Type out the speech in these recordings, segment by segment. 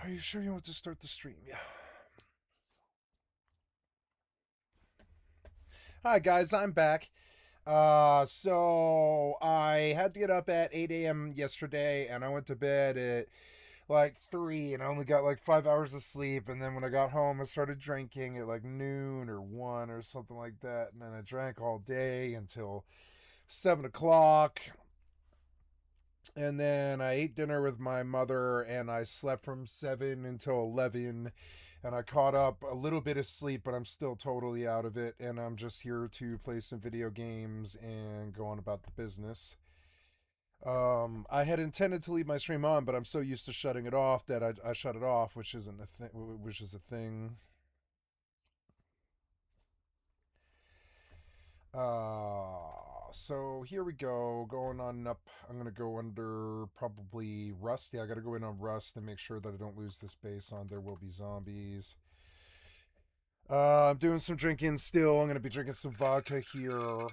Are you sure you want to start the stream? Yeah. Hi guys, I'm back. So I had to get up at 8 a.m. yesterday, and I went to bed at like 3, and I only got like 5 hours of sleep. And then when I got home, I started drinking at like noon or 1 or something like that, and then I drank all day until 7 o'clock. And then I ate dinner with my mother, and I slept from 7 until 11. And I caught up a little bit of sleep, but I'm still totally out of it. And I'm just here to play some video games and go on about the business. I had intended to leave my stream on, but I'm so used to shutting it off that I shut it off, which isn't a thing. Which is a thing. So here we go. Going on up. I'm gonna go under probably Rust. Yeah, I gotta go in on Rust and make sure that I don't lose this base on There Will Be Zombies. I'm doing some drinking still. I'm gonna be drinking some vodka here.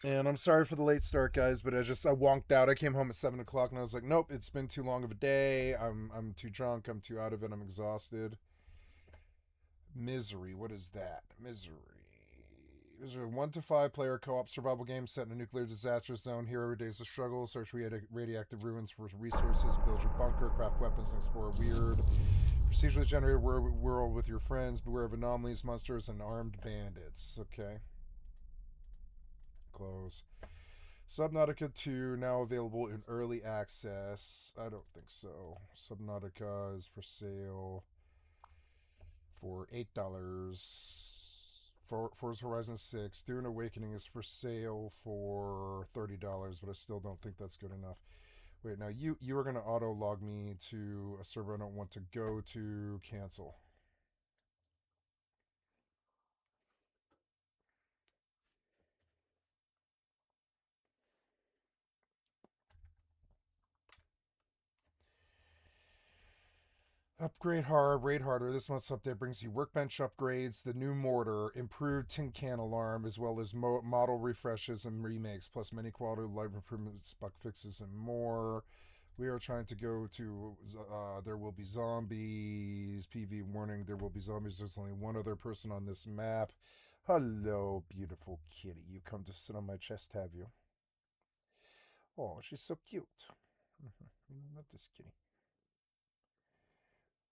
And I'm sorry for the late start, guys, but I wonked out. I came home at 7 o'clock and I was like, nope, it's been too long of a day. I'm too drunk. I'm too out of it. I'm exhausted. Misery. What is that? Misery. There's a 1 to 5 player co-op survival game set in a nuclear disaster zone. Here every day is a struggle. Search radioactive ruins for resources, build your bunker, craft weapons, and explore a weird, procedurally generated world with your friends. Beware of anomalies, monsters, and armed bandits. Okay. Close. Subnautica 2 now available in early access. I don't think so. Subnautica is for sale for $8. Forza Horizon 6. Dune Awakening is for sale for $30, but I still don't think that's good enough. Wait, now you are going to auto log me to a server I don't want to go to. Cancel. Upgrade hard, raid harder. This month's update brings you workbench upgrades, the new mortar, improved tin can alarm, as well as model refreshes and remakes, plus many quality of life improvements, bug fixes, and more. We are trying to go to There Will Be Zombies. PV warning, There Will Be Zombies. There's only one other person on this map. Hello, beautiful kitty. You come to sit on my chest, have you? Oh, she's so cute. Love this kitty.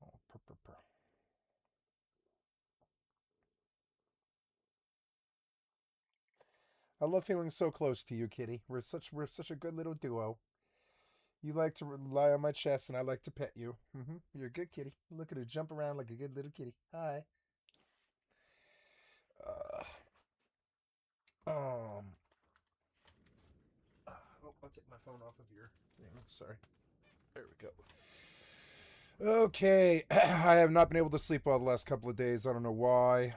Oh, purr, purr, purr. I love feeling so close to you, kitty. We're such a good little duo. You like to lie on my chest, and I like to pet you. You're a good kitty. Look at her jump around like a good little kitty. Hi. Uh, um. Oh, I'll take my phone off of your thing. Sorry. There we go. Okay, I have not been able to sleep well the last couple of days. I don't know why.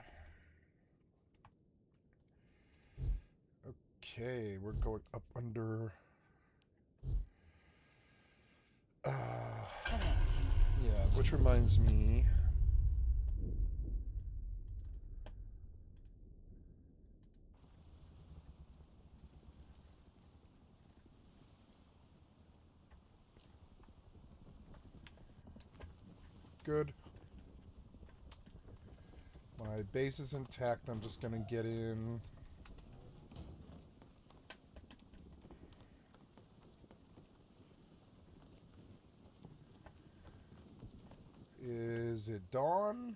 Okay, we're going up under. Yeah, which reminds me. Good. My base is intact. I'm just gonna get in. Is it dawn?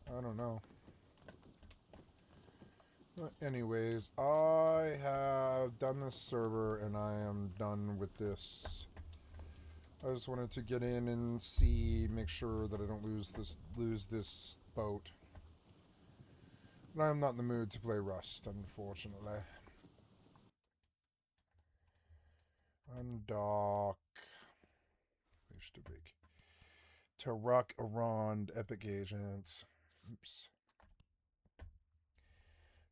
I don't know. But anyways, I have done this server and I am done with this. I just wanted to get in and see, make sure that I don't lose this boat. But I'm not in the mood to play Rust, unfortunately. Undock. Wish to big. Tarak around Epic Agents. Oops.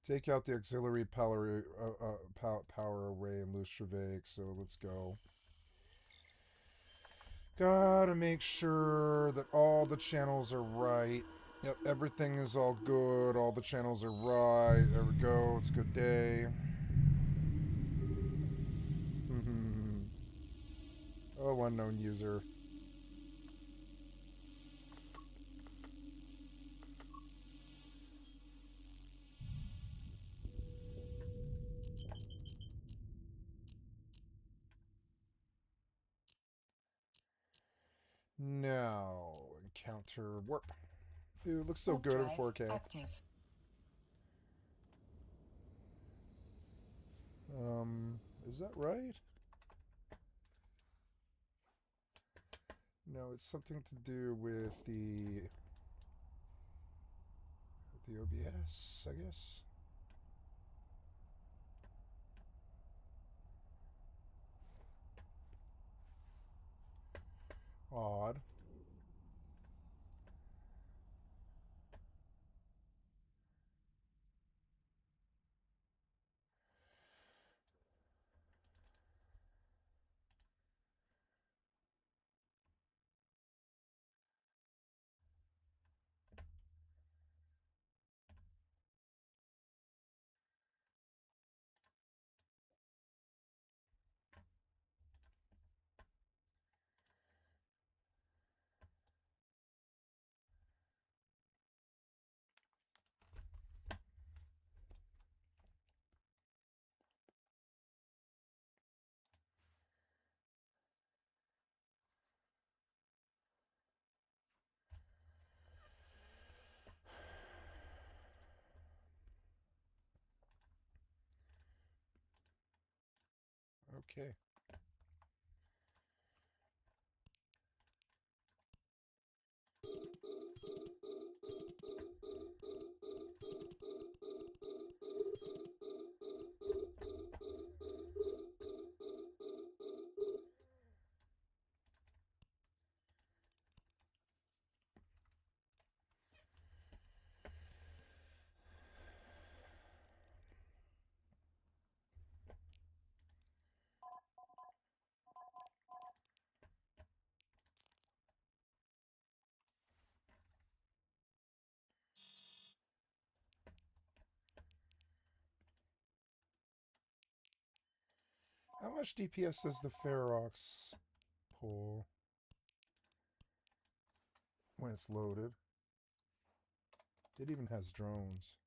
Take out the auxiliary power array and lose Trevake, so let's go. Gotta make sure that all the channels are right. Yep, everything is all good. All the channels are right. There we go. It's a good day. Oh, unknown user. Now, encounter warp. Dude, it looks so good in 4K. Active. Is that right? No, it's something to do with the OBS, I guess. Odd. Okay. How much DPS does the Ferox pull when it's loaded? It even has drones.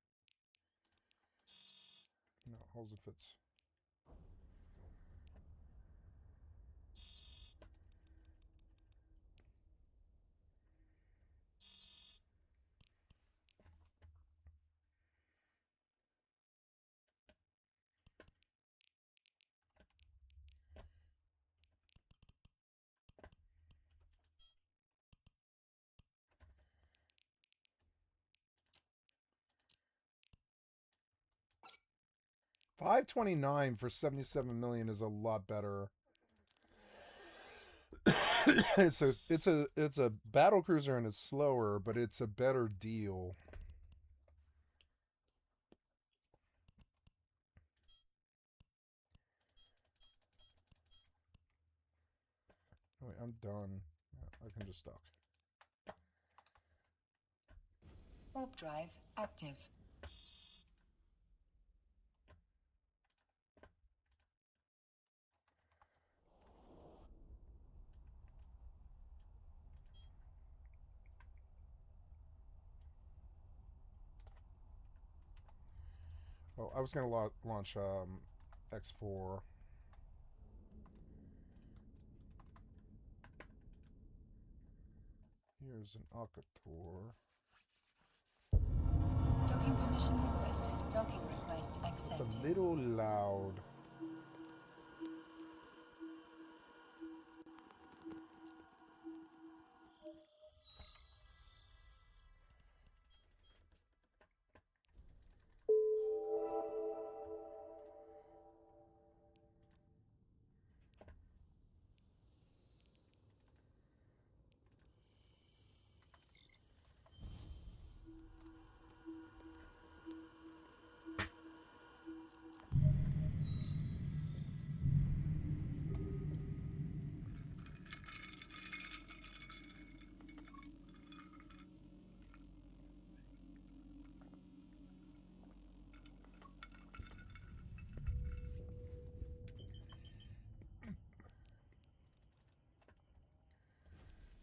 No, how's it fits? $529 for 77 million is a lot better. it's a battle cruiser and it's slower, but it's a better deal. Wait, I'm done. I can just stop. Warp drive active. Oh, I was gonna launch X4. Here's an Alcator. Docking permission requested. Docking request accepted. It's a little loud.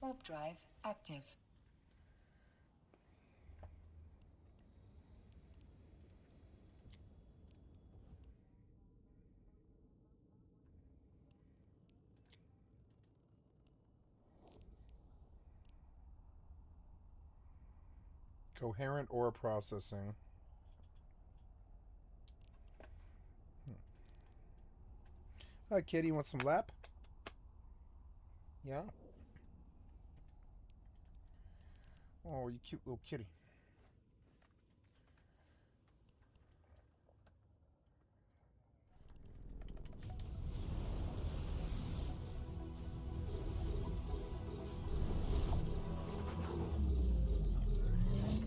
Warp drive active. Coherent aura processing. Hi, kitty. Want some lap? Yeah? Oh, you cute little kitty.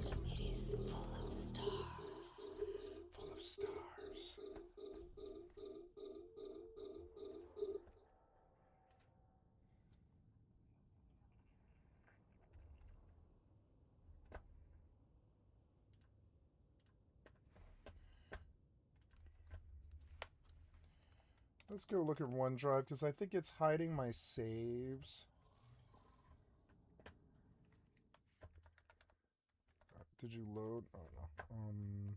It is full of stars. Full of stars. Let's go look at OneDrive because I think it's hiding my saves. Did you load? Oh no.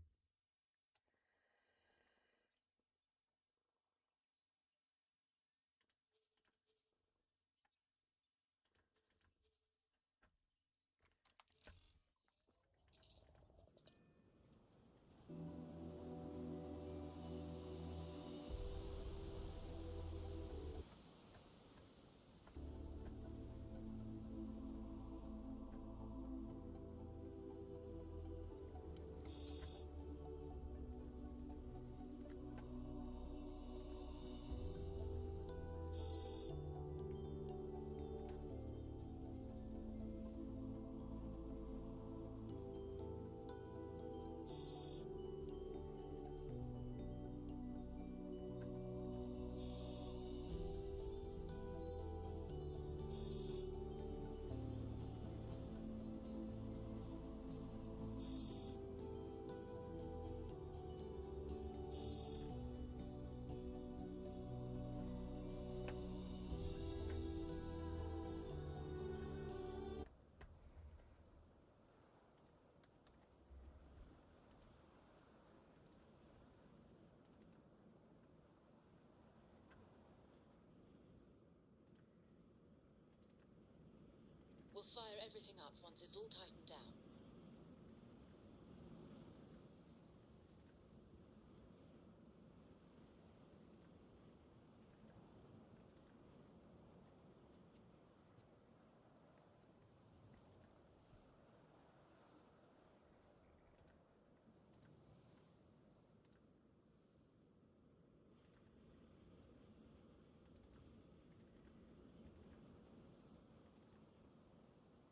We'll fire everything up once it's all tightened down.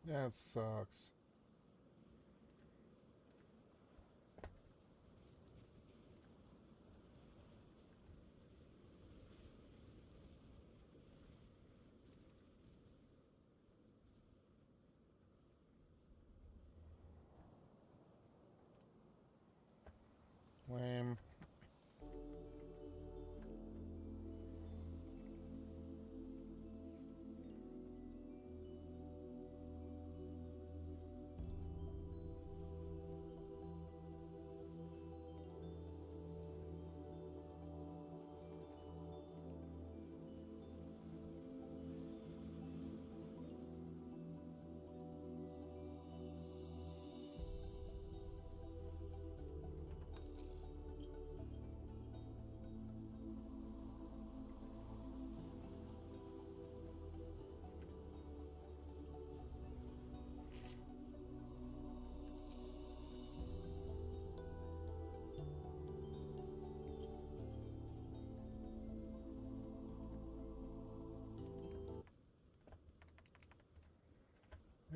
That sucks. Lame.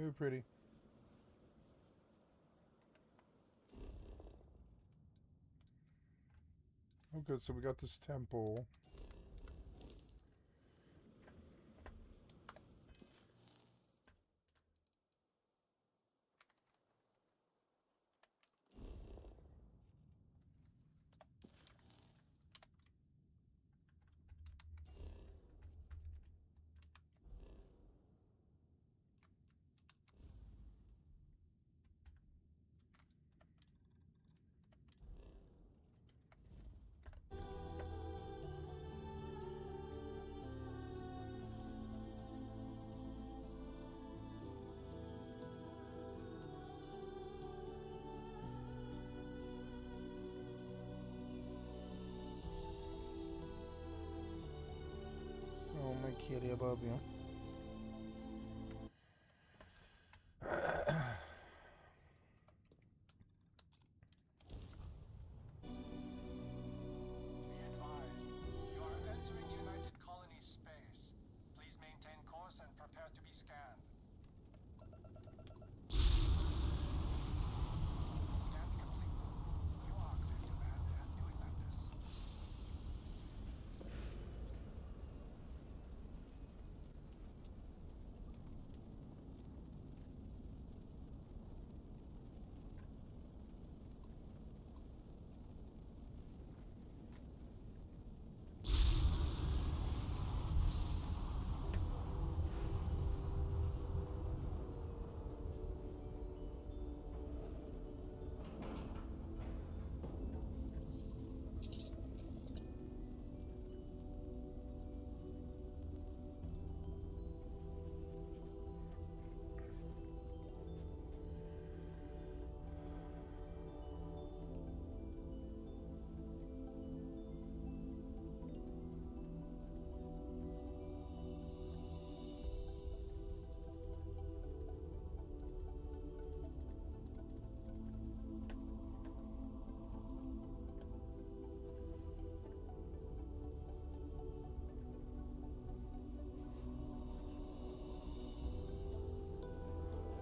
Ooh, pretty. Oh, good. So we got this temple. Oh, my kitty, I love you. You are entering United Colony space. Please maintain course and prepare to be scanned. Scan complete. You are clear to land at New Atlantis.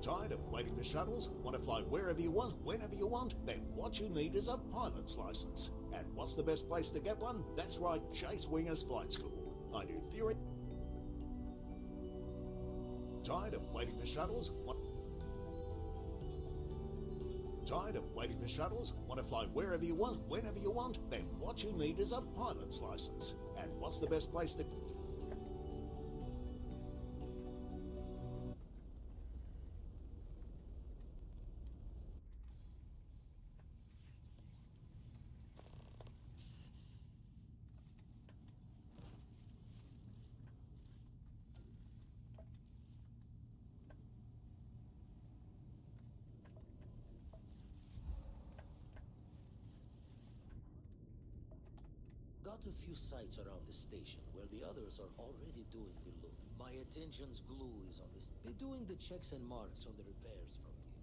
Tired of waiting for shuttles? Want to fly wherever you want, whenever you want? Then what you need is a pilot's license. And what's the best place to get one? That's right, Chase Winger's Flight School. I do theory. Tired of waiting for shuttles? Tired of waiting for shuttles? Want to fly wherever you want, whenever you want? Then what you need is a pilot's license. And what's the best place to... Got a few sites around the station where the others are already doing the loop. My attention's glue is on this. Be doing the checks and marks on the repairs from here.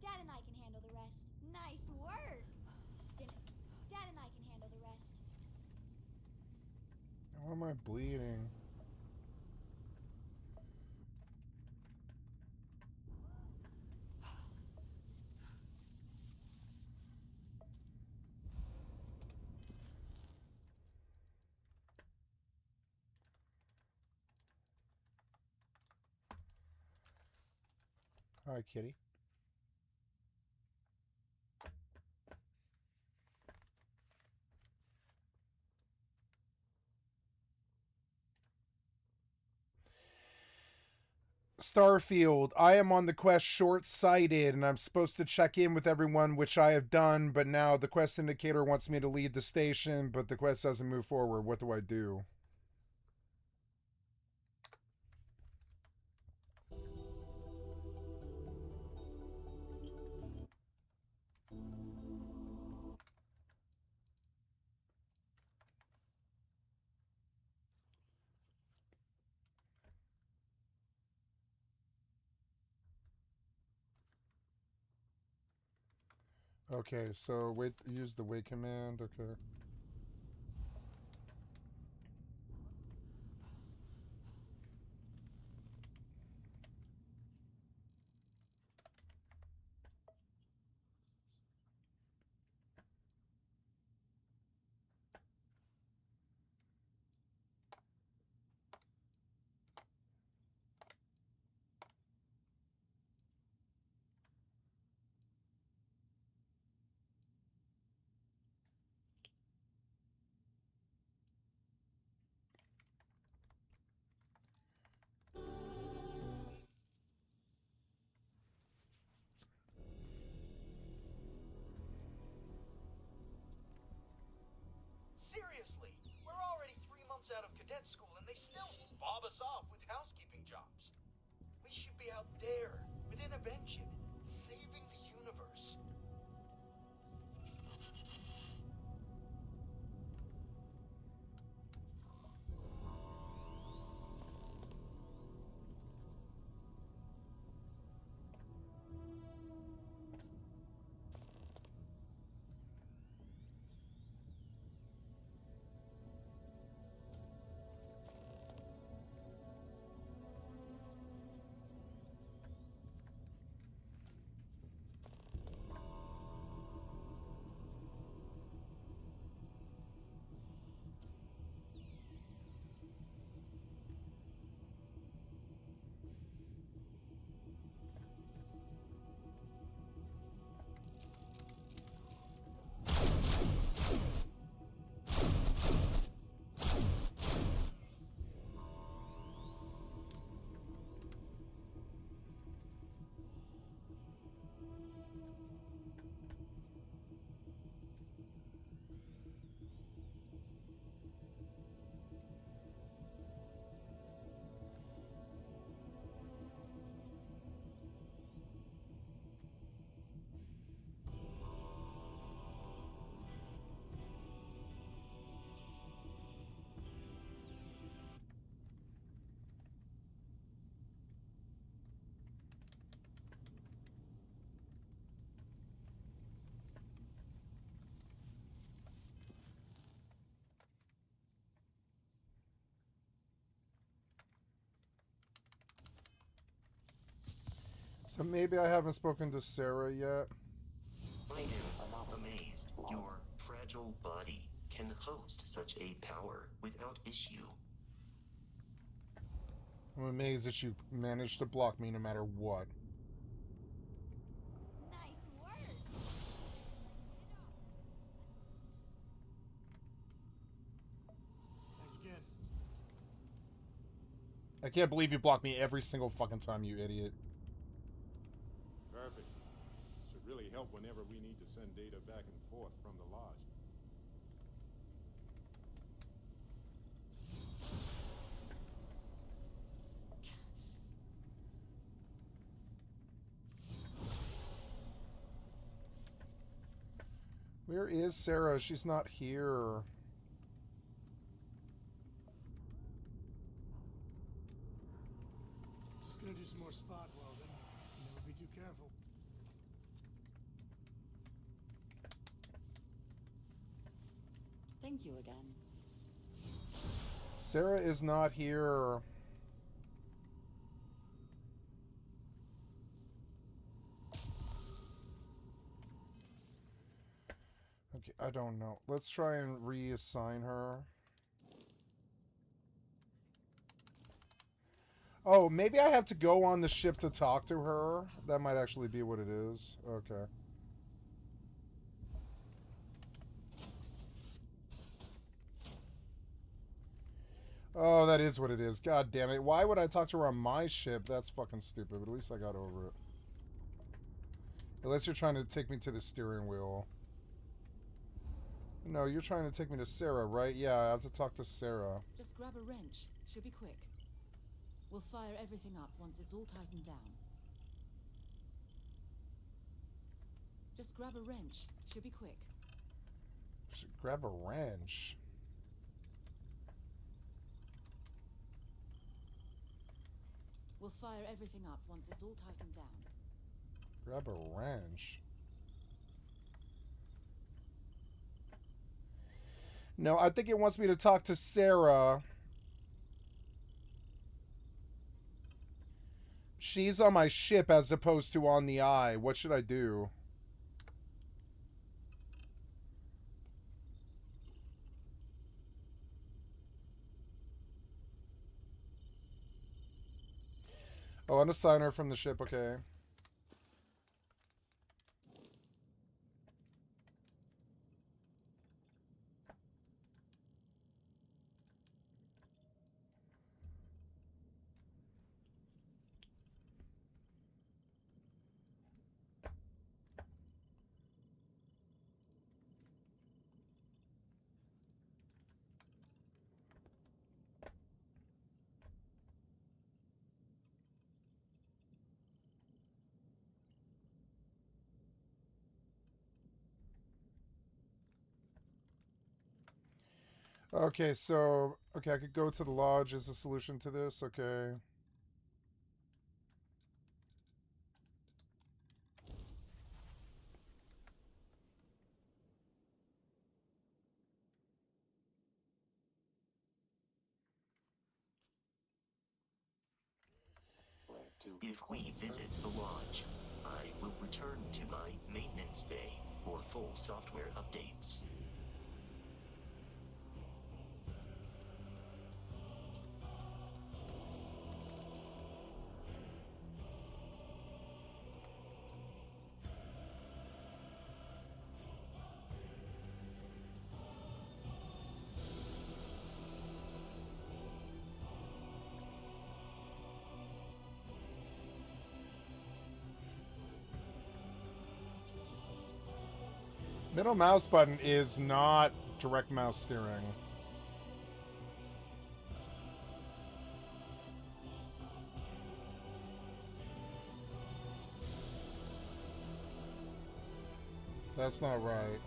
Dad and I can handle the rest. Nice work! Dad and I can handle the rest. Why am I bleeding? Hi, kitty. Starfield, I am on the quest short-sighted, and I'm supposed to check in with everyone, which I have done, but now the quest indicator wants me to leave the station, but the quest doesn't move forward. What do I do? Okay, so wait, use the wait command. Okay. Seriously, we're already 3 months out of cadet school and they still fob us off with housekeeping jobs. We should be out there, with intervention, saving the universe. So maybe I haven't spoken to Sarah yet. I am amazed your fragile body can host such a power without issue. I'm amazed that you managed to block me no matter what. Nice work. Thanks again. I can't believe you block me every single fucking time, you idiot. Perfect. Should really help whenever we need to send data back and forth from the lodge. Where is Sarah? She's not here. Just gonna do some more spot welding. Never be too careful. Thank you again. Sarah is not here. Okay, I don't know. Let's try and reassign her. Oh, maybe I have to go on the ship to talk to her? That might actually be what it is. Okay. Oh, that is what it is. God damn it. Why would I talk to her on my ship? That's fucking stupid, but at least I got over it. Unless you're trying to take me to the steering wheel. No, you're trying to take me to Sarah, right? Yeah, I have to talk to Sarah. Just grab a wrench. Should be quick. We'll fire everything up once it's all tightened down. Just grab a wrench. Should be quick. Should grab a wrench. We'll fire everything up once it's all tightened down. Grab a wrench. No, I think it wants me to talk to Sarah. She's on my ship as opposed to on the eye. What should I do? Oh, unassign her from the ship, okay. Okay, so... Okay, I could go to the lodge as a solution to this, okay. If we visit the lodge, I will return to my maintenance bay for full software updates. Middle mouse button is not direct mouse steering. That's not right.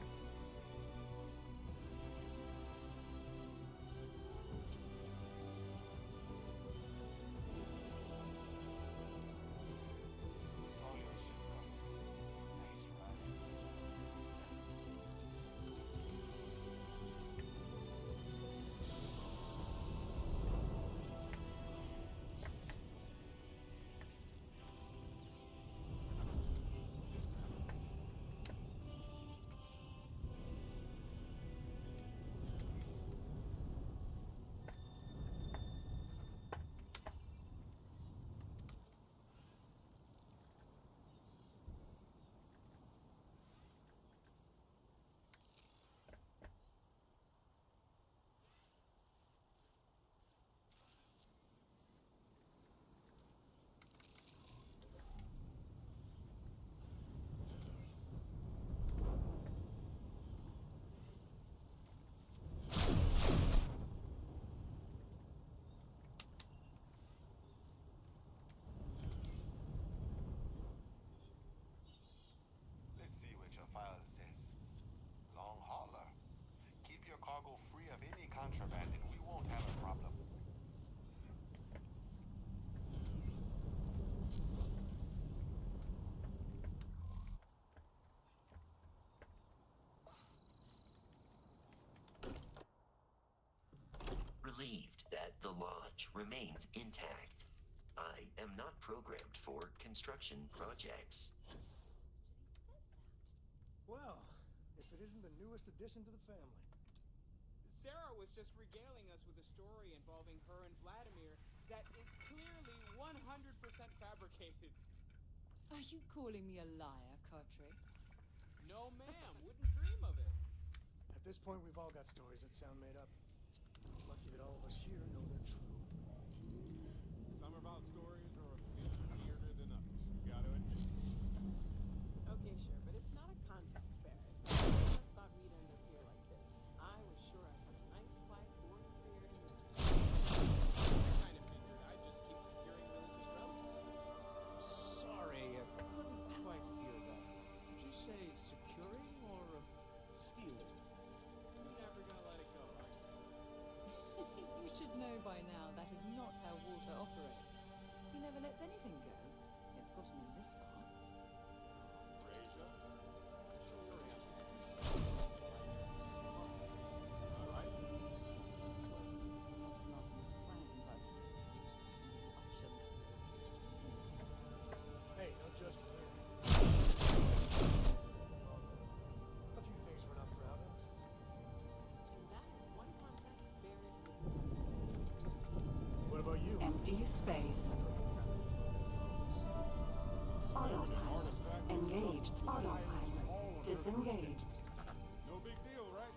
of any contraband and we won't have a problem. Relieved that the lodge remains intact. I am not programmed for construction projects. Well, if it isn't the newest addition to the family. Sarah was just regaling us with a story involving her and Vladimir that is clearly 100% fabricated. Are you calling me a liar, Cartray? No, ma'am. Wouldn't dream of it. At this point, we've all got stories that sound made up. Lucky that all of us here know they're true. Some of our stories are a bit weirder than others, you gotta admit. Okay, sure, but it's not a contest, Barrett. I just thought we'd end up here like this. I was sure I'd have a nice, quiet, boring career in the I kind of figured I'd just keep securing religious relics. Sorry, I couldn't quite hear that. Did you say securing or stealing? You're never gonna let it go, are you? You should know by now that is not how water operates. He never lets anything go. It's gotten him this far. Fraser, show your answer. All right. It was perhaps not in the plan, but options. Hey, no judgment here. A few things we're not proud of. And that is one contest Barrett would What about you? Empty space. Autopilot. Engaged. Autopilot. Disengage. No big deal, right?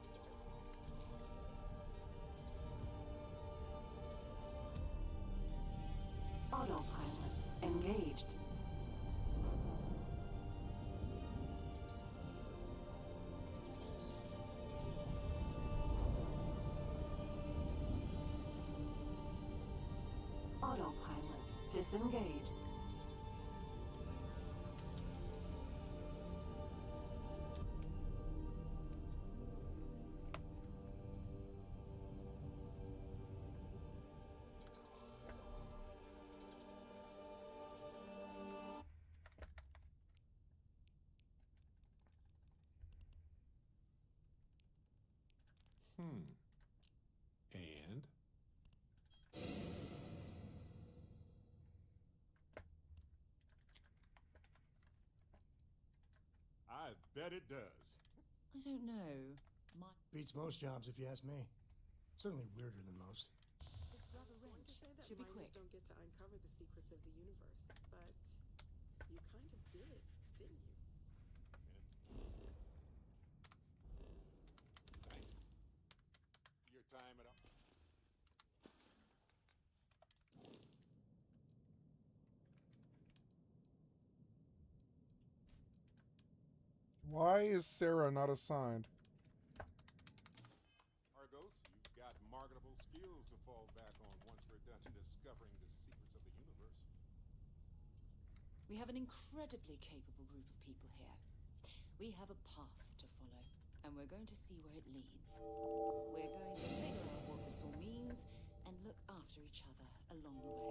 Autopilot. Engaged. Autopilot. Disengaged. And? I bet it does. I don't know. Beats most jobs, if you ask me. Certainly weirder than most. This rubber going to wrench say that should be miners quick. don't get to uncover the secrets of the universe, but you kind of did, didn't you? Thanks. Your time it up. Why is Sarah not assigned? Argos, you've got marketable skills to fall back on once we're done discovering the secrets of the universe. We have an incredibly capable group of people here. We have a path to follow, and we're going to see where it leads. We're going to figure out what this all means and look after each other along the way.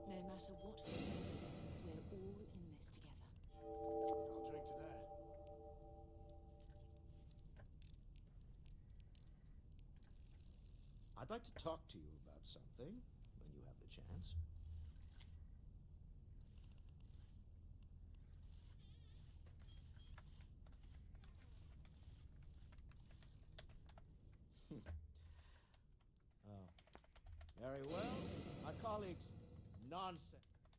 No matter what happens, we're all in this together. I'll drink to that. I'd like to talk to you about something when you have the chance. Oh, very well. My colleagues, nonsense.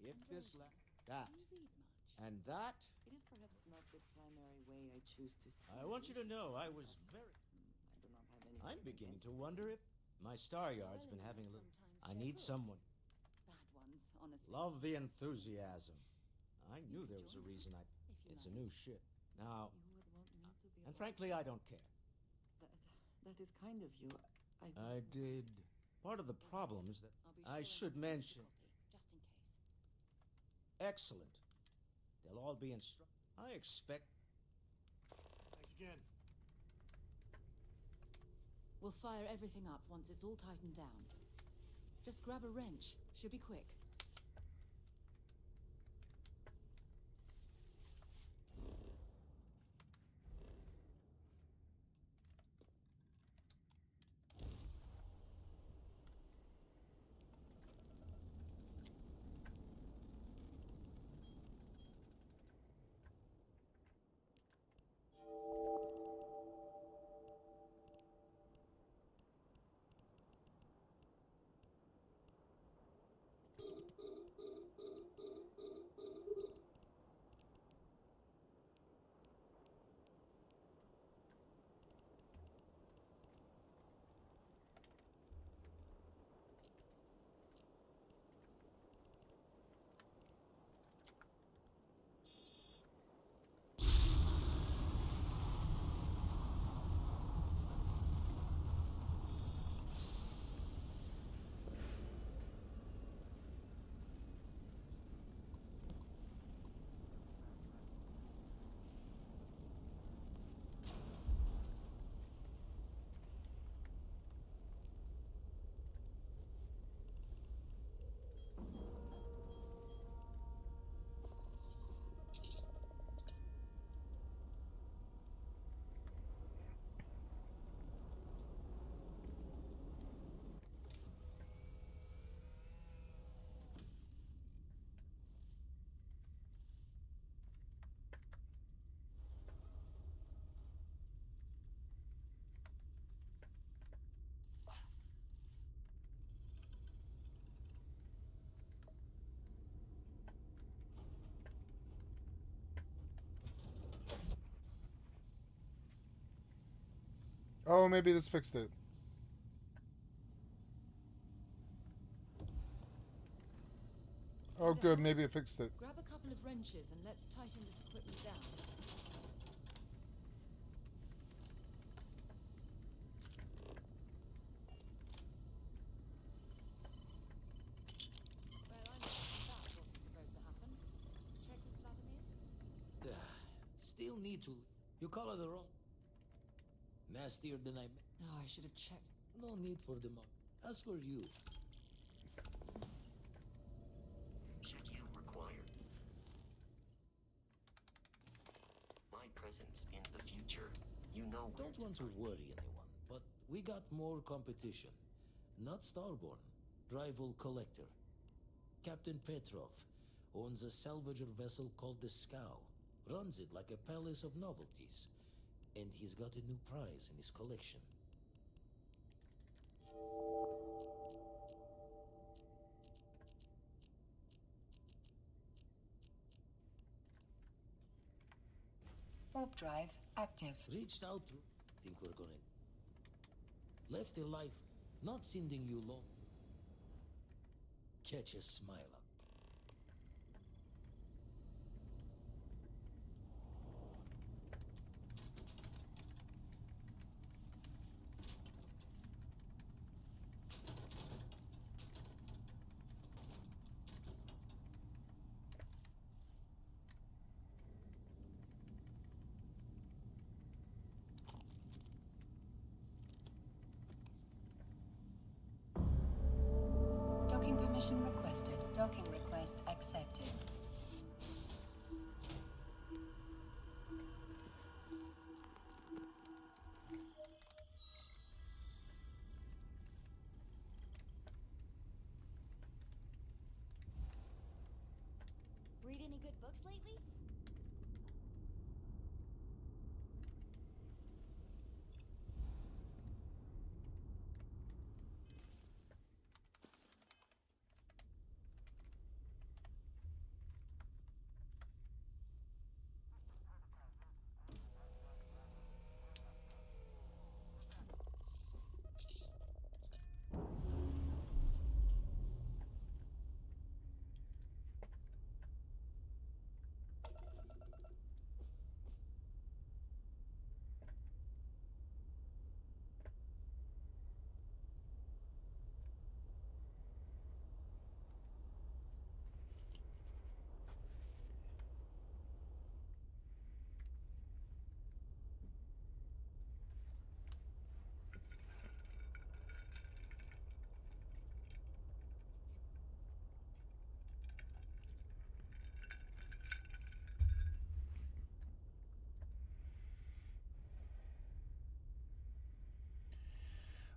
If this that Do you read much? and that, It is perhaps not the primary way I choose to see. I want you to know I was very. I do not have any. I'm beginning to wonder if my star yard's been having a little. I need someone. Bad ones, honestly. Love the enthusiasm. I knew there was a reason I. It's a new ship. Now, You would want me to be. and frankly, I don't care. That is kind of you. I did. Part of the problem is that I'll be I sure should and include mention. a copy, just in case. Excellent. They'll all be instructed. I expect. Thanks again. We'll fire everything up once it's all tightened down. Just grab a wrench. Should be quick. Oh, maybe this fixed it. Oh, good. Maybe it fixed it. Grab a couple of wrenches and let's tighten this equipment down. Well, I'm guessing that wasn't supposed to happen. Check with Vladimir? Still need to... You color the wrong... Nastier than I... Oh, I should have checked. No need for the mark. As for you... Should you require my presence in the future, you know... Don't want to worry anyone, but we got more competition. Not Starborn, rival collector. Captain Petrov owns a salvager vessel called the Scow. Runs it like a palace of novelties. And he's got a new prize in his collection. Warp drive active. Reached out to... Think we're gonna... Left a life, not sending you long. Catch a smile up. Docking permission requested. Docking request accepted. Read any good books lately?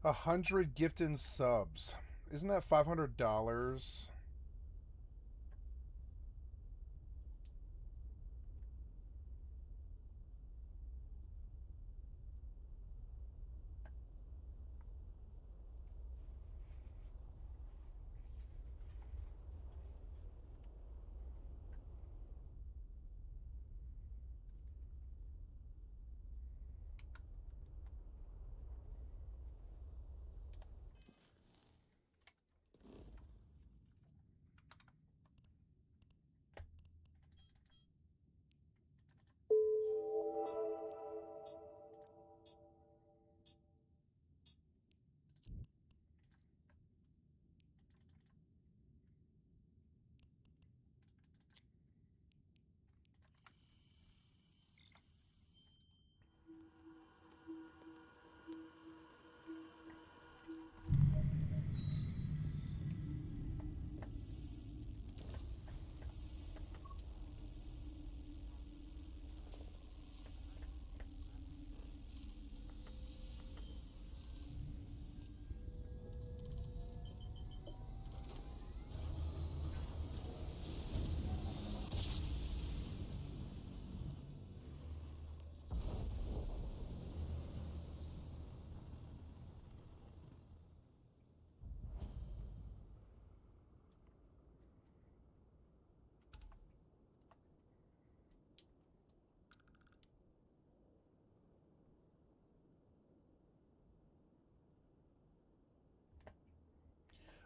100 gifted subs. Isn't that $500?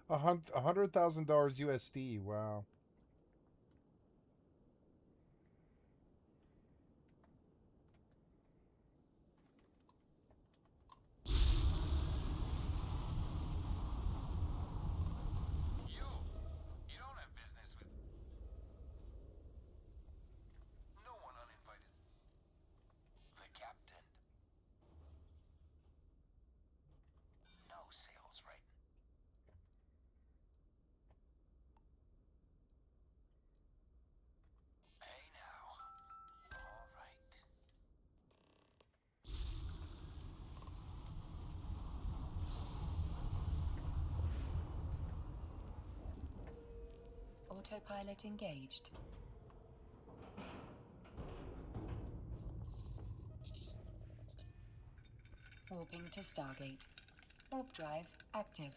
$100,000 USD. Wow. You don't have business with no one uninvited. The captain. No sales, right? Hey now. All right. Autopilot engaged. Warping to Stargate. Warp drive active.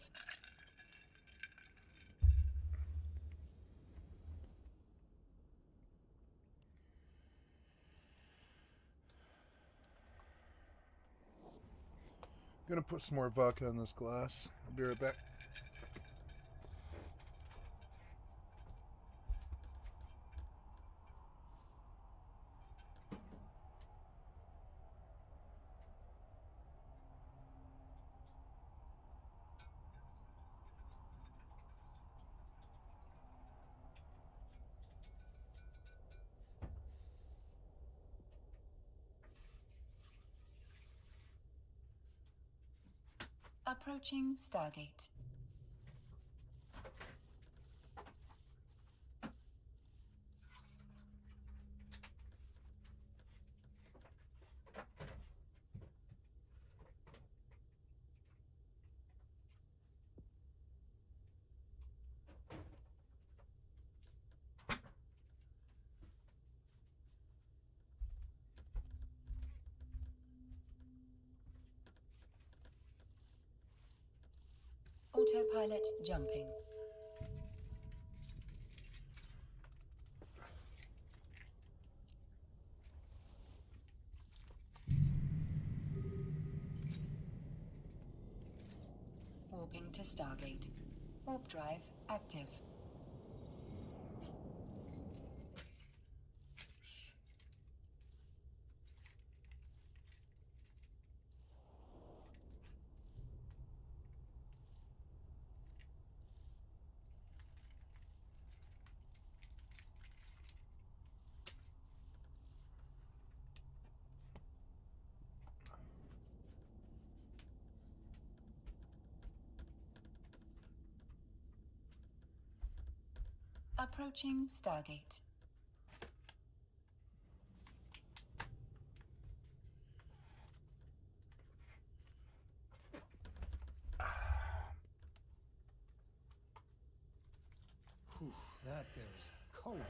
I'm gonna put some more vodka in this glass. I'll be right back. Approaching Stargate. Autopilot jumping. Warping to Stargate. Warp drive active. Approaching Stargate. That there is cold.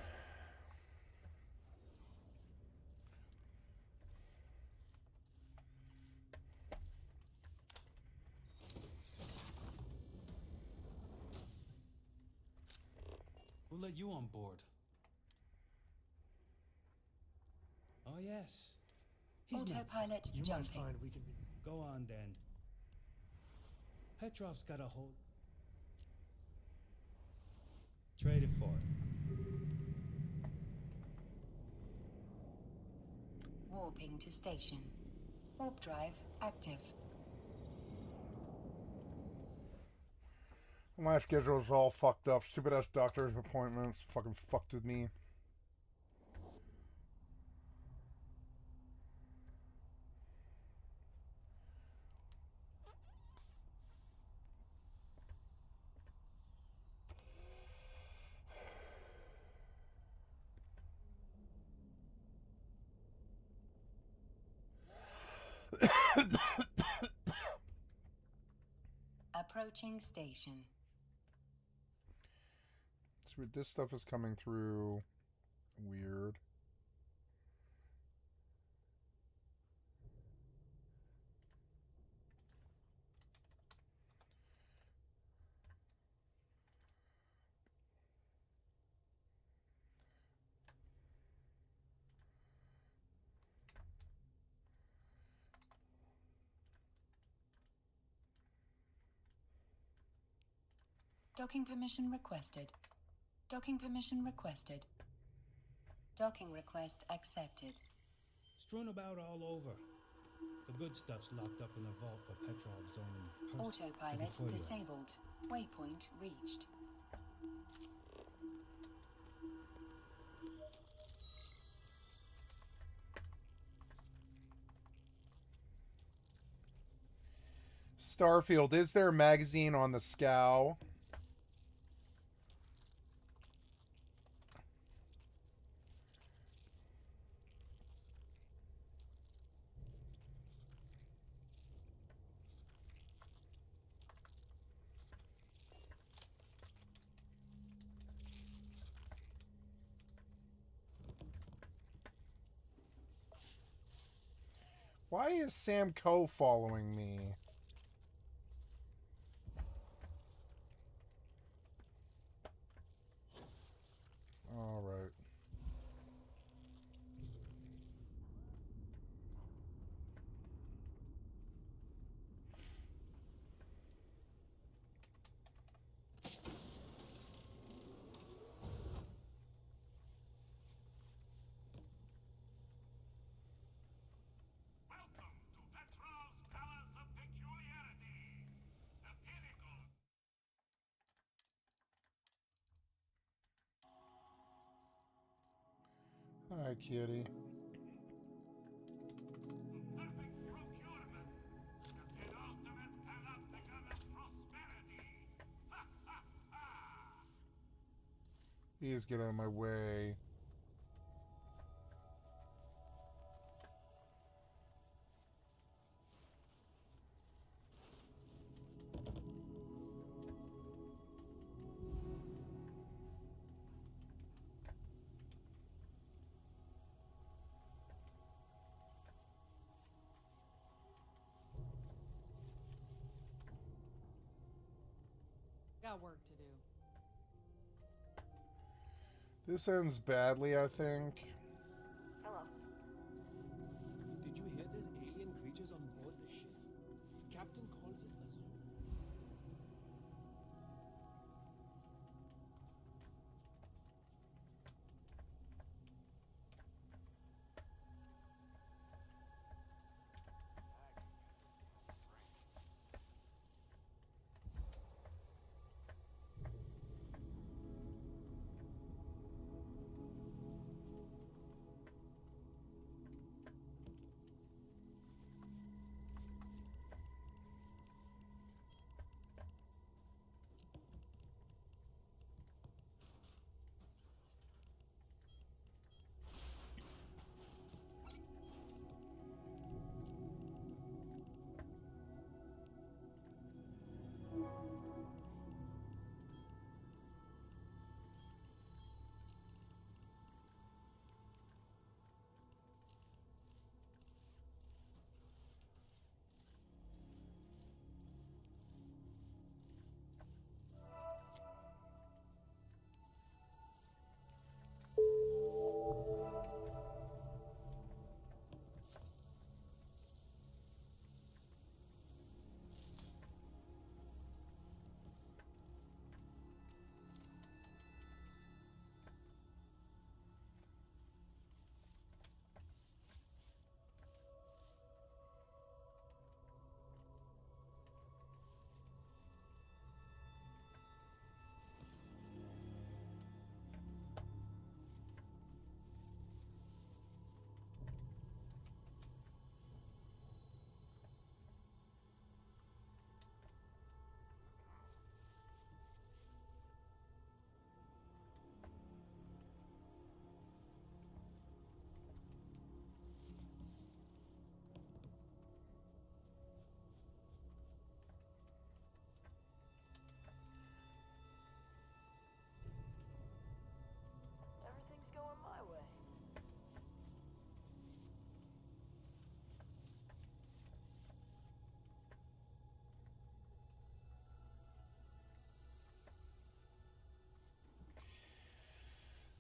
Who let you on board? Oh, yes. He's Autopilot You might jumping. find we can be. Go on, then. Petrov's got a hold. Trade it for it. Warping to station. Warp drive active. My schedule is all fucked up. Stupid ass doctor's appointments fucking fucked with me. Approaching station. Sweet, this stuff is coming through weird. Docking permission requested. Docking permission requested. Docking request accepted. Strewn about all over. The good stuff's locked up in a vault for Petrov's own Autopilot disabled. Waypoint reached. Starfield, is there a magazine on the scow? Why is Sam Coe following me? All right. Hi, kitty. Please get out of my way. Got work to do. This ends badly, I think. Hello. Did you hear there's alien creatures on board the ship? Captain calls it a zoo.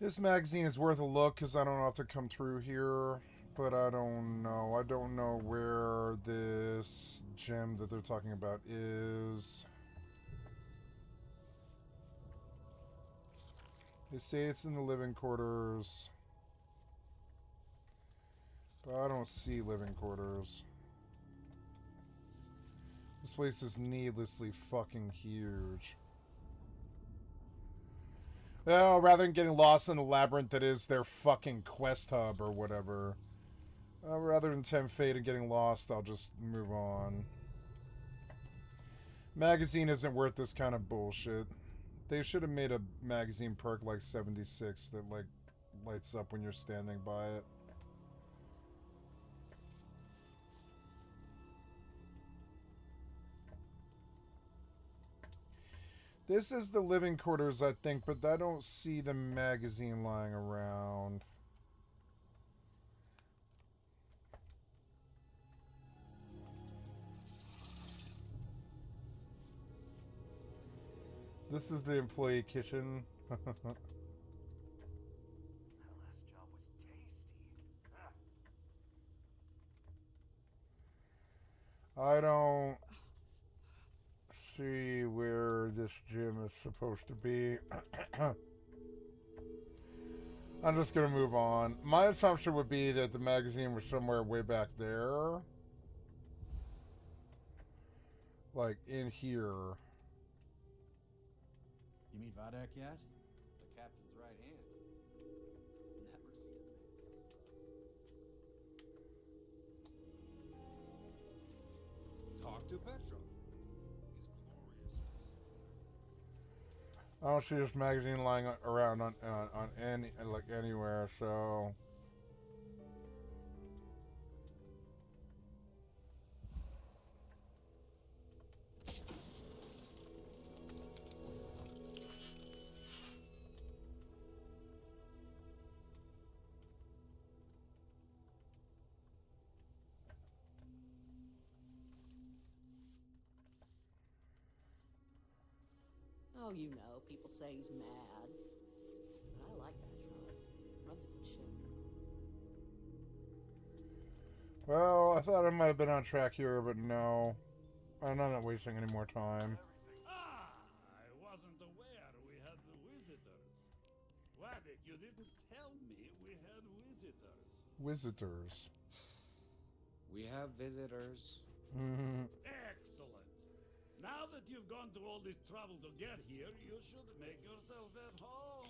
This magazine is worth a look because I don't know if to come through here, but I don't know. I don't know where this gem that they're talking about is. They say it's in the living quarters, but I don't see living quarters. This place is needlessly fucking huge. Well, rather than getting lost in the labyrinth that is their fucking quest hub or whatever, rather than tempt fate and getting lost, I'll just move on. Magazine isn't worth this kind of bullshit. They should have made a magazine perk like 76 that like lights up when you're standing by it. This is the living quarters, I think, but I don't see the magazine lying around. This is the employee kitchen. That last job was tasty. I don't see where this gym is supposed to be. I'm just gonna move on. My assumption would be that the magazine was somewhere way back there. Like in here. You meet Vadak yet? The captain's right hand. Never seen a man so proud. Talk to Petrov. I don't see this magazine lying around on any like anywhere, so Oh, you know, people say he's mad. But I like Petrov. Runs a good ship. well, I thought I might have been on track here, but no. I'm not wasting any more time. I wasn't aware we had the visitors. Wadik, you didn't tell me we had visitors. Visitors. We have visitors. Excellent. Now that you've gone to all this trouble to get here, you should make yourself at home.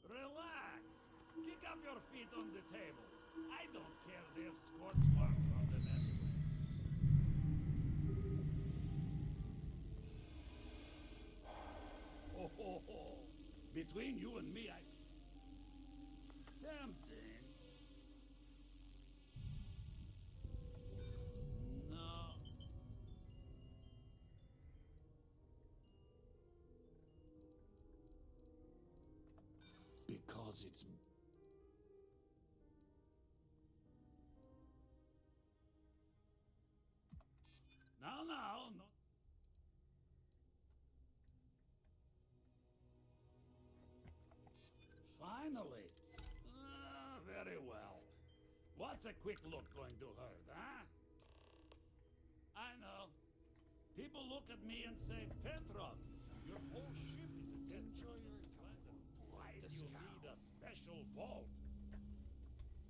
Relax. Kick up your feet on the table. I don't care they have scorch marks on them anyway. Oh. Between you and me, tempting. No. Because it's... No. Finally. Very well. What's a quick look going to hurt, huh? I know. People look at me and say, Petrov, your whole ship is a destroyer. Why do you need a special vault?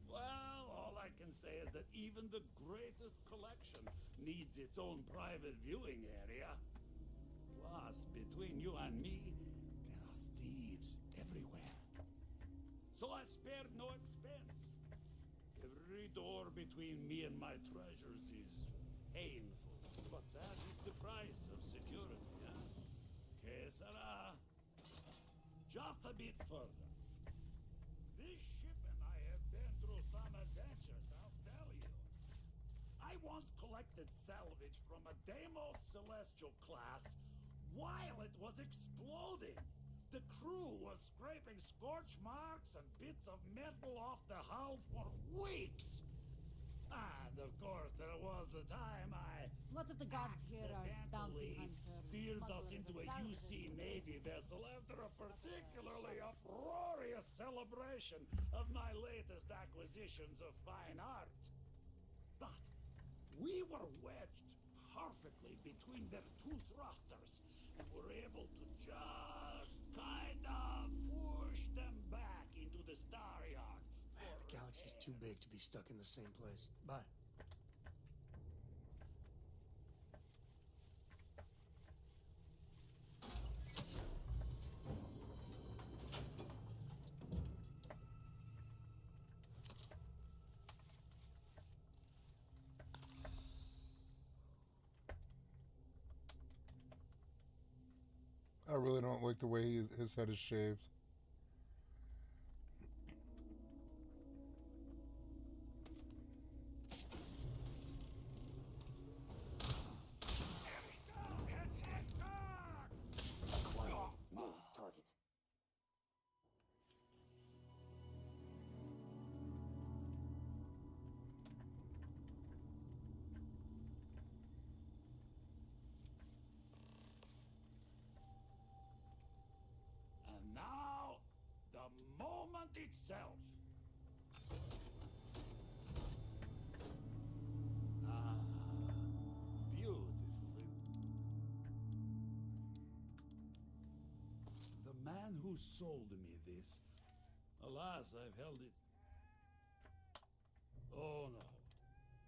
Well, all I can say is that even the greatest collection needs its own private viewing area. Plus, between you and me, there are thieves everywhere. So I spared no expense. Every door between me and my treasures is painful, but that is the price of security, huh? Que sera? Just a bit further. This ship and I have been through some adventures, I'll tell you. I once collected salvage from a Deimos Celestial class while it was exploding. The crew was scraping scorch marks and bits of metal off the hull for weeks. And of course there was the time I What if the gods here are bounty hunters, steered us smugglers, into or a UC salvagers? Navy vessel after a particularly uproarious celebration of my latest acquisitions of fine art. But we were wedged perfectly between their two thrusters and were able to just kind of push them back into the star yard. Man, the galaxy's too big to be stuck in the same place. Bye. I really don't like the way his head is shaved. Acquiring new target. And now, the moment itself. Ah, beautifully. The man who sold me this, alas, I've held it. Oh no,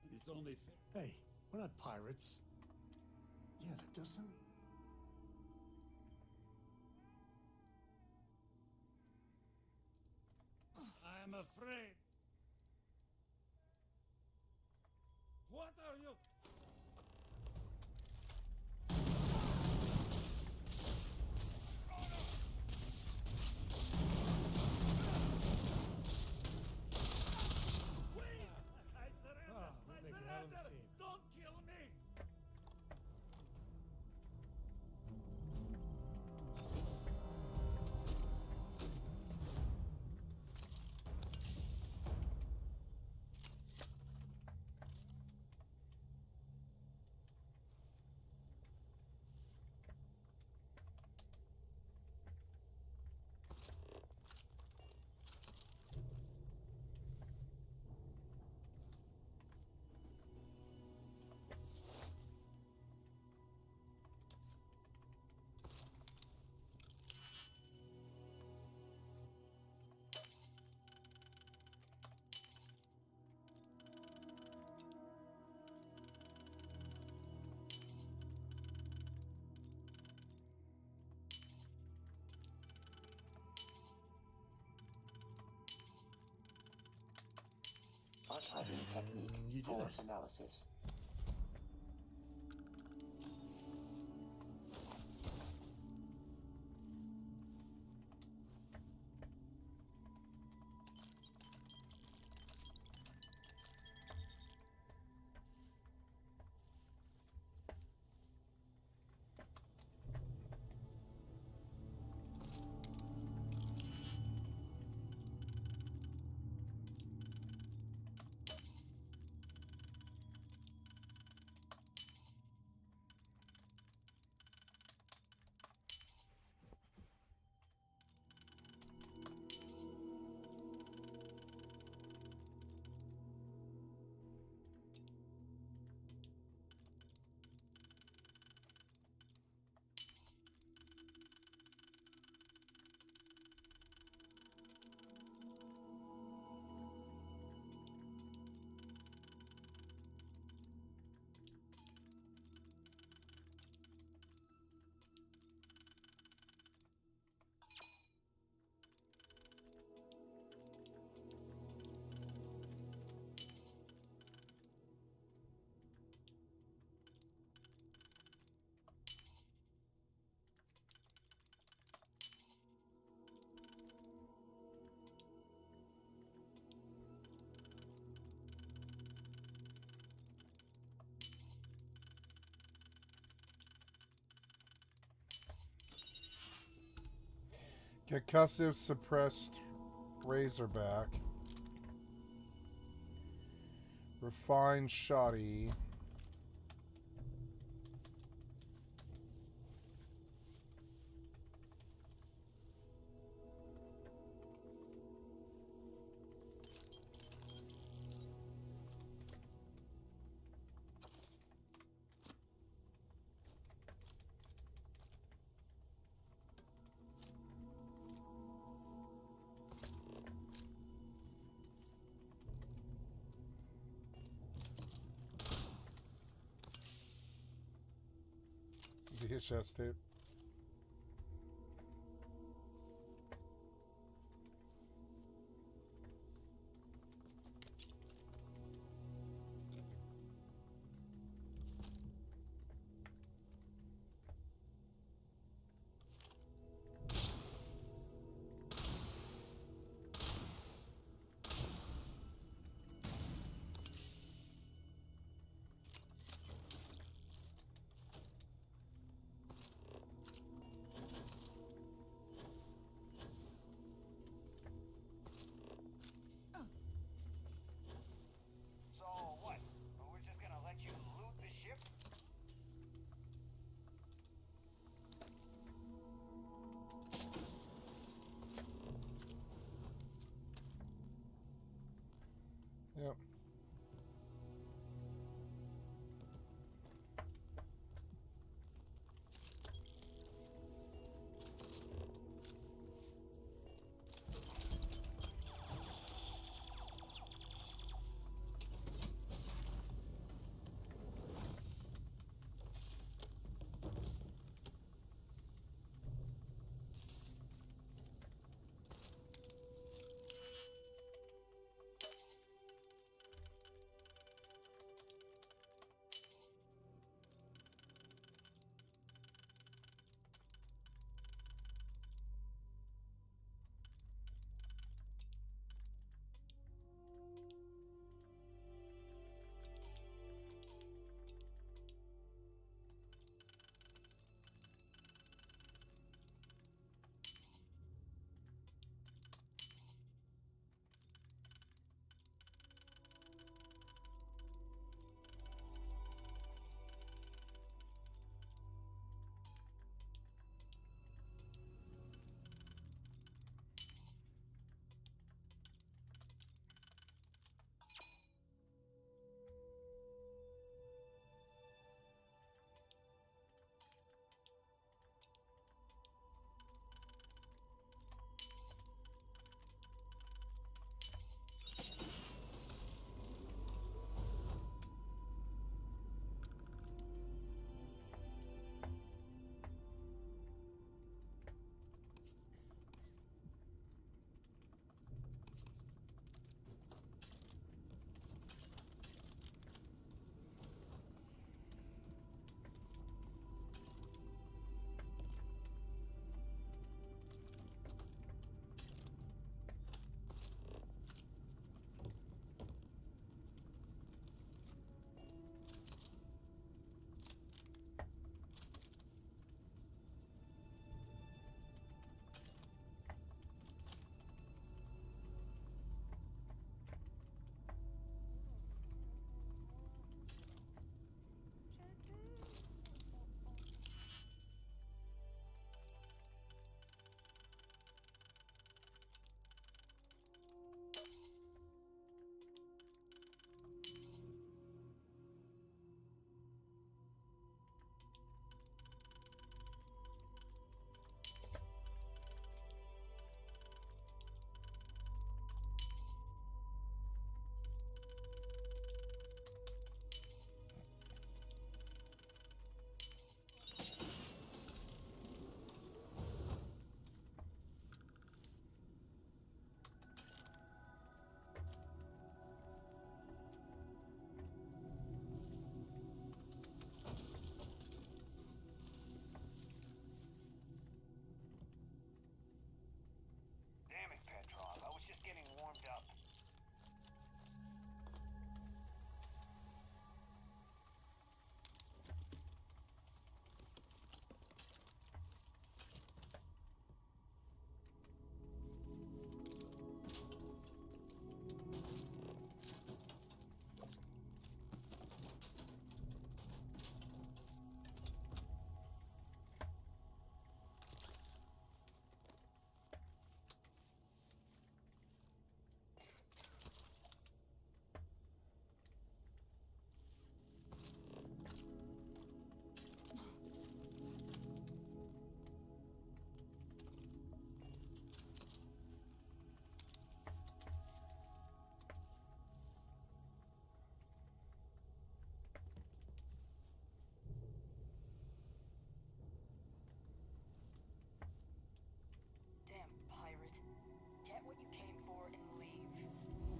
and it's only Hey, we're not pirates. Yeah, that does sound... I'm afraid. What are you? Wait! I surrender! we I make a hell of a surrender! team. Don't kill me! Archiving technique You did for it. analysis. Concussive suppressed Razorback. Refined Shoddy. VHS tape.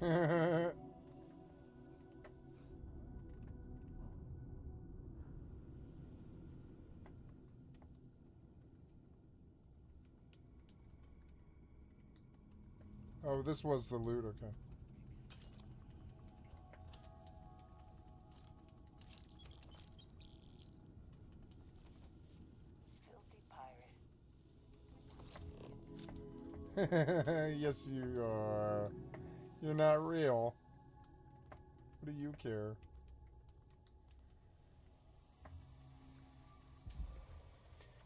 Oh, this was the loot, okay. Filthy pirate. Yes, you are. You're not real. What do you care?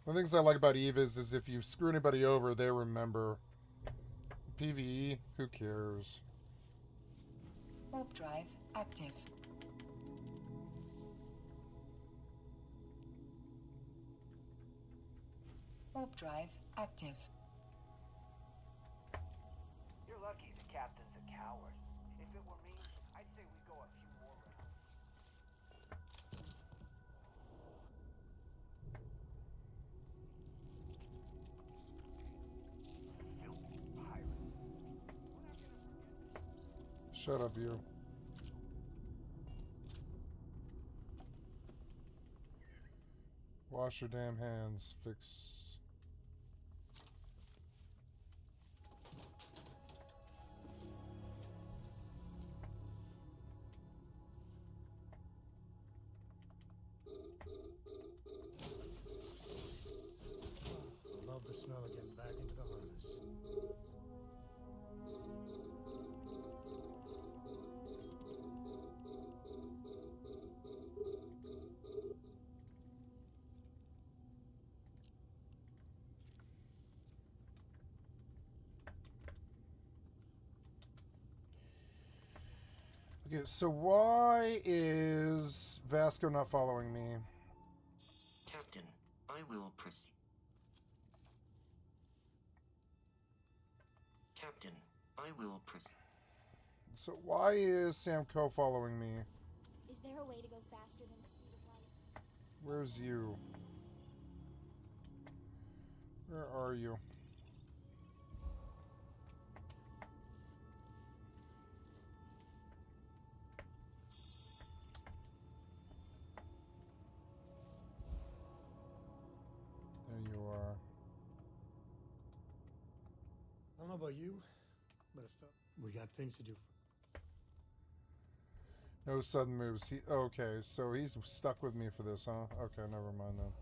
One of the things I like about Eve is if you screw anybody over, they remember. PvE, who cares? Warp drive active. Warp drive active. You're lucky the captain's a coward. If it were me, I'd say we go a few more rounds. Filthy pirate. We're not gonna forget this. Shut up, you. Wash your damn hands. Fix. I love the smell of getting back into the harness. Okay, so why is Vasco not following me? Captain, I will proceed. Captain, I will proceed. So why is Samco following me? Is there a way to go faster than the speed of light? Where's you? Where are you? There you are. I don't know about you, but we got things to do. No sudden moves. Okay, so he's stuck with me for this, huh? Okay, never mind then.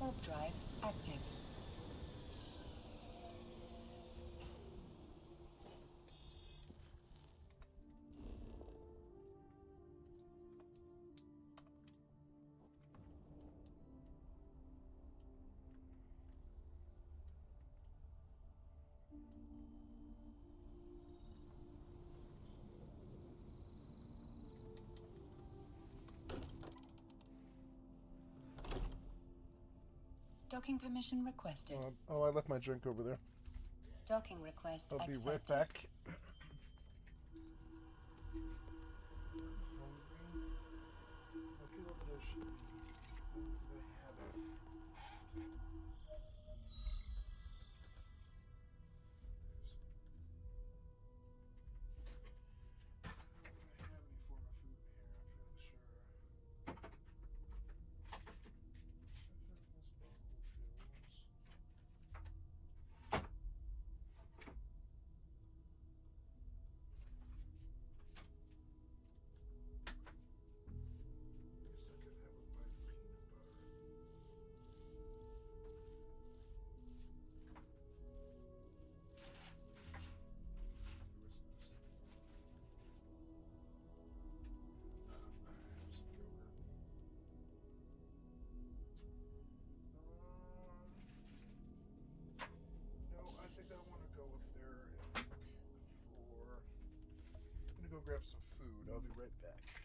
Warp drive active. Docking permission requested. Oh, I left my drink over there. Docking request I'll be accepted. right back. grab some food. I'll be right back.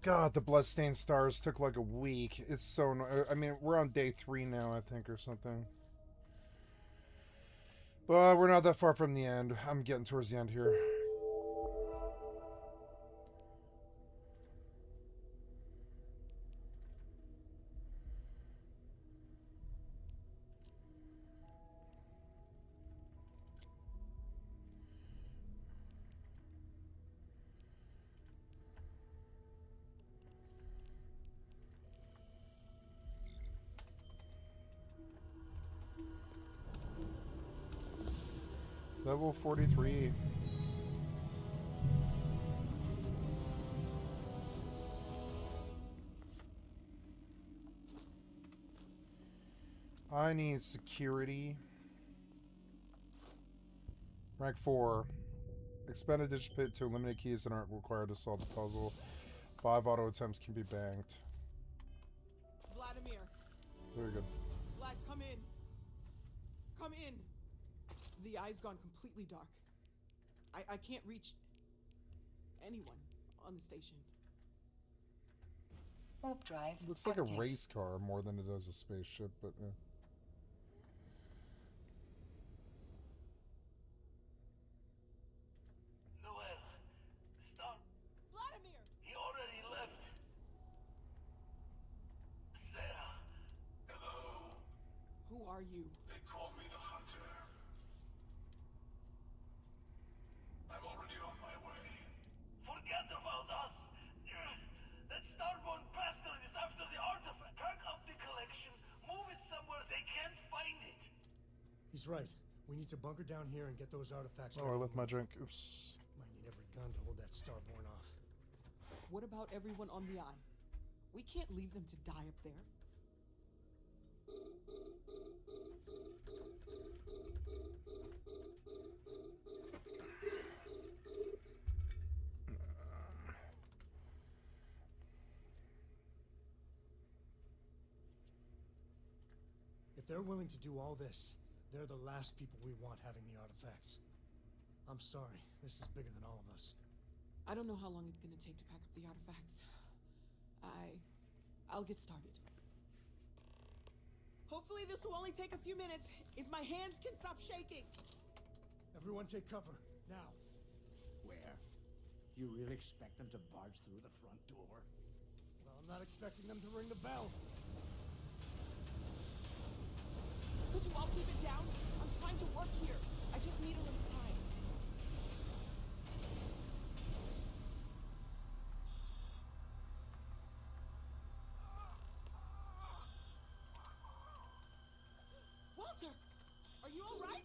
God, the Bloodstained Stars took like a week. It's so I mean, we're on day 3 now, I think, or something. But we're not that far from the end. I'm getting towards the end here. Level 43. I need security. Rank 4. Expend a digipit to eliminate keys that aren't required to solve the puzzle. 5 auto attempts can be banked. Vladimir. Very good. Vlad, come in. Come in. The eye's gone completely dark. I can't reach anyone on the station. Warp drive. Looks like a race car more than it does a spaceship, but yeah. Noel, stop. Vladimir! He already left. Sarah. Hello. Who are you? They call me the Hunter. I'm already on my way. Forget about us. That starborn bastard is after the artifact. Pack up the collection, move it somewhere they can't find it. He's right. We need to bunker down here and get those artifacts. Oh, I left my drink. Oops. Might need every gun to hold that starborn off. What about everyone on the eye? We can't leave them to die up there. If they're willing to do all this, they're the last people we want having the artifacts. I'm sorry, this is bigger than all of us. I don't know how long it's gonna take to pack up the artifacts. I'll get started. Hopefully this will only take a few minutes, if my hands can stop shaking. Everyone take cover, now. Where? You really expect them to barge through the front door? Well, I'm not expecting them to ring the bell. Could you all keep it down? I'm trying to work here. I just need a little time. Walter! Are you all right?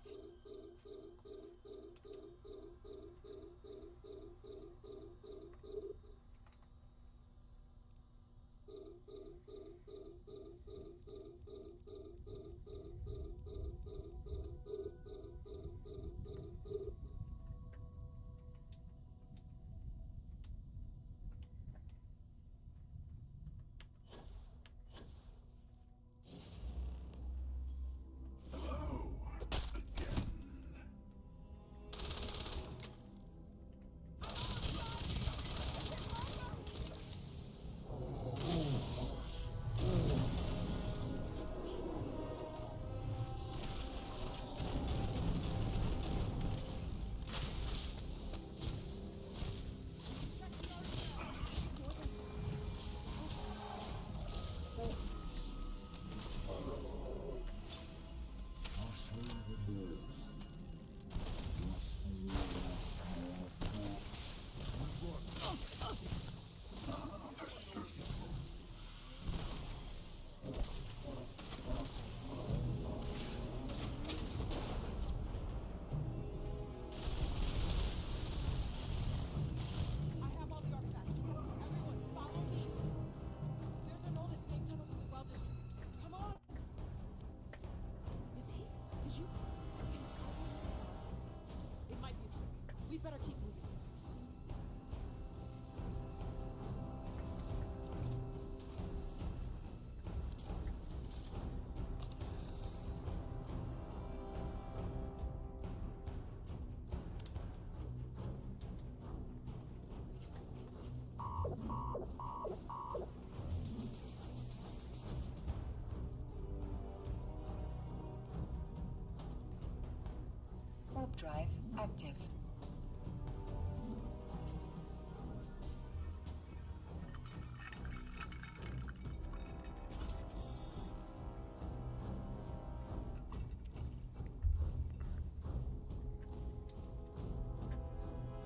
Warp drive active.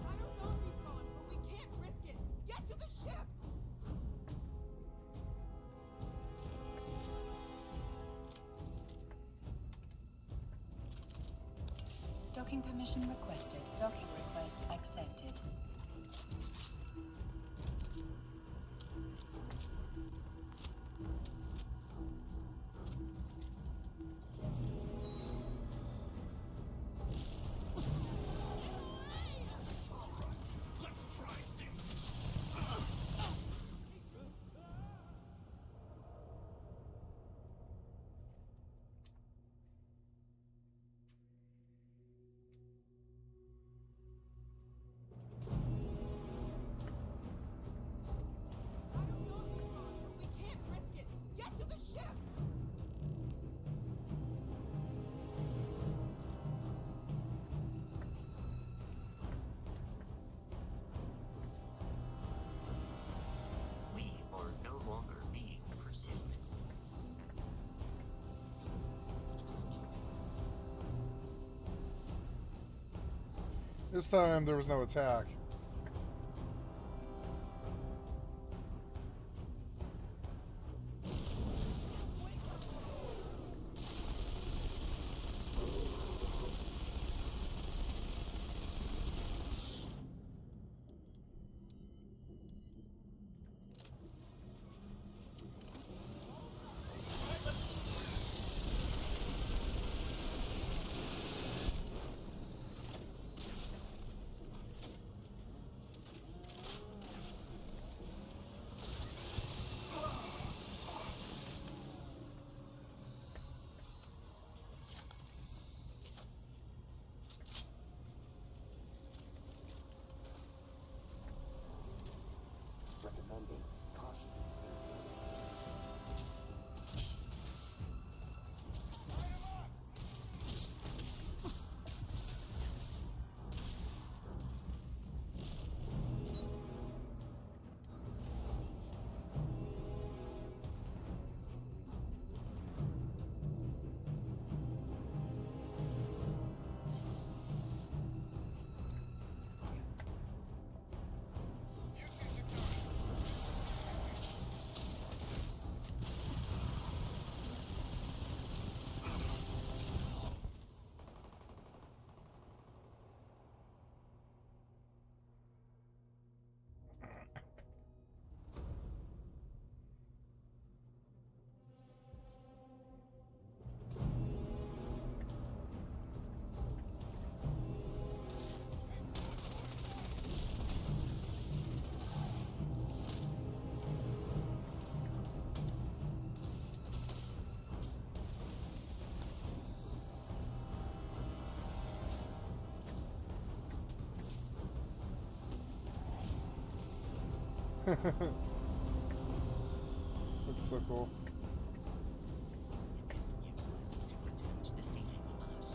I don't know if he's gone, but we can't risk it. Get to the ship! Docking permission requested. Docking request accepted. We can't risk it. Get to the ship! We are no longer being pursued. This time there was no attack. Recommending caution. That's so cool. To attempt defeating us.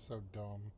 So dumb.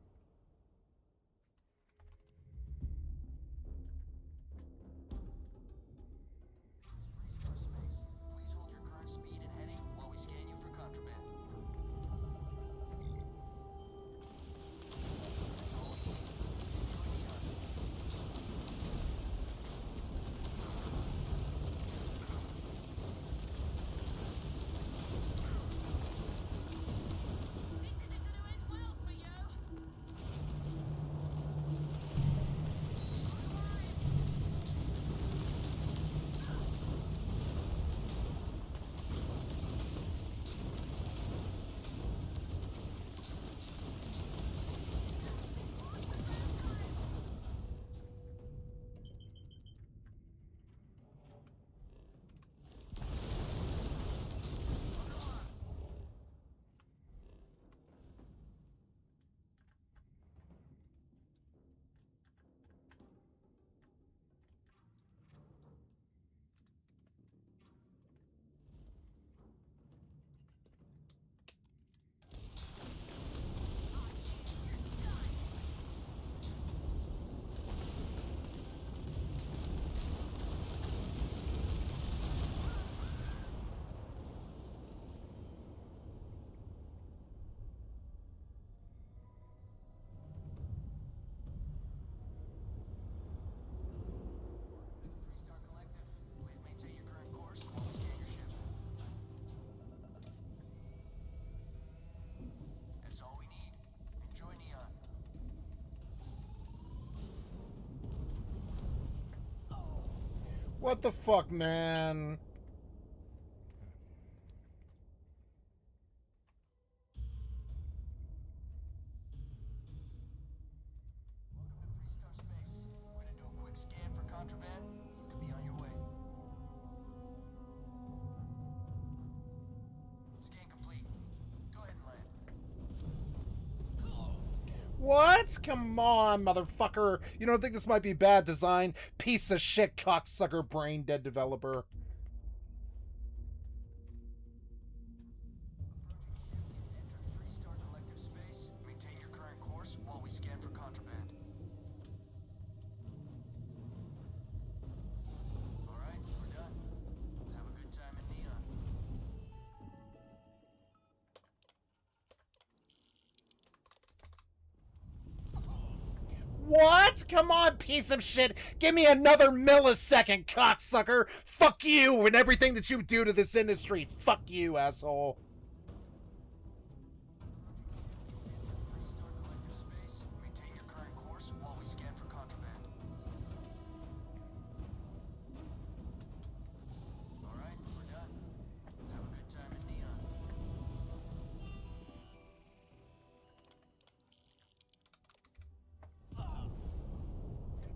What the fuck, man? What? Come on, motherfucker. You don't think this might be bad design? Piece of shit, cocksucker, brain dead developer. What? Come on, piece of shit. Give me another millisecond, cocksucker. Fuck you and everything that you do to this industry. Fuck you, asshole.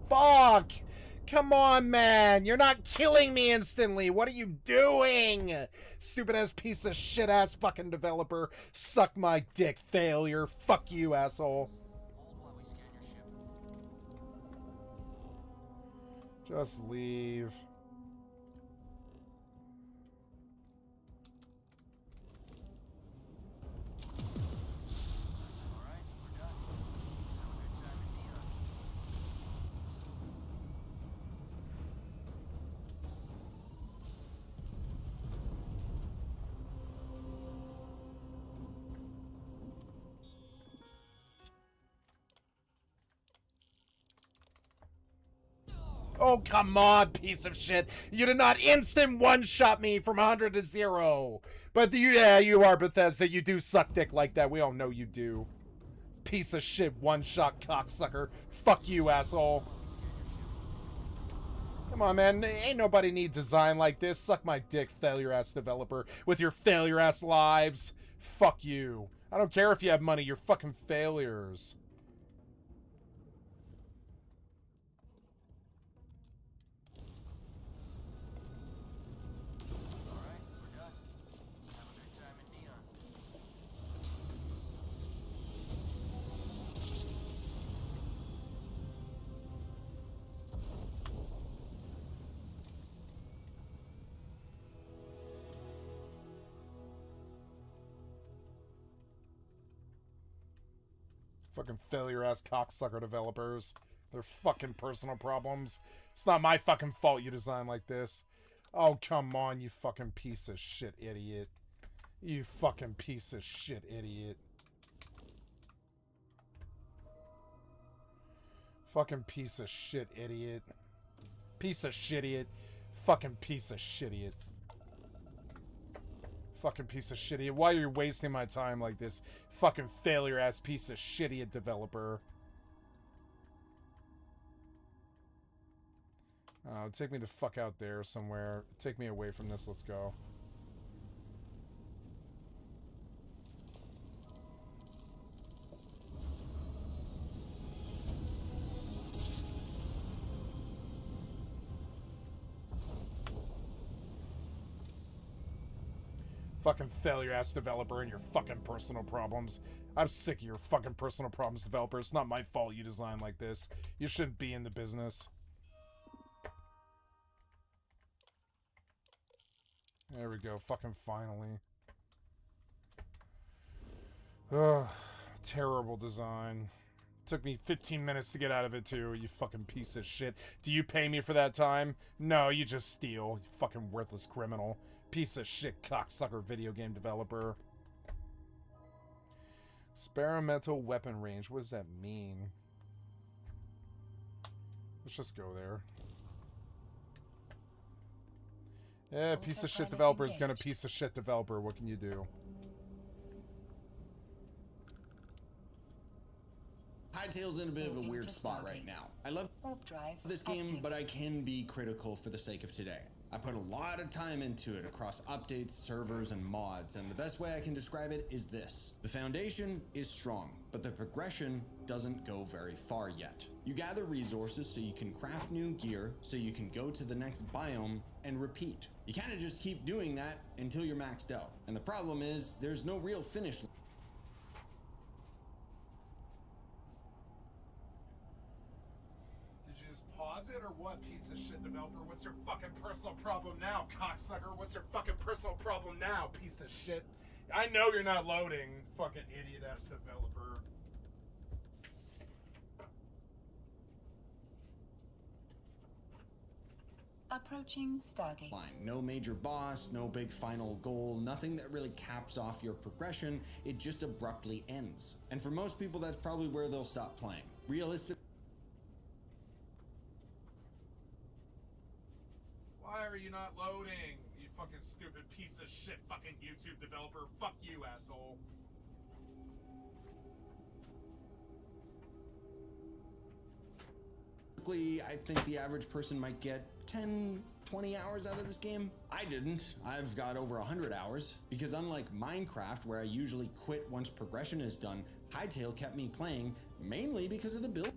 Fuck! Come on, man! You're not killing me instantly! What are you doing? Stupid-ass piece of shit-ass fucking developer. Suck my dick, failure. Fuck you, asshole. Just leave. Oh, come on, piece of shit. You did not instant one-shot me from 100 to 0. But yeah, you are Bethesda. You do suck dick like that. We all know you do. Piece of shit, one-shot cocksucker. Fuck you, asshole. Come on, man. Ain't nobody need design like this. Suck my dick, failure-ass developer, with your failure-ass lives. Fuck you. I don't care if you have money. You're fucking failures. Fucking failure-ass cocksucker developers. They're fucking personal problems. It's not my fucking fault you design like this. Oh, come on, you fucking piece of shit idiot. You fucking piece of shit idiot. Fucking piece of shit idiot. Piece of shit idiot. Fucking piece of shit idiot. Fucking piece of shit idiot. Why are you wasting my time like this? Fucking failure ass piece of shit idiot developer. Take me the fuck out there somewhere. Take me away from this. Let's go. Fucking failure-ass developer and your fucking personal problems. I'm sick of your fucking personal problems, developer. It's not my fault you design like this. You shouldn't be in the business. There we go. Fucking finally. Ugh. Terrible design. Took me 15 minutes to get out of it, too, you fucking piece of shit. Do you pay me for that time? No, you just steal, you fucking worthless criminal. Piece of shit cocksucker video game developer. Experimental weapon range, what does that mean? Let's just go there. Yeah, piece of shit developer is gonna piece of shit developer. What can you do? Hytail's in a bit of a weird spot right now. I love this game, but I can be critical for the sake of today. I put a lot of time into it across updates, servers, and mods, and the best way I can describe it is this. The foundation is strong, but the progression doesn't go very far yet. You gather resources so you can craft new gear, so you can go to the next biome, and repeat. You kind of just keep doing that until you're maxed out. And the problem is, there's no real finish line. Pause it or what, piece of shit developer? What's your fucking personal problem now, cocksucker? What's your fucking personal problem now, piece of shit? I know you're not loading, fucking idiot-ass developer. Approaching Stargate. Fine. No major boss, no big final goal, nothing that really caps off your progression. It just abruptly ends. And for most people, that's probably where they'll stop playing. Realistic. Why are you not loading, you fucking stupid piece of shit fucking YouTube developer? Fuck you, asshole. I think the average person might get 10, 20 hours out of this game. I didn't. I've got over 100 hours because unlike Minecraft, where I usually quit once progression is done, Hytale kept me playing mainly because of the build.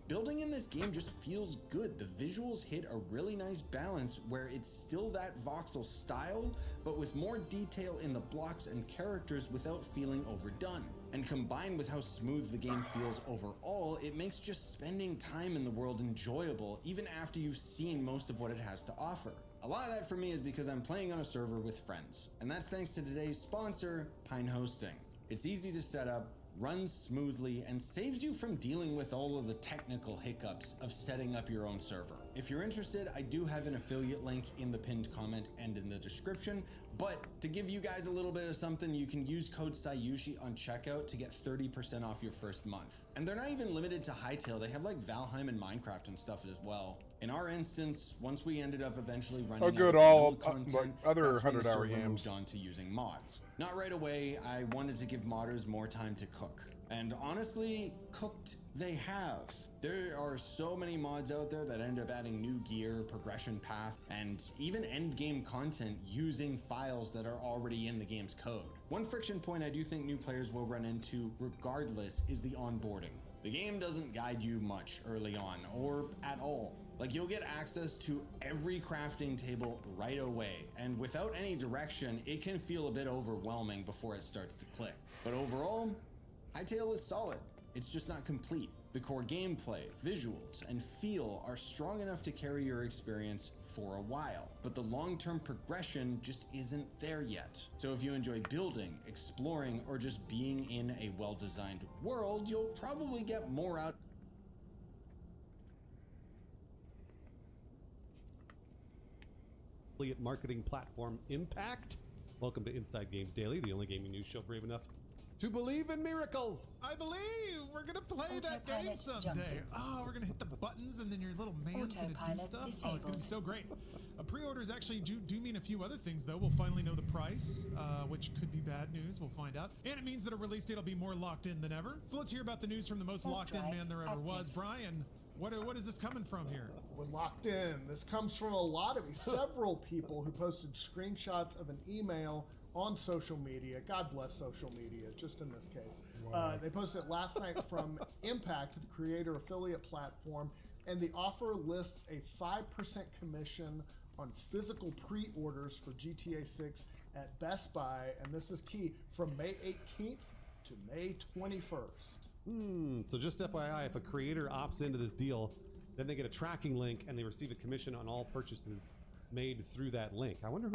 Building in this game just feels good. The visuals hit a really nice balance where it's still that voxel style, but with more detail in the blocks and characters without feeling overdone. And combined with how smooth the game feels overall, it makes just spending time in the world enjoyable even after you've seen most of what it has to offer. A lot of that for me is because I'm playing on a server with friends, and that's thanks to today's sponsor, Pine Hosting. It's easy to set up, runs smoothly, and saves you from dealing with all of the technical hiccups of setting up your own server. If you're interested, I do have an affiliate link in the pinned comment and in the description, but to give you guys a little bit of something, you can use code Sayushi on checkout to get 30% off your first month. And they're not even limited to Hytale, they have like Valheim and Minecraft and stuff as well. In our instance, once we ended up eventually running out of all content, like other that's when the 100-hour server games moved on to using mods. Not right away, I wanted to give modders more time to cook. And honestly, cooked they have. There are so many mods out there that end up adding new gear, progression path, and even end game content using files that are already in the game's code. One friction point I do think new players will run into regardless is the onboarding. The game doesn't guide you much early on, or at all. Like, you'll get access to every crafting table right away, and without any direction, it can feel a bit overwhelming before it starts to click. But overall, Hytale is solid. It's just not complete. The core gameplay, visuals, and feel are strong enough to carry your experience for a while, but the long-term progression just isn't there yet. So if you enjoy building, exploring, or just being in a well-designed world, you'll probably get more out. Affiliate marketing platform Impact. Welcome to Inside Games Daily, the only gaming news show brave enough to believe in miracles. I believe we're gonna play that game someday. Oh, we're gonna hit the buttons and then your little man's gonna do stuff. Oh, it's gonna be so great. Pre-orders actually do mean a few other things though. We'll finally know the price, which could be bad news. We'll find out. And it means that a release date will be more locked in than ever. So let's hear about the news from the most locked in man there ever was. Brian, what is this coming from here? We're locked in. This comes from several people who posted screenshots of an email on social media. God bless social media, just in this case. Wow. They posted it last night from Impact, the creator affiliate platform, and the offer lists a 5% commission on physical pre-orders for GTA 6 at Best Buy, and this is key, from May 18th to May 21st. So just FYI, if a creator opts into this deal, then they get a tracking link and they receive a commission on all purchases made through that link. I wonder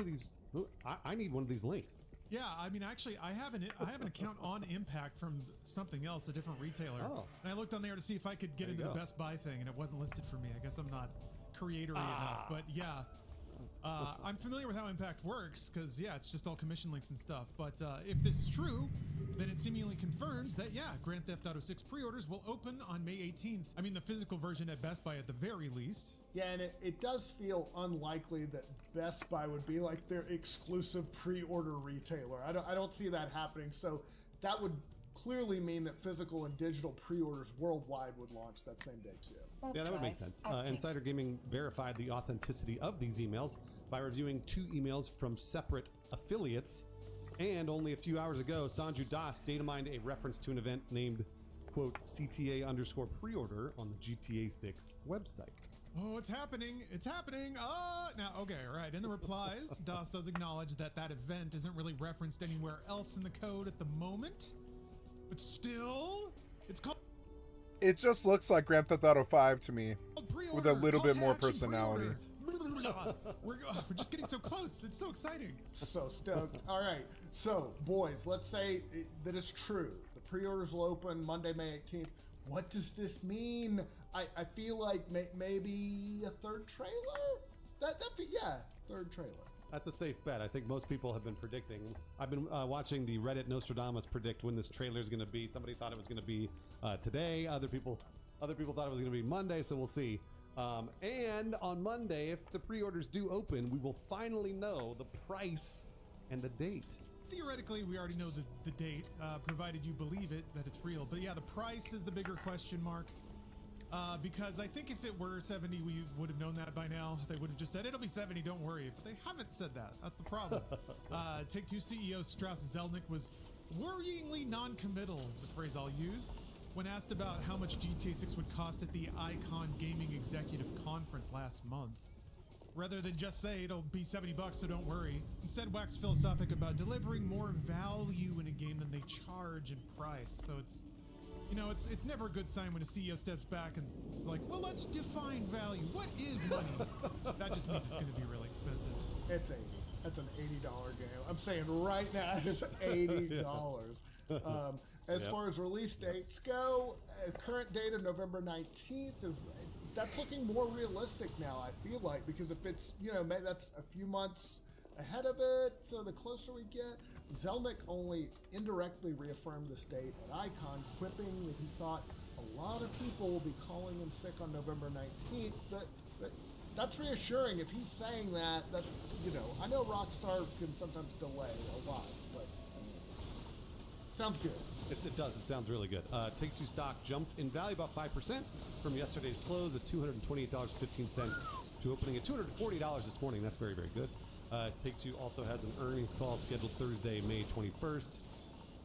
I need one of these links. Yeah, I mean, actually, I have an account on Impact from something else, a different retailer. Oh. And I looked on there to see if I could get into the Best Buy thing, and it wasn't listed for me. I guess I'm not creatory enough, but yeah. I'm familiar with how Impact works because, yeah, it's just all commission links and stuff. But if this is true, then it seemingly confirms that, yeah, Grand Theft Auto 6 pre-orders will open on May 18th. I mean, the physical version at Best Buy at the very least. Yeah, and it does feel unlikely that Best Buy would be like their exclusive pre-order retailer. I don't see that happening. So that would clearly mean that physical and digital pre-orders worldwide would launch that same day too. Yeah, that would make sense. Insider Gaming verified the authenticity of these emails by reviewing 2 emails from separate affiliates. And only a few hours ago, Sanju Das data mined a reference to an event named, quote, CTA_pre-order on the GTA 6 website. Oh, it's happening. It's happening. Now, okay, all right. In the replies, Das does acknowledge that event isn't really referenced anywhere else in the code at the moment. But still, it's called... It just looks like Grand Theft Auto 5 to me, with a little bit more personality. We're just getting so close. It's so exciting. So stoked. All right. So, boys, let's say that it's true. The pre-orders will open Monday, May 18th. What does this mean? I feel like maybe a third trailer? Third trailer. That's a safe bet. I think most people have been predicting. I've been watching the Reddit Nostradamus predict when this trailer is going to be. Somebody thought it was going to be today. Other people thought it was going to be Monday, so we'll see. And on Monday, if the pre-orders do open, we will finally know the price and the date. Theoretically, we already know the date, provided you believe it, that it's real. But yeah, the price is the bigger question mark. Because I think if it were 70, we would have known that by now. They would have just said, it'll be 70, don't worry. But they haven't said that. That's the problem. Take-Two CEO Strauss Zelnick was worryingly non-committal, is the phrase I'll use, when asked about how much GTA 6 would cost at the Icon Gaming Executive Conference last month. Rather than just say it'll be $70, so don't worry, instead waxed philosophic about delivering more value in a game than they charge in price. So it's, you know, it's never a good sign when a CEO steps back and it's like, well, let's define value. What is money? That just means it's going to be really expensive. It's $80. That's an $80 game. I'm saying right now it's $80. As far as release dates go, current date of November 19th that's looking more realistic now, I feel like, because if it's, maybe that's a few months ahead of it, so the closer we get. Zelnick only indirectly reaffirmed this date at Icon, quipping that he thought a lot of people will be calling in sick on November 19th, but that's reassuring. If he's saying that, that's, I know Rockstar can sometimes delay a lot, but sounds good. It does. It sounds really good. Take-Two stock jumped in value about 5% from yesterday's close at $228.15 to opening at $240 this morning. That's very, very good. Take-Two also has an earnings call scheduled Thursday, May 21st.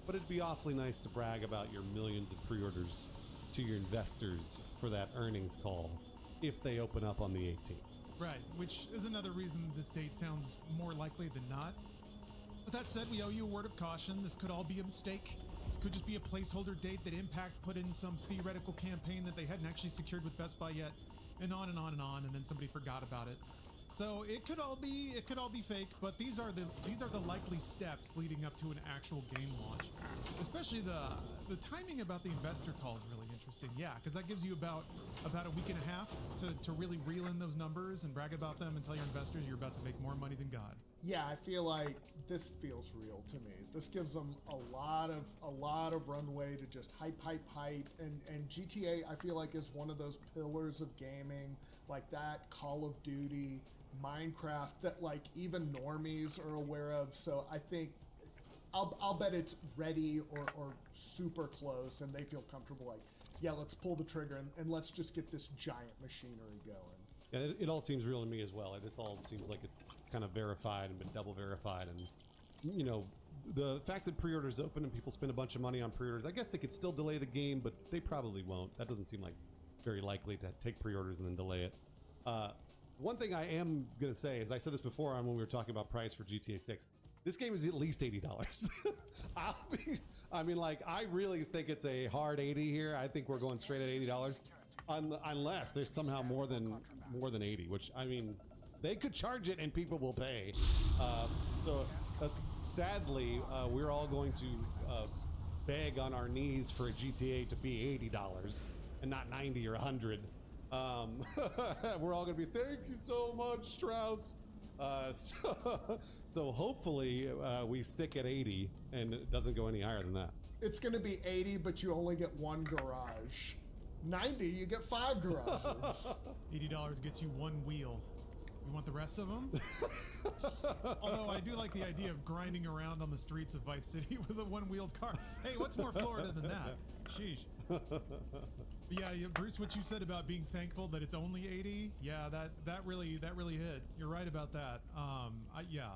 But it'd be awfully nice to brag about your millions of pre-orders to your investors for that earnings call if they open up on the 18th. Right, which is another reason this date sounds more likely than not. With that said, we owe you a word of caution. This could all be a mistake. could just be a placeholder date that Impact put in some theoretical campaign that they hadn't actually secured with Best Buy yet, and on and on and on, and then somebody forgot about it. So it could all be fake, but these are the likely steps leading up to an actual game launch. Especially the timing about the investor call is really interesting. Yeah, because that gives you about a week and a half to really reel in those numbers and brag about them and tell your investors you're about to make more money than God. Yeah, I feel like this feels real to me. This gives them a lot of runway to just hype, and GTA I feel like is one of those pillars of gaming, like that, Call of Duty, Minecraft, that like even normies are aware of. So I think I'll bet it's ready or super close, and they feel comfortable like, yeah, let's pull the trigger and let's just get this giant machinery going. Yeah, it all seems real to me as well. This all seems like it's kind of verified and been double verified, and you know, the fact that pre-orders open and people spend a bunch of money on pre-orders, I guess they could still delay the game, but they probably won't. That doesn't seem like very likely to take pre-orders and then delay it. One thing I am gonna say is, I said this before on when we were talking about price for GTA 6. This game is at least $80. I mean, like, I really think it's a hard 80 here. I think we're going straight at $80, unless there's somehow more than 80. Which, I mean, they could charge it and people will pay. Sadly, we're all going to beg on our knees for a GTA to be $80 and not 90 or 100. We're all gonna be, thank you so much, Strauss. So hopefully we stick at 80 and it doesn't go any higher than that. It's going to be 80, but you only get one garage. 90, you get 5 garages. $80 gets you one wheel. You want the rest of them? Although I do like the idea of grinding around on the streets of Vice City with a one-wheeled car. Hey, what's more Florida than that? Sheesh. Yeah, Bruce, what you said about being thankful that it's only 80, yeah, that really hit. You're right about that. Yeah,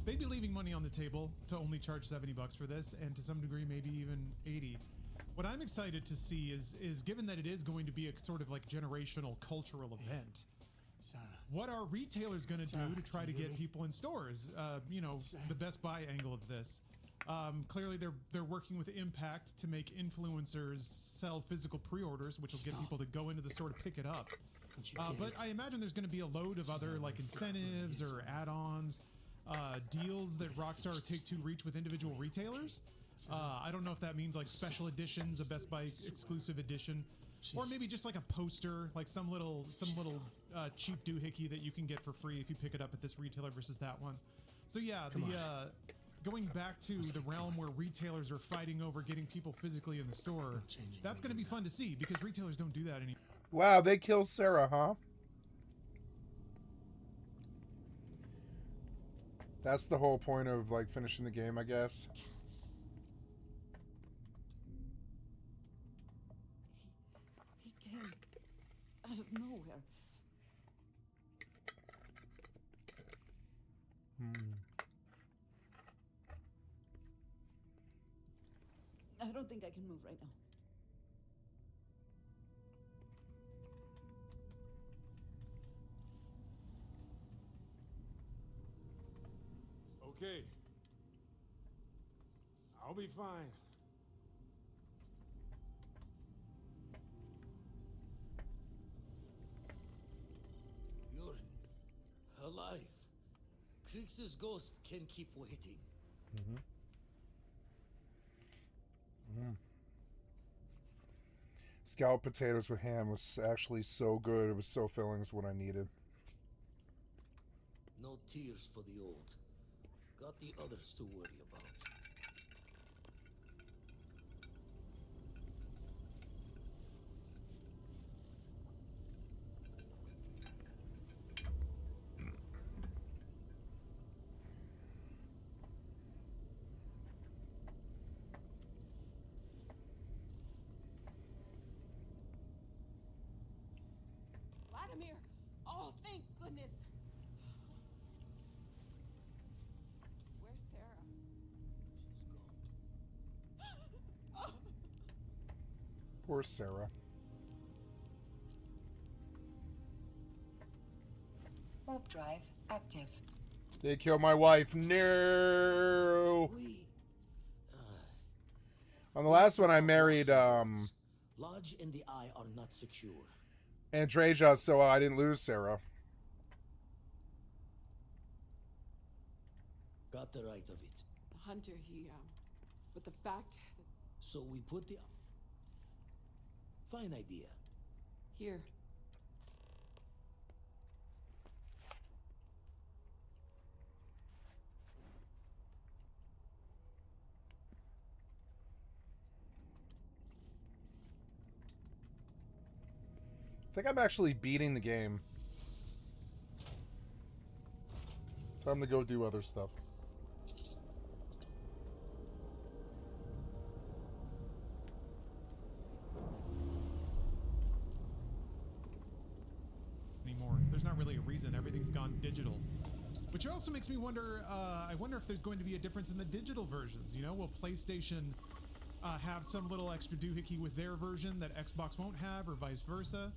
they'd be leaving money on the table to only charge $70 for this, and to some degree maybe even 80. What I'm excited to see is given that it is going to be a sort of like generational cultural event, what are retailers going to do to try to get people in stores? You know, the Best Buy angle of this. Clearly, they're working with Impact to make influencers sell physical pre-orders, which will get people to go into the store to pick it up. But I imagine there's going to be a load of other like incentives or add-ons, deals that Rockstar or Take-Two reach with individual retailers. I don't know if that means like special editions, a Best Buy exclusive edition, or maybe just like a poster, like some little cheap doohickey that you can get for free if you pick it up at this retailer versus that one. So yeah, going back to the realm where retailers are fighting over getting people physically in the store, that's going to be fun to see because retailers don't do that anymore. Wow, they killed Sarah, huh? That's the whole point of like finishing the game, I guess. He came out of nowhere. I don't think I can move right now. Okay. I'll be fine. You're alive. Krix's ghost can keep waiting. Scalloped potatoes with ham was actually so good. It was so filling. It's what I needed. No tears for the old. Got the others to worry about. Vladimir! Oh, thank goodness! Where's Sarah? She's gone. Poor Sarah. Warp drive active. They killed my wife. No. On the last one, I married Lodge and the Eye are not secure. Andreja, so I didn't lose Sarah. Got the right of it. The hunter, but the fact that... So we put the... Fine idea. Here. I think I'm actually beating the game. Time to go do other stuff. Anymore. There's not really a reason. Everything's gone digital. Which also makes me wonder, I wonder if there's going to be a difference in the digital versions. You know, will PlayStation have some little extra doohickey with their version that Xbox won't have, or vice versa?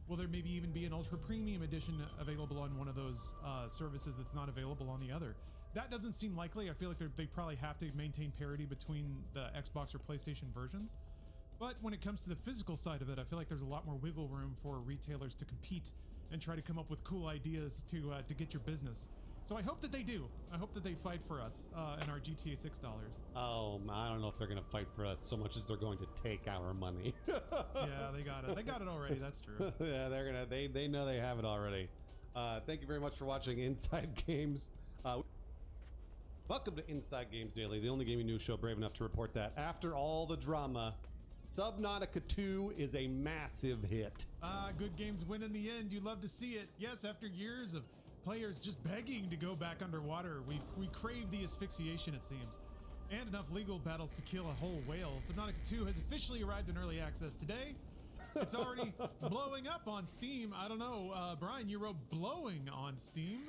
Will there maybe even be an ultra premium edition available on one of those services that's not available on the other? That doesn't seem likely. I feel like they probably have to maintain parity between the Xbox or PlayStation versions. But when it comes to the physical side of it, I feel like there's a lot more wiggle room for retailers to compete and try to come up with cool ideas to get your business. So I hope that they do. I hope that they fight for us and our GTA 6 dollars. Oh, I don't know if they're going to fight for us so much as they're going to take our money. Yeah, they got it. They got it already. That's true. Yeah, they know they have it already. Thank you very much for watching Inside Games. Welcome to Inside Games Daily, the only gaming news show brave enough to report that after all the drama, Subnautica 2 is a massive hit. Good games win in the end. You love to see it. Yes, after years of players just begging to go back underwater, we crave the asphyxiation, it seems, and enough legal battles to kill a whole whale. Subnautica 2 has officially arrived in early access today. It's already blowing up on Steam. I don't know, Brian, you wrote blowing on Steam.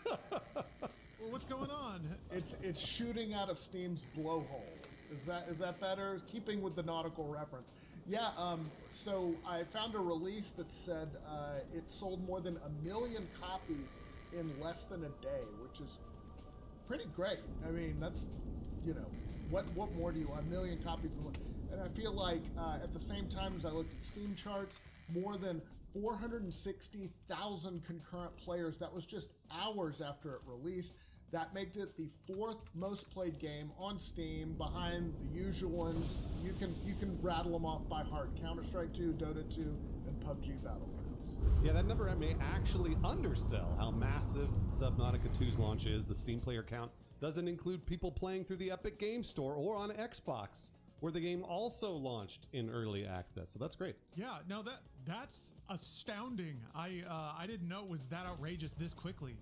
Well, what's going on? It's shooting out of Steam's blowhole. Is that better? Keeping with the nautical reference. Yeah, so I found a release that said it sold more than 1 million copies in less than a day, which is pretty great. I mean, that's, you know, what more do you want? 1 million copies. And I feel like at the same time as I looked at Steam charts, more than 460,000 concurrent players. That was just hours after it released. That made it the 4th most played game on Steam, behind the usual ones. You can rattle them off by heart: Counter-Strike 2, Dota 2, and PUBG Battlegrounds. Yeah, that number may actually undersell how massive Subnautica 2's launch is. The Steam player count doesn't include people playing through the Epic Game Store or on Xbox, where the game also launched in early access. So that's great. Yeah, no, that's astounding. I didn't know it was that outrageous this quickly.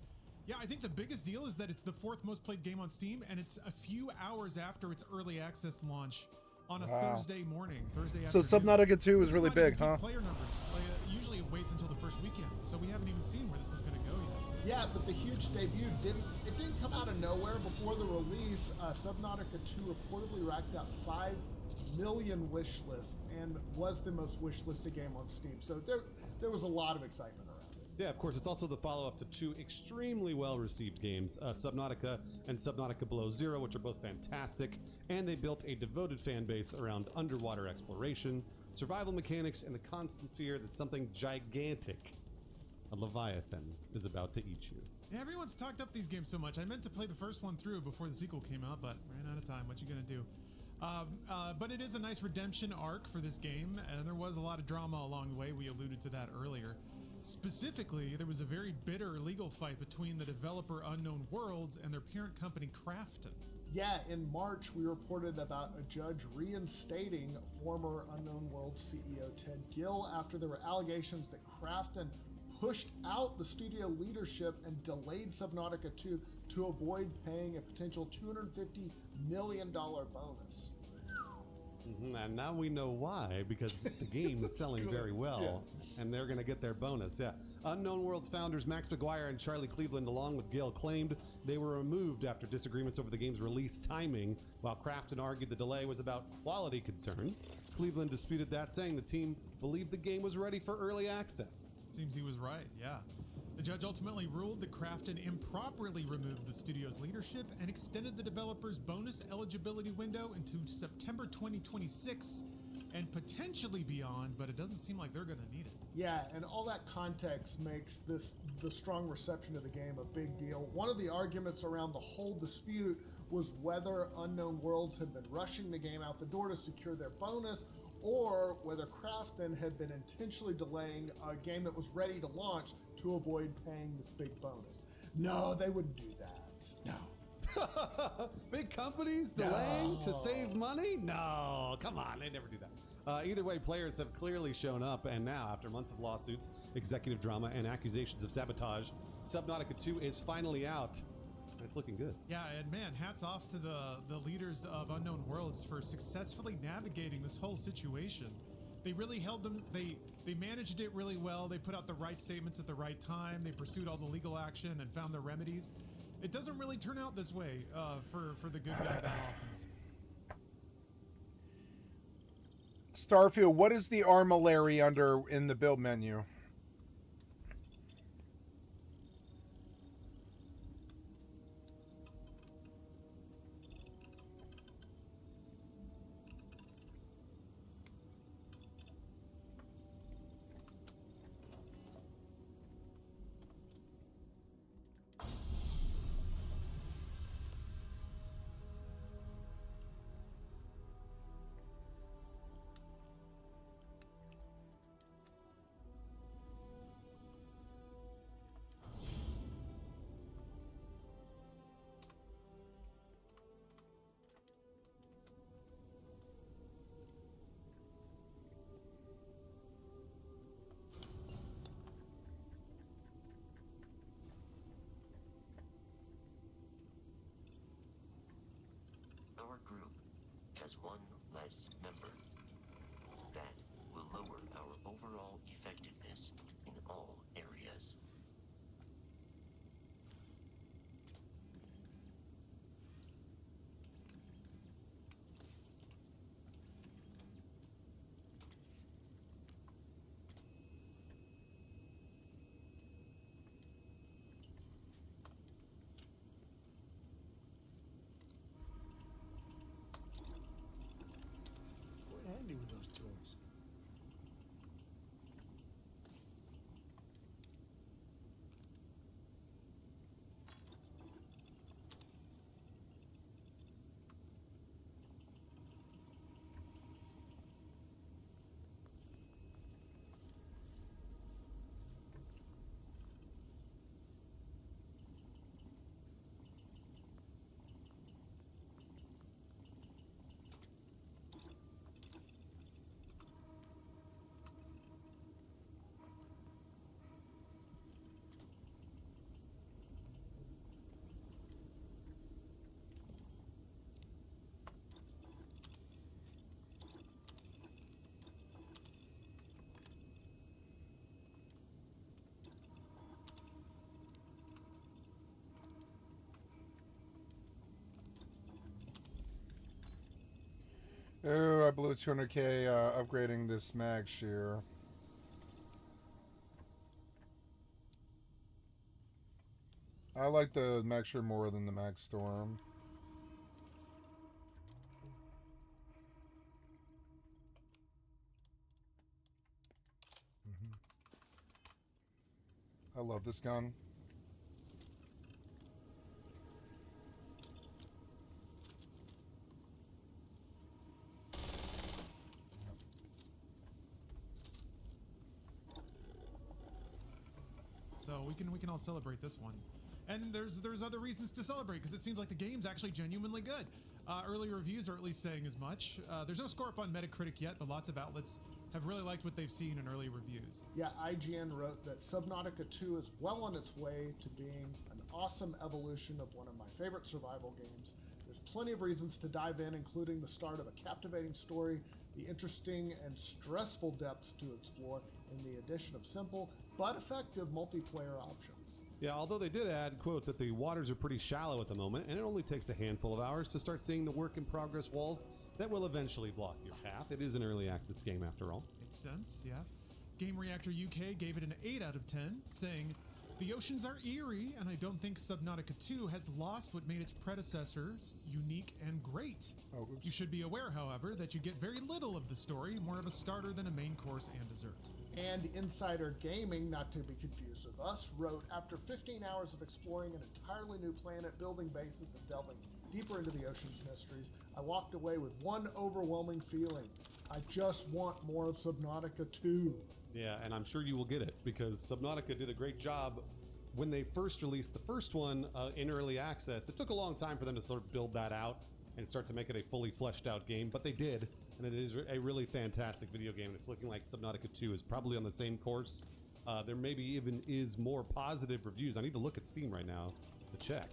Yeah, I think the biggest deal is that it's the 4th most played game on Steam, and it's a few hours after its early access launch on a Thursday morning, Thursday So afternoon. Subnautica 2 is really big, huh? Player numbers. Usually it waits until the first weekend, so we haven't even seen where this is going to go yet. Yeah, but the huge debut didn't come out of nowhere. Before the release, Subnautica 2 reportedly racked up 5 million wish lists and was the most wish-listed game on Steam. So there was a lot of excitement around it. Yeah, of course, it's also the follow-up to 2 extremely well-received games, Subnautica and Subnautica Below Zero, which are both fantastic, and they built a devoted fan base around underwater exploration, survival mechanics, and the constant fear that something gigantic, a leviathan, is about to eat you. Yeah, everyone's talked up these games so much. I meant to play the first one through before the sequel came out, but ran out of time. What you gonna do? But it is a nice redemption arc for this game, and there was a lot of drama along the way. We alluded to that earlier. Specifically, there was a very bitter legal fight between the developer Unknown Worlds and their parent company Krafton. Yeah, in March, we reported about a judge reinstating former Unknown Worlds CEO Ted Gill after there were allegations that Krafton pushed out the studio leadership and delayed Subnautica 2 to avoid paying a potential $250 million bonus. And now we know why, because the game is selling very well, and they're going to get their bonus. Yeah. Unknown Worlds founders Max McGuire and Charlie Cleveland, along with Gill, claimed they were removed after disagreements over the game's release timing, while Krafton argued the delay was about quality concerns. Cleveland disputed that, saying the team believed the game was ready for early access. Seems he was right, yeah. The judge ultimately ruled that Crafton improperly removed the studio's leadership and extended the developer's bonus eligibility window into September 2026 and potentially beyond, but it doesn't seem like they're going to need it. Yeah, and all that context makes the strong reception of the game a big deal. One of the arguments around the whole dispute was whether Unknown Worlds had been rushing the game out the door to secure their bonus, or whether Crafton had been intentionally delaying a game that was ready to launch to avoid paying this big bonus. No, they wouldn't do that. No. Big companies delaying to save money? No, come on, they never do that. Either way, players have clearly shown up, and now, after months of lawsuits, executive drama, and accusations of sabotage, Subnautica 2 is finally out. And it's looking good. Yeah, and man, hats off to the leaders of Unknown Worlds for successfully navigating this whole situation. They really held them, they managed it really well. They put out the right statements at the right time. They pursued all the legal action and found the remedies. It doesn't really turn out this way for the good guy that often. Starfield, what is the armillary under in the build menu? Our group has one less member. That will lower our overall effectiveness in all areas. Quite handy with those tools. Oh, I blew 200k upgrading this mag shear. I like the mag shear more than the mag storm. I love this gun. So we can all celebrate this one. And there's other reasons to celebrate because it seems like the game's actually genuinely good. Early reviews are at least saying as much. There's no score up on Metacritic yet, but lots of outlets have really liked what they've seen in early reviews. Yeah, IGN wrote that Subnautica 2 is well on its way to being an awesome evolution of one of my favorite survival games. There's plenty of reasons to dive in, including the start of a captivating story, the interesting and stressful depths to explore, and the addition of simple but effective multiplayer options. Yeah, although they did add, quote, that the waters are pretty shallow at the moment, and it only takes a handful of hours to start seeing the work-in-progress walls that will eventually block your path. It is an early access game after all. Makes sense, yeah. Game Reactor UK gave it an 8 out of 10, saying, The oceans are eerie, and I don't think Subnautica 2 has lost what made its predecessors unique and great. Oh, you should be aware, however, that you get very little of the story, more of a starter than a main course and dessert. And Insider Gaming, not to be confused with us, wrote, after 15 hours of exploring an entirely new planet, building bases, and delving deeper into the ocean's mysteries, I walked away with one overwhelming feeling. I just want more of Subnautica 2. Yeah, and I'm sure you will get it, because Subnautica did a great job when they first released the first one in early access. It took a long time for them to sort of build that out and start to make it a fully fleshed out game, but they did, and it is a really fantastic video game. And it's looking like Subnautica 2 is probably on the same course. There maybe even is more positive reviews. I need to look at Steam right now to check.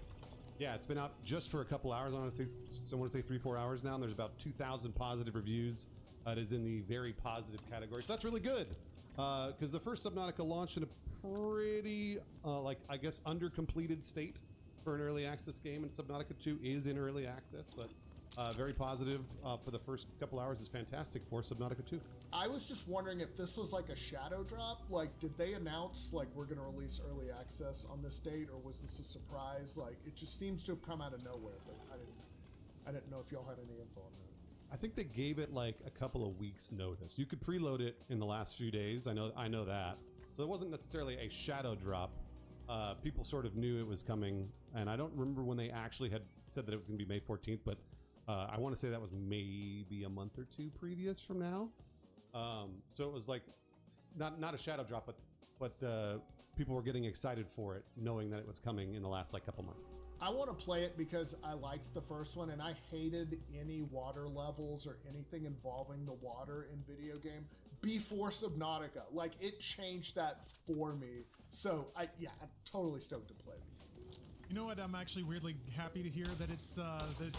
Yeah, it's been out just for a couple hours. I want to say 3-4 hours now, and there's about 2,000 positive reviews. It is in the very positive category, so that's really good. Because the first Subnautica launched in a pretty, I guess, under-completed state for an early access game, and Subnautica 2 is in early access, but very positive for the first couple hours is fantastic for Subnautica 2. I was just wondering if this was like a shadow drop. Like, did they announce, like, we're going to release early access on this date, or was this a surprise? Like, it just seems to have come out of nowhere, but I didn't know if y'all had any info on that. I think they gave it like a couple of weeks notice. You could preload it in the last few days. I know that. So it wasn't necessarily a shadow drop. People sort of knew it was coming, and I don't remember when they actually had said that it was going to be May 14th, but I want to say that was maybe a month or two previous from now. So it was like not a shadow drop, but people were getting excited for it, knowing that it was coming in the last couple months. I want to play it because I liked the first one, and I hated any water levels or anything involving the water in video game before Subnautica. Like, it changed that for me. So I'm totally stoked to play this. You know what? I'm actually weirdly happy to hear that it's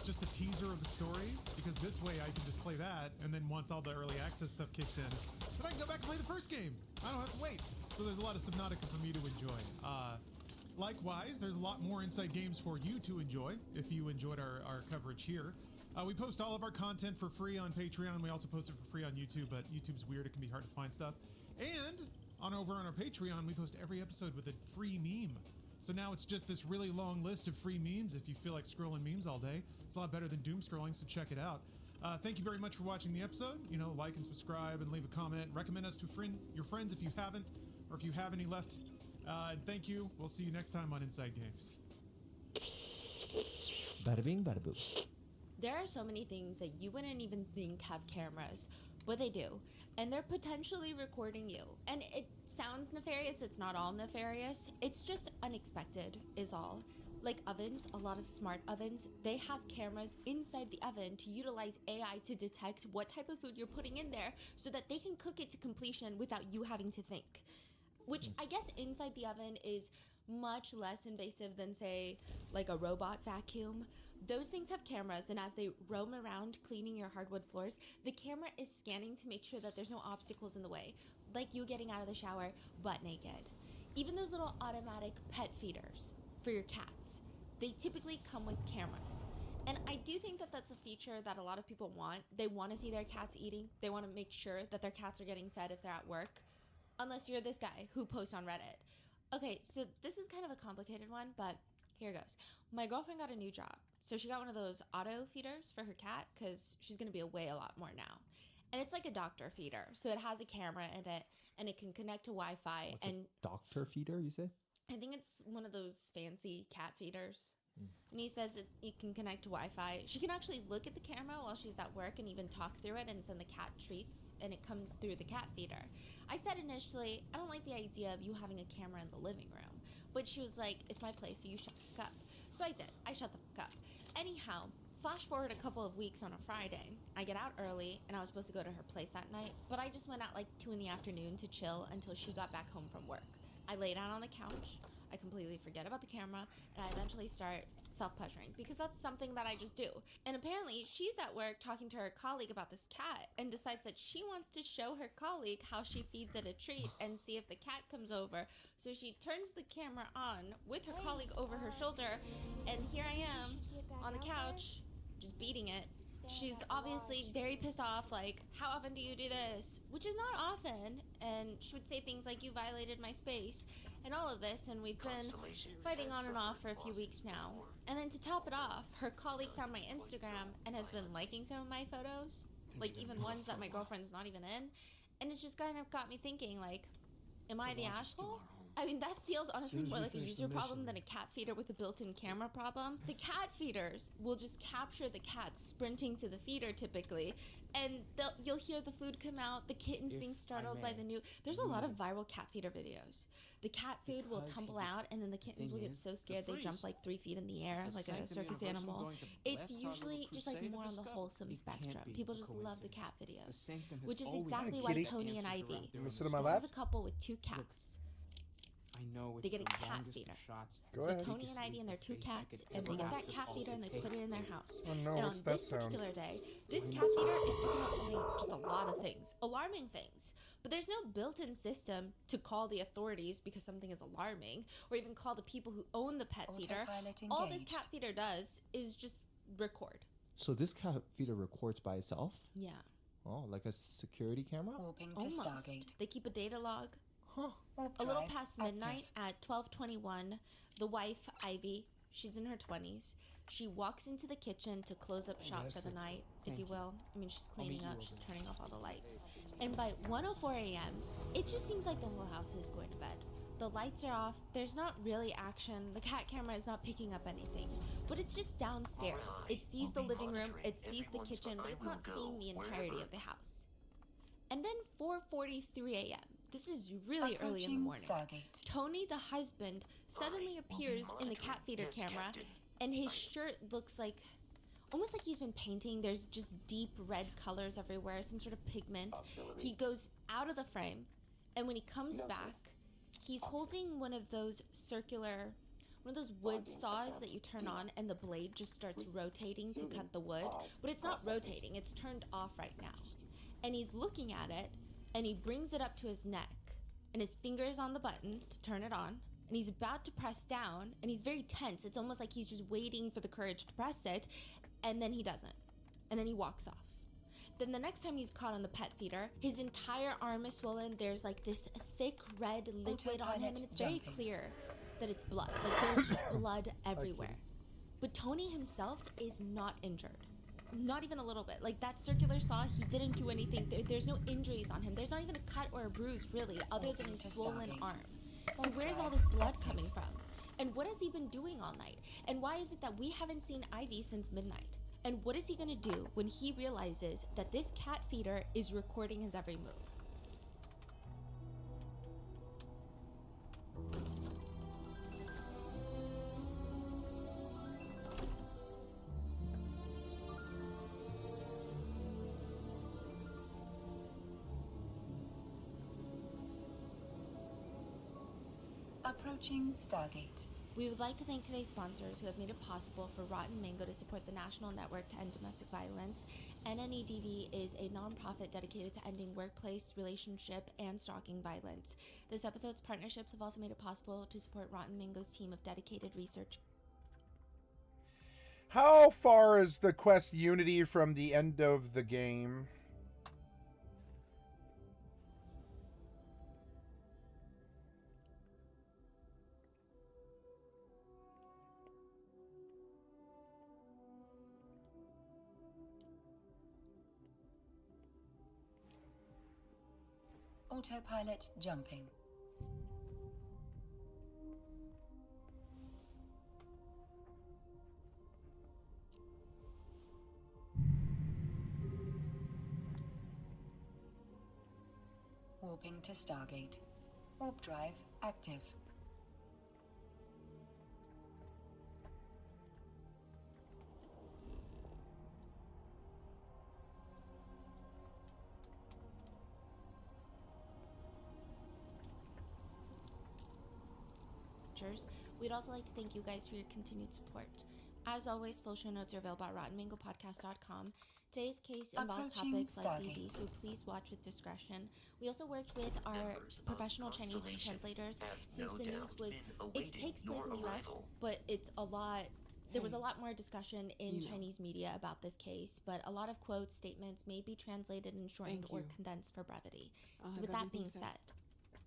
just a teaser of the story, because this way I can just play that, and then once all the early access stuff kicks in, then I can go back and play the first game. I don't have to wait. So there's a lot of Subnautica for me to enjoy. Likewise, there's a lot more Inside Games for you to enjoy if you enjoyed our coverage here. We post all of our content for free on Patreon. We also post it for free on YouTube, but YouTube's weird. It can be hard to find stuff. And over on our Patreon, we post every episode with a free meme. So now it's just this really long list of free memes if you feel like scrolling memes all day. It's a lot better than doom scrolling, so check it out. Thank you very much for watching the episode. Like and subscribe and leave a comment. Recommend us to your friends if you haven't, or if you have any left. And thank you. We'll see you next time on Inside Games. Bada bing, bada boo. There are so many things that you wouldn't even think have cameras, but they do. And they're potentially recording you. And it sounds nefarious. It's not all nefarious. It's just unexpected is all. Like ovens, a lot of smart ovens, they have cameras inside the oven to utilize AI to detect what type of food you're putting in there so that they can cook it to completion without you having to think. Which I guess inside the oven is much less invasive than, say, like a robot vacuum. Those things have cameras, and as they roam around cleaning your hardwood floors, the camera is scanning to make sure that there's no obstacles in the way, like you getting out of the shower butt naked. Even those little automatic pet feeders for your cats, they typically come with cameras. And I do think that that's a feature that a lot of people want. They want to see their cats eating. They want to make sure that their cats are getting fed if they're at work. Unless you're this guy who posts on Reddit. Okay, so this is kind of a complicated one, but here goes. My girlfriend got a new job. So she got one of those auto feeders for her cat because she's going to be away a lot more now. And it's like a doctor feeder. So it has a camera in it and it can connect to Wi-Fi. What's and a doctor feeder, you say? I think it's one of those fancy cat feeders. And he says it can connect to Wi-Fi. She can actually look at the camera while she's at work and even talk through it and send the cat treats, and it comes through the cat feeder. I said initially, I don't like the idea of you having a camera in the living room. But she was like, it's my place, so you shut the fuck up. So I did. I shut the fuck up. Anyhow, flash forward a couple of weeks on a Friday. I get out early, and I was supposed to go to her place that night, but I just went out like 2 in the afternoon to chill until she got back home from work. I lay down on the couch. I completely forget about the camera, and I eventually start self-pleasuring because that's something that I just do. And apparently she's at work talking to her colleague about this cat and decides that she wants to show her colleague how she feeds it a treat and see if the cat comes over. So she turns the camera on with her colleague over her shoulder, and here I am on the couch just beating it she's obviously very pissed off, like, how often do you do this? Which is not often, and she would say things like, you violated my space, and all of this, and we've been fighting on and off for a few weeks now. And then to top it off, her colleague found my Instagram and has been liking some of my photos, like even ones that my girlfriend's not even in, and it's just kind of got me thinking, like, am I the asshole? I mean, that feels honestly more like a user problem than a cat feeder with a built-in camera problem. The cat feeders will just capture the cats sprinting to the feeder typically, and you'll hear the food come out, the kittens being startled by the new... There's a lot of viral cat feeder videos. The cat food will tumble out, and then the kittens will get so scared they jump like 3 feet in the air like a circus animal. It's usually just like more on the wholesome spectrum. People just love the cat videos, which is exactly why Tony and Ivy, this is a couple with 2 cats. I know they get a cat feeder. So Tony and Ivy and their 2 cats, and they get that cat feeder and they put it in their house. Oh no, and on what's that this sound? particular day, this cat feeder is picking up something, just a lot of things, alarming things. But there's no built-in system to call the authorities because something is alarming, or even call the people who own the pet feeder. All this cat feeder does is just record. So this cat feeder records by itself? Yeah. Oh, like a security camera? Almost. They keep a data log. A little past midnight at 12:21, the wife, Ivy, she's in her 20s. She walks into the kitchen to close up shop for the night, if you will. I mean, she's cleaning up, she's turning off all the lights. And by 1:04 a.m., it just seems like the whole house is going to bed. The lights are off, there's not really action, the cat camera is not picking up anything, but it's just downstairs. It sees the living room, it sees the kitchen, but it's not seeing the entirety of the house. And then 4:43 a.m., this is really early in the morning. Tony, the husband, suddenly appears in the cat feeder camera, and his shirt looks like, almost like he's been painting. There's just deep red colors everywhere, some sort of pigment. He goes out of the frame, and when he comes back, he's holding one of those wood saws that you turn on, and the blade just starts rotating to cut the wood. But it's not rotating, it's turned off right now. And he's looking at it, and he brings it up to his neck, and his finger is on the button to turn it on, and he's about to press down, and he's very tense. It's almost like he's just waiting for the courage to press it, and then he doesn't. And then he walks off. Then the next time he's caught on the pet feeder, his entire arm is swollen. There's like this thick red liquid on him, and it's very clear that it's blood. Like there's just blood everywhere. But Tony himself is not injured. Not even a little bit. Like that circular saw, he didn't do anything. There's no injuries on him. There's not even a cut or a bruise really, other than his swollen arm. So where's all this blood coming from? And what has he been doing all night? And why is it that we haven't seen Ivy since midnight? And what is he gonna do when he realizes that this cat feeder is recording his every move? Approaching Stargate. We would like to thank today's sponsors who have made it possible for Rotten Mango to support the National Network to End Domestic Violence. NNEDV is a nonprofit dedicated to ending workplace, relationship, and stalking violence. This episode's partnerships have also made it possible to support Rotten Mango's team of dedicated research. How far is the quest Unity from the end of the game? Autopilot jumping. Warping to Stargate. Warp drive active. We'd also like to thank you guys for your continued support. As always, full show notes are available at rottenmangopodcast.com. Today's case involves topics like DV, so please watch with discretion. We also worked with our professional Chinese translators since the news was, it takes place in the US, but it's a lot There was a lot more discussion in Chinese media about this case, but a lot of quotes, statements may be translated and shortened or condensed for brevity. So with that being said,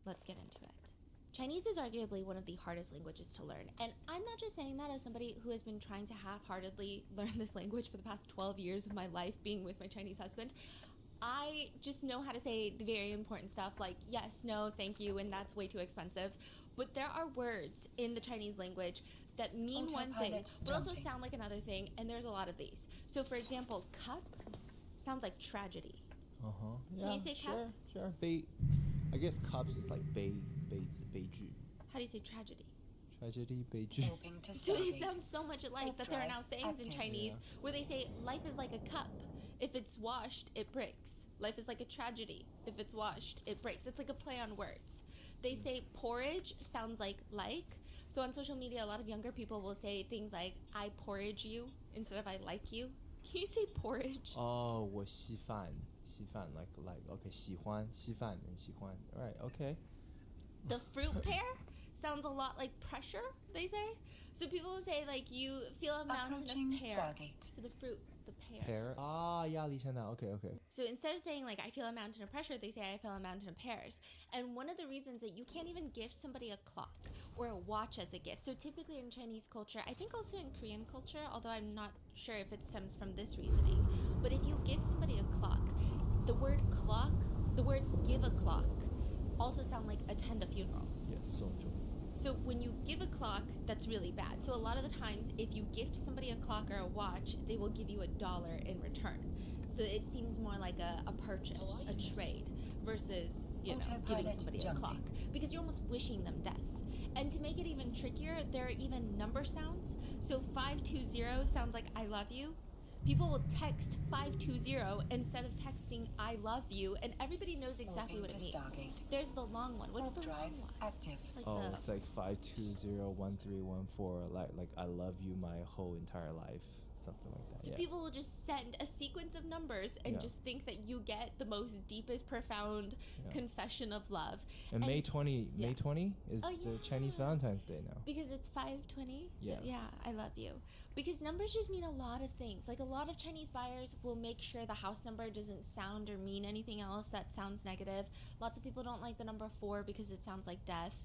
let's get into it. Chinese is arguably one of the hardest languages to learn, and I'm not just saying that as somebody who has been trying to half-heartedly learn this language for the past 12 years of my life being with my Chinese husband. I just know how to say the very important stuff like yes, no, thank you, and that's way too expensive. But there are words in the Chinese language that mean one thing, but also sound like another thing, and there's a lot of these. So for example, cup sounds like tragedy. Can you say cup? Sure. I guess cups is like 悲剧. How do you say tragedy? Tragedy, 悲剧. So it sounds so much alike that there are now sayings in Chinese where they say life is like a cup. If it's washed, it breaks. Life is like a tragedy. If it's washed, it breaks. It's like a play on words. They say porridge sounds like. So on social media, a lot of younger people will say things like I porridge you instead of I like you. Can you say porridge? 我稀饭 like okay 喜欢 稀饭 and 喜欢. Right, okay. The fruit pear sounds a lot like pressure, they say. So people will say like you feel a mountain of pear. So the fruit, the pear. 压力山大. Okay. So instead of saying like I feel a mountain of pressure, they say I feel a mountain of pears. And one of the reasons that you can't even gift somebody a clock or a watch as a gift. So typically in Chinese culture, I think also in Korean culture, although I'm not sure if it stems from this reasoning, but if you give somebody a clock, the word clock, the words give a clock also sound like attend a funeral. Yes, so when you give a clock, that's really bad. So a lot of the times, if you gift somebody a clock or a watch, they will give you $1 in return. So it seems more like a purchase, a trade, versus giving somebody a clock, because you're almost wishing them death. And to make it even trickier, there are even number sounds. So 520 sounds like I love you. People will text 520 instead of texting I love you, and everybody knows exactly what it means. There's the long one. What's the long one? It's like it's like 5201314, like I love you my whole entire life, something like that. So people will just send a sequence of numbers and just think that you get the most deepest, profound confession of love. And May 20 is the Chinese Valentine's Day now. Because it's 520? So I love you. Because numbers just mean a lot of things. Like a lot of Chinese buyers will make sure the house number doesn't sound or mean anything else that sounds negative. Lots of people don't like the number 4 because it sounds like death.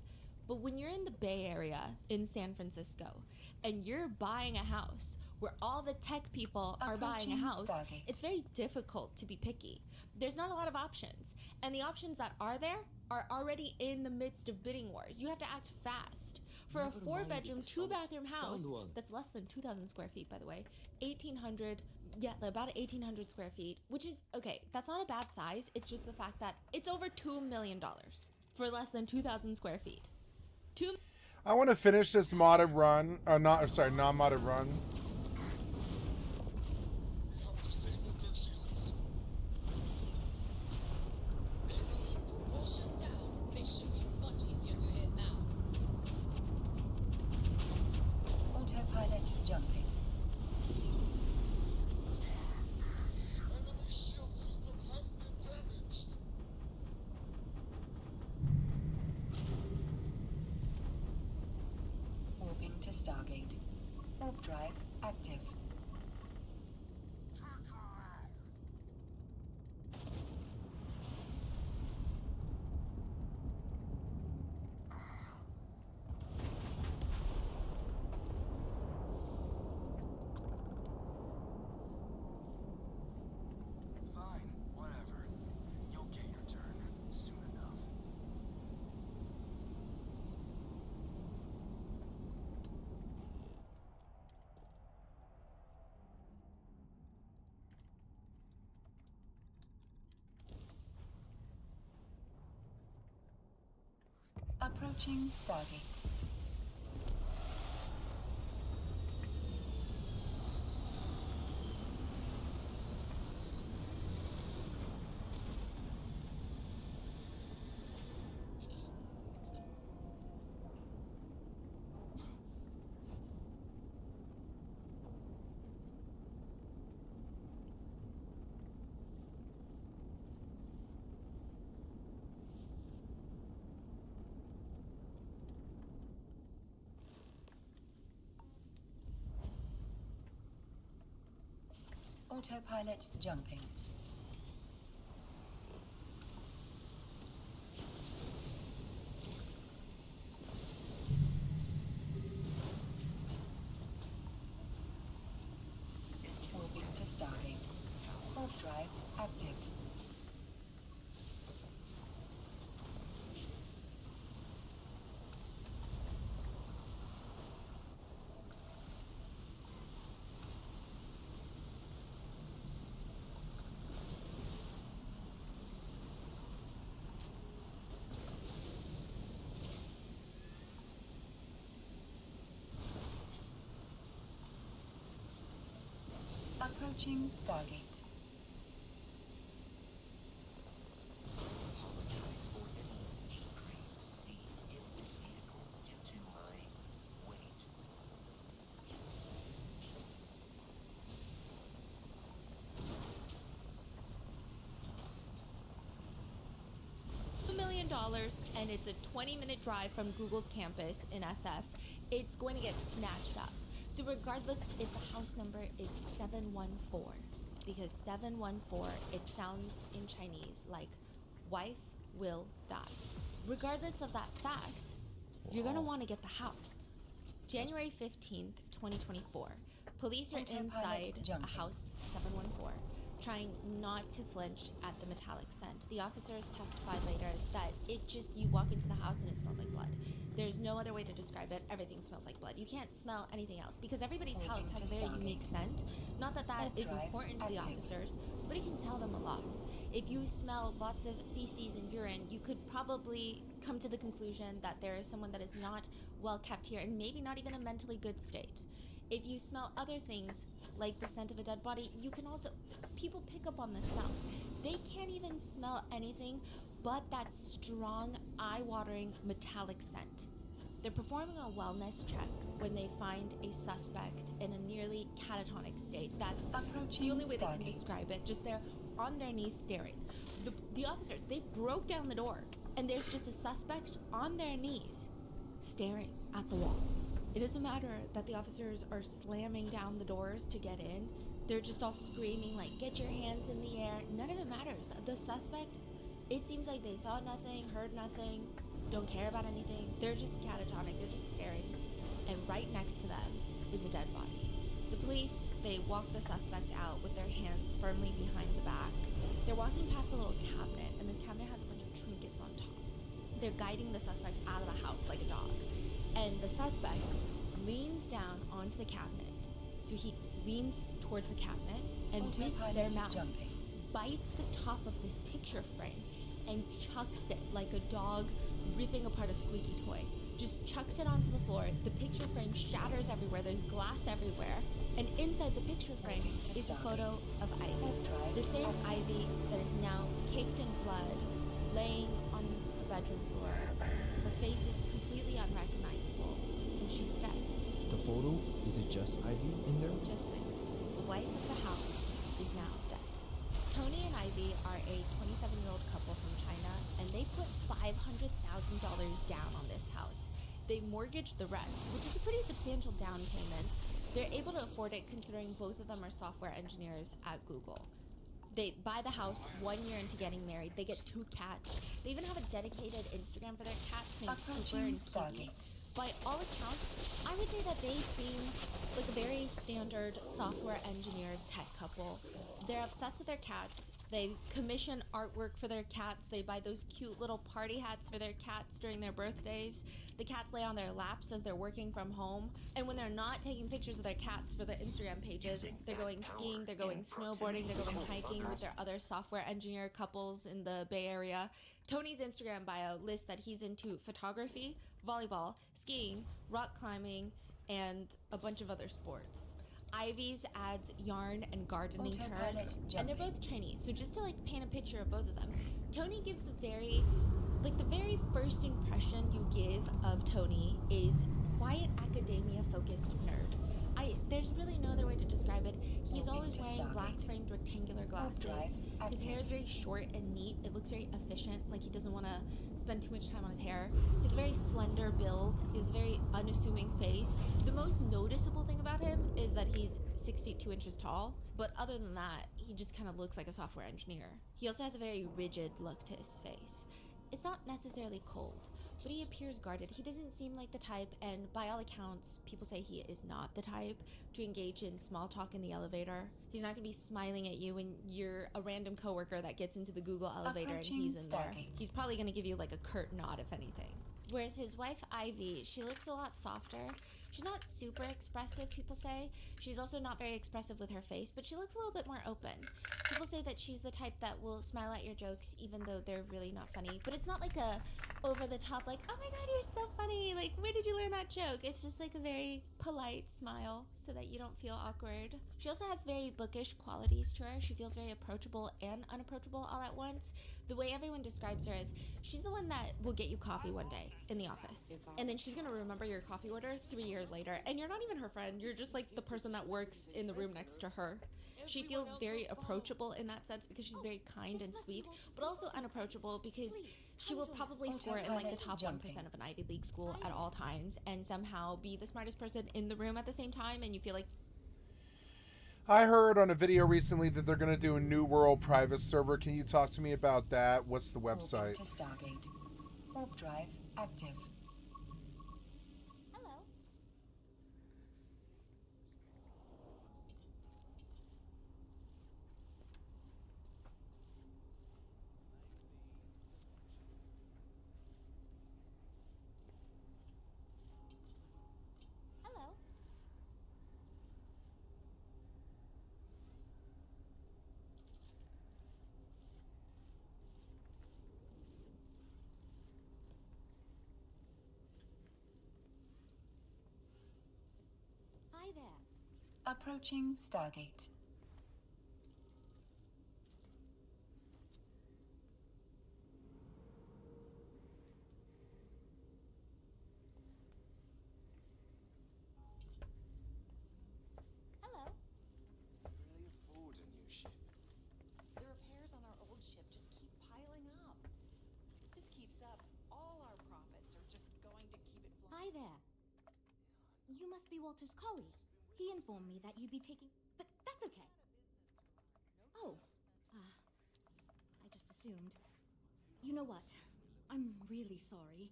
But when you're in the Bay Area in San Francisco and you're buying a house where all the tech people are buying a house, it's very difficult to be picky. There's not a lot of options. And the options that are there are already in the midst of bidding wars. You have to act fast. For a 4-bedroom, 2-bathroom house that's less than 2,000 square feet, by the way, 1,800, about 1,800 square feet, which is, okay, that's not a bad size. It's just the fact that it's over $2 million for less than 2,000 square feet. I want to finish this modded run, non-modded run. Autopilot jumping. Warping to Stargate. Warp drive active. Fine, whatever. You'll get your turn soon enough. Approaching Stargate. Autopilot jumping. Moving to Stargate. Warp drive active. Approaching Stargate. Apologize for any increased speed in this vehicle due to my weight. $2 million, and it's a 20-minute drive from Google's campus in SF. It's going to get snatched up. So regardless if the house number is 714, because 714, it sounds in Chinese like wife will die. Regardless of that fact, you're gonna want to get the house. January 15th, 2024. Police are inside a house 714, trying not to flinch at the metallic scent. The officers testified later that you walk into the house and it smells like blood. There's no other way to describe it. Everything smells like blood. You can't smell anything else because everybody's house has a very unique scent. Not that that is important to the officers, but it can tell them a lot. If you smell lots of feces and urine, you could probably come to the conclusion that there is someone that is not well kept here and maybe not even a mentally good state. If you smell other things like the scent of a dead body, you can also, people pick up on the smells. They can't even smell anything but that strong, eye-watering metallic scent. They're performing a wellness check when they find a suspect in a nearly catatonic state. That's the only way they can describe it. Just they're on their knees staring. The officers, they broke down the door and there's just a suspect on their knees staring at the wall. It doesn't matter that the officers are slamming down the doors to get in. They're just all screaming like, get your hands in the air. None of it matters. The suspect, it seems like they saw nothing, heard nothing, don't care about anything. They're just catatonic, they're just staring. And right next to them is a dead body. The police, they walk the suspect out with their hands firmly behind the back. They're walking past a little cabinet, and this cabinet has a bunch of trinkets on top. They're guiding the suspect out of the house like a dog. And the suspect leans down onto the cabinet. So he leans towards the cabinet and with their mouth bites the top of this picture frame and chucks it like a dog ripping apart a squeaky toy. Just chucks it onto the floor. The picture frame shatters everywhere. There's glass everywhere. And inside the picture frame is a photo of Ivy. The same Ivy that is now caked in blood, laying on the bedroom floor. Her face is completely unrecognizable, and she's dead. The photo, is it just Ivy in there? Just saying. The wife of the house is now dead. Tony and Ivy are a 27-year-old couple from China, and they put $500,000 down on this house. They mortgaged the rest, which is a pretty substantial down payment. They're able to afford it considering both of them are software engineers at Google. They buy the house 1 year into getting married. They get 2 cats. They even have a dedicated Instagram for their cats named Cooper and Piggy. By all accounts, I would say that they seem like a very standard software engineer tech couple. They're obsessed with their cats. They commission artwork for their cats. They buy those cute little party hats for their cats during their birthdays. The cats lay on their laps as they're working from home. And when they're not taking pictures of their cats for the Instagram pages, they're going skiing, they're going snowboarding, they're going hiking with their other software engineer couples in the Bay Area. Tony's Instagram bio lists that he's into photography, volleyball, skiing, rock climbing, and a bunch of other sports. Ivy's adds yarn and gardening to hers, and they're both Chinese. So just to paint a picture of both of them, Tony gives the very first impression you give of Tony is quiet academia focused nerd. There's really no other way to describe it. He's Moving always to wearing Stargate. black framed rectangular glasses. Drive His hair active. is very short and neat. It looks very efficient, like he doesn't want to spend too much time on his hair. His very slender build, his very unassuming face. The most noticeable thing about him is that he's 6 feet 2 inches tall, but other than that, he just kind of looks like a software engineer. He also has a very rigid look to his face. It's not necessarily cold, but he appears guarded. He doesn't seem like the type, and by all accounts, people say he is not the type to engage in small talk in the elevator. He's not going to be smiling at you when you're a random coworker that gets into the Google elevator and he's in there. Stargate. He's probably going to give you like a curt nod, if anything. Whereas his wife, Ivy, she looks a lot softer. She's not super expressive, people say. She's also not very expressive with her face, but she looks a little bit more open. People say that she's the type that will smile at your jokes even though they're really not funny. But it's not like a over-the-top, like, oh my god, you're so funny, like, where did you learn that joke? It's just like a very polite smile so that you don't feel awkward. She also has very bookish qualities to her. She feels very approachable and unapproachable all at once. The way everyone describes her is she's the one that will get you coffee one day in the office. And then she's gonna remember your coffee order 3 years later. And you're not even her friend. You're just like the person that works in the room next to her. She feels very approachable in that sense because she's very kind and sweet, but also unapproachable because she will probably score in like the top 1% of an Ivy League school at all times and somehow be the smartest person in the room at the same time, and you feel like I heard on a video recently that they're going to do a New World private server. Can you talk to me about that? What's the website? Moving to Stargate. Warp drive active. Hello. Hello. Hi there. Approaching Stargate. Hello. Really afford a new ship. The repairs on our old ship just keep piling up. If this keeps up, all our profits are just going to keep it Hi flying. there. You must be Walter's colleague. He informed me that you'd be taking... But that's okay. Oh. I just assumed. You know what? I'm really sorry.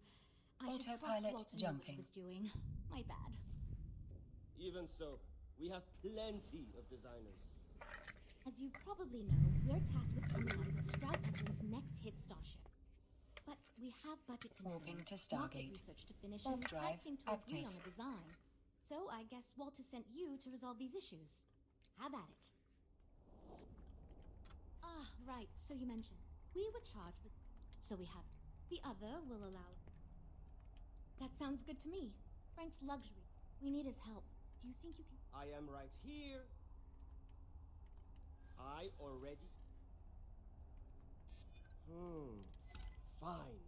I should trust Autopilot Walter knew what jumping. he was doing. My bad. Even so, we have plenty of designers. As you probably know, we're tasked with coming up with Stroud Edwin's next hit starship. But we have budget Moving concerns, to market Stargate. research to finish, Warp and we drive can't seem to agree active. on a design. So I guess Walter sent you to resolve these issues. Have at it. Ah, right, so you mentioned. We were charged with... So we have... The other will allow... That sounds good to me. Frank's luxury. We need his help. Do you think you can... I am right here. I already... Fine.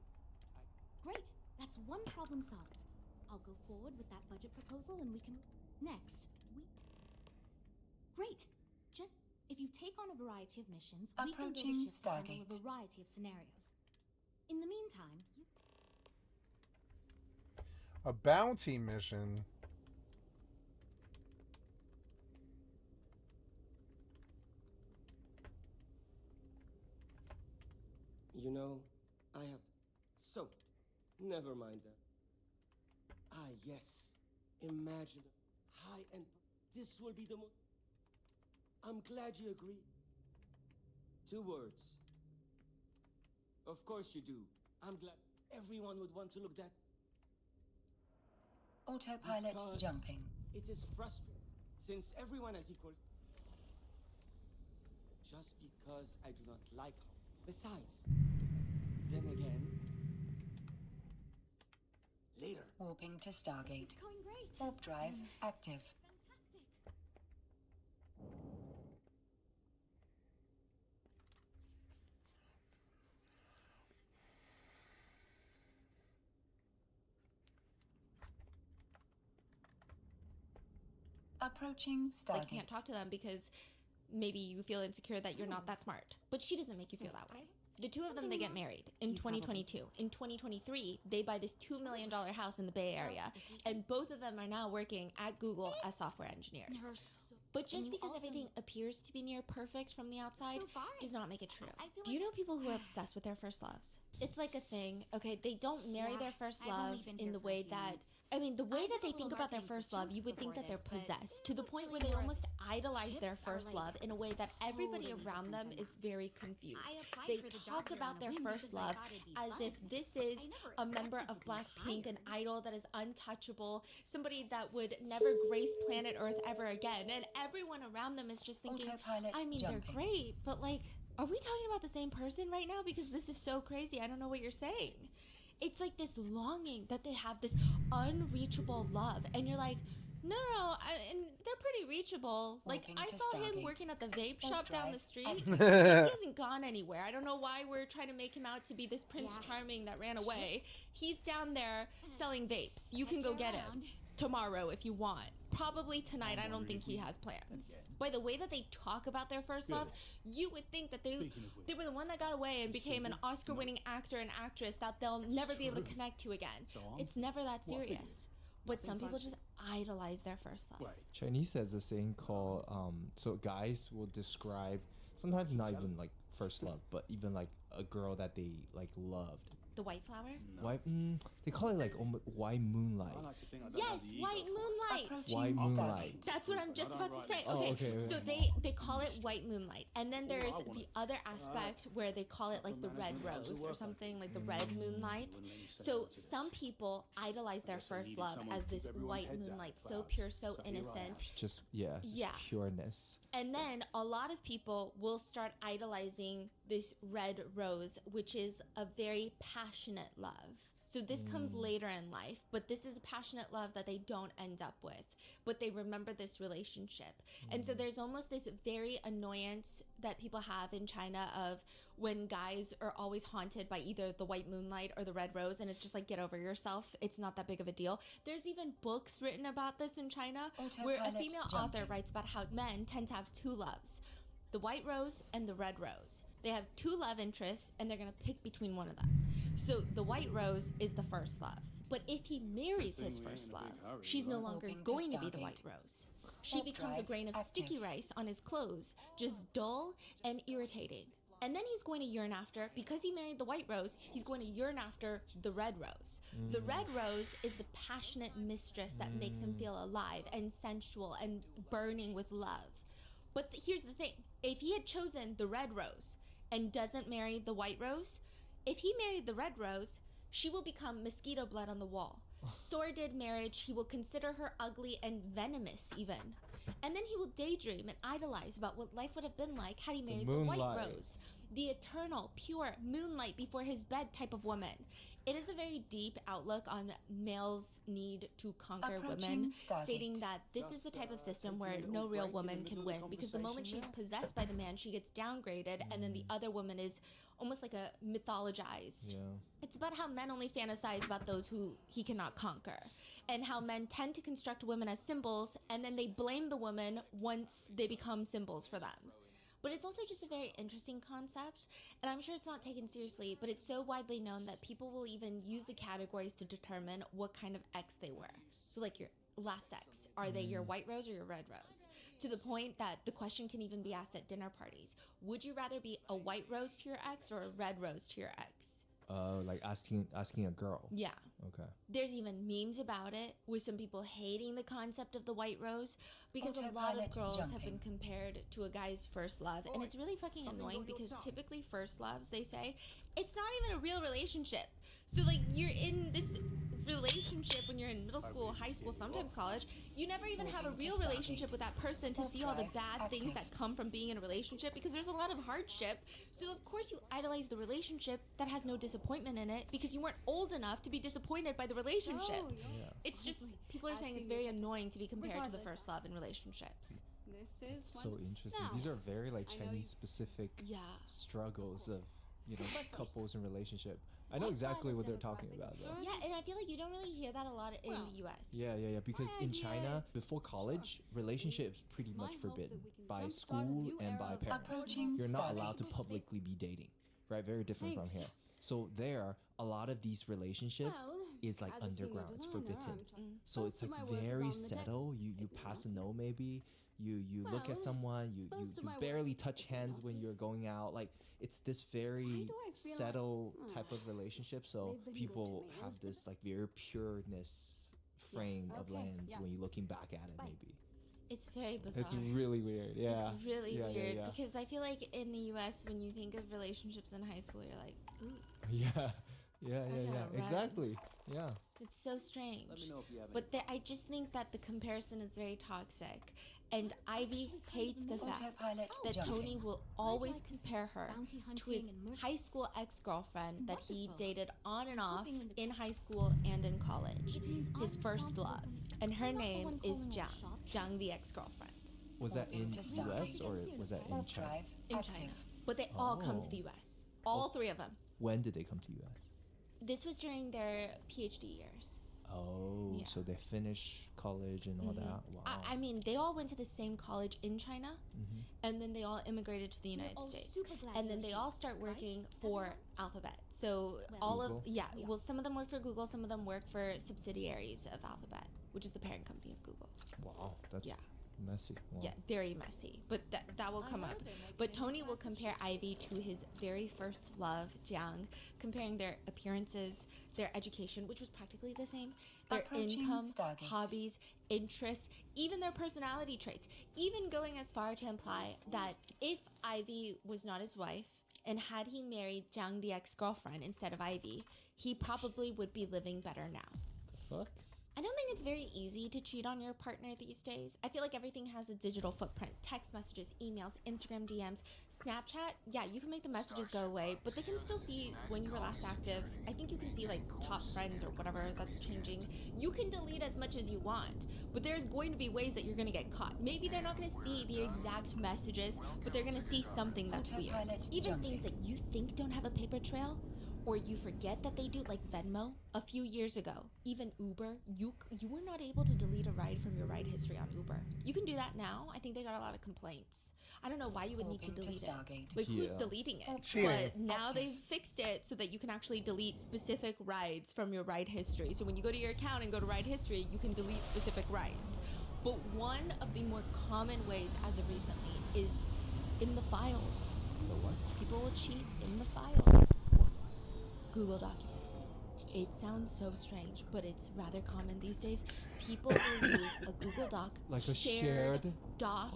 Great! That's one problem solved. I'll go forward with that budget proposal and we can... Next, Great! Just, if you take on a variety of missions, we can build a Approaching ship to handle Stargate. a variety of scenarios. In the meantime, you... A bounty mission. You know, I have... So, never mind that. Ah, yes. Imagine. High-end... This will be the most... I'm glad you agree. 2 words. Of course you do. I'm glad everyone would want to look that... Autopilot Because jumping. It is frustrating, since everyone has equal... Just because I do not like her. Besides, then again... Later. Warping to Stargate. This is going great. Warp drive active. Fantastic. Approaching Stargate. Like you can't talk to them because maybe you feel insecure that you're not that smart. But she doesn't make you feel that way. The two of them, they get married in 2022. In 2023, they buy this $2 million house in the Bay Area, and both of them are now working at Google as software engineers. But just because everything appears to be near perfect from the outside does not make it true. Do you know people who are obsessed with their first loves? It's like a thing, okay? They don't marry their first love in the way that... I mean, the way that they think about their first love, you would think that they're possessed, to the point where they almost idolize their first love in a way that everybody around them is very confused. They talk about their first love as if this is a member of Blackpink, an idol that is untouchable, somebody that would never grace planet Earth ever again, and everyone around them is just thinking, I mean, they're great, but like, are we talking about the same person right now? Because this is so crazy. I don't know what you're saying. It's like this longing that they have this unreachable love. And you're like, no, and they're pretty reachable. Like, I saw him working at the vape shop down the street. He hasn't gone anywhere. I don't know why we're trying to make him out to be this Prince Charming that ran away. He's down there selling vapes. You can go get him tomorrow if you want. Probably tonight. I don't think he has plans. By the way that they talk about their first love, you would think that they were the one that got away and became an Oscar-winning actor and actress that they'll never be able to connect to again. It's never that serious. But some people just idolize their first love. Chinese has a saying called, so guys will describe, sometimes not even like first love, but even like a girl that they like loved. The white flower? White, they call it like white moonlight. Yes, white moonlight. White moonlight. That's what I'm just about to say. Oh, Okay, okay. so they call it white moonlight. And then there's the other aspect where they call it like the red rose or something, like the red moonlight. So some people idolize their first love as this white moonlight, so pure, so innocent. Just, pureness. And then a lot of people will start idolizing this red rose, which is a very passionate love. So this comes later in life, but this is a passionate love that they don't end up with, but they remember this relationship. And so there's almost this very annoyance that people have in China of when guys are always haunted by either the white moonlight or the red rose, and it's just like, get over yourself. It's not that big of a deal. There's even books written about this in China where a female author writes about how men tend to have two loves, the white rose and the red rose. They have two love interests, and they're going to pick between one of them. So the white rose is the first love. But if he marries his first love, she's no longer going to be the white rose. She becomes a grain of sticky rice on his clothes, just dull and irritating. And then he's going to yearn after, because he married the white rose, he's going to yearn after the red rose. The red rose is the passionate mistress that makes him feel alive and sensual and burning with love. But here's the thing. If he had chosen the red rose and doesn't marry the white rose, if he married the red rose, she will become mosquito blood on the wall. Sordid marriage, he will consider her ugly and venomous even. And then he will daydream and idolize about what life would have been like had he married the white rose. The eternal, pure moonlight before his bed type of woman. It is a very deep outlook on males' need to conquer women, stating that this is the type of system where no real woman can win, because the moment she's possessed by the man, she gets downgraded, and then the other woman is almost like a mythologized. It's about how men only fantasize about those who he cannot conquer, and how men tend to construct women as symbols, and then they blame the woman once they become symbols for them. But it's also just a very interesting concept, and I'm sure it's not taken seriously, but it's so widely known that people will even use the categories to determine what kind of ex they were. So like your last ex, are they your white rose or your red rose? To the point that the question can even be asked at dinner parties. Would you rather be a white rose to your ex or a red rose to your ex? Like asking a girl. Yeah. Okay. There's even memes about it with some people hating the concept of the white rose because a lot of girls have been compared to a guy's first love, and it's really fucking annoying because typically first loves, they say, it's not even a real relationship. So like you're in this relationship when you're in middle school, high school, sometimes college, you never even have a real relationship with that person to see all the bad things that come from being in a relationship, because there's a lot of hardship. So of course you idolize the relationship that has no disappointment in it because you weren't old enough to be disappointed by the relationship. It's just, people are saying it's very annoying to be compared to the first love in relationships. This is so interesting. These are very like Chinese specific struggles of couples in relationship. I know exactly what they're talking about, though. Yeah, and I feel like you don't really hear that a lot in the U.S. Yeah. Because in China, before college, relationships pretty much forbidden by school and by parents. You're not allowed to publicly be dating, right? Very different from here. So there, a lot of these relationships is like underground. It's forbidden. So it's like very subtle. You pass a note maybe. You look at someone. You barely touch hands when you're going out. Like it's this very subtle type of relationship. So people have this like very pureness frame of lens when you're looking back at it maybe. It's very bizarre. It's really weird. Yeah. It's really weird yeah. because I feel like in the U.S. when you think of relationships in high school, you're like, ooh. Yeah. Exactly. Yeah. It's so strange. Let me know if you have any. But I just think that the comparison is very toxic. And Ivy hates the fact that Tony will always compare her to his high school ex-girlfriend that he dated on and off in high school and in college. His first love. And her name is Jiang, the ex-girlfriend. Was that in US or was that in China? In China. But they all come to the US. All three of them. When did they come to US? This was during their PhD years. Oh, Yeah. so they finished college and all that. Wow. I mean, they all went to the same college in China, and then they all immigrated to the United States, and then they all start working for Alphabet. So Google? some of them work for Google, some of them work for subsidiaries of Alphabet, which is the parent company of Google. Wow, that's messy. Wow. Yeah, very messy, but that will come up. But Tony will compare Ivy to his very first love, Jiang, comparing their appearances, their education, which was practically the same, their income, hobbies, interests, even their personality traits, even going as far to imply that if Ivy was not his wife and had he married Jiang, the ex-girlfriend, instead of Ivy, he probably would be living better now. The fuck? I don't think it's very easy to cheat on your partner these days. I feel like everything has a digital footprint. Text messages, emails, Instagram DMs, Snapchat. Yeah, you can make the messages go away, but they can still see when you were last active. I think you can see like top friends or whatever that's changing. You can delete as much as you want, but there's going to be ways that you're going to get caught. Maybe they're not going to see the exact messages, but they're going to see something that's weird. Even things that you think don't have a paper trail, or you forget that they do, like Venmo. A few years ago, even Uber, you were not able to delete a ride from your ride history on Uber. You can do that now. I think they got a lot of complaints. I don't know why you would need to delete it. Like, who's deleting it? But now they've fixed it so that you can actually delete specific rides from your ride history. So when you go to your account and go to ride history, you can delete specific rides. But one of the more common ways as of recently is in the files. The what? People will cheat in the files. Google Documents. It sounds so strange, but it's rather common these days. People will use a Google Doc, like a shared doc,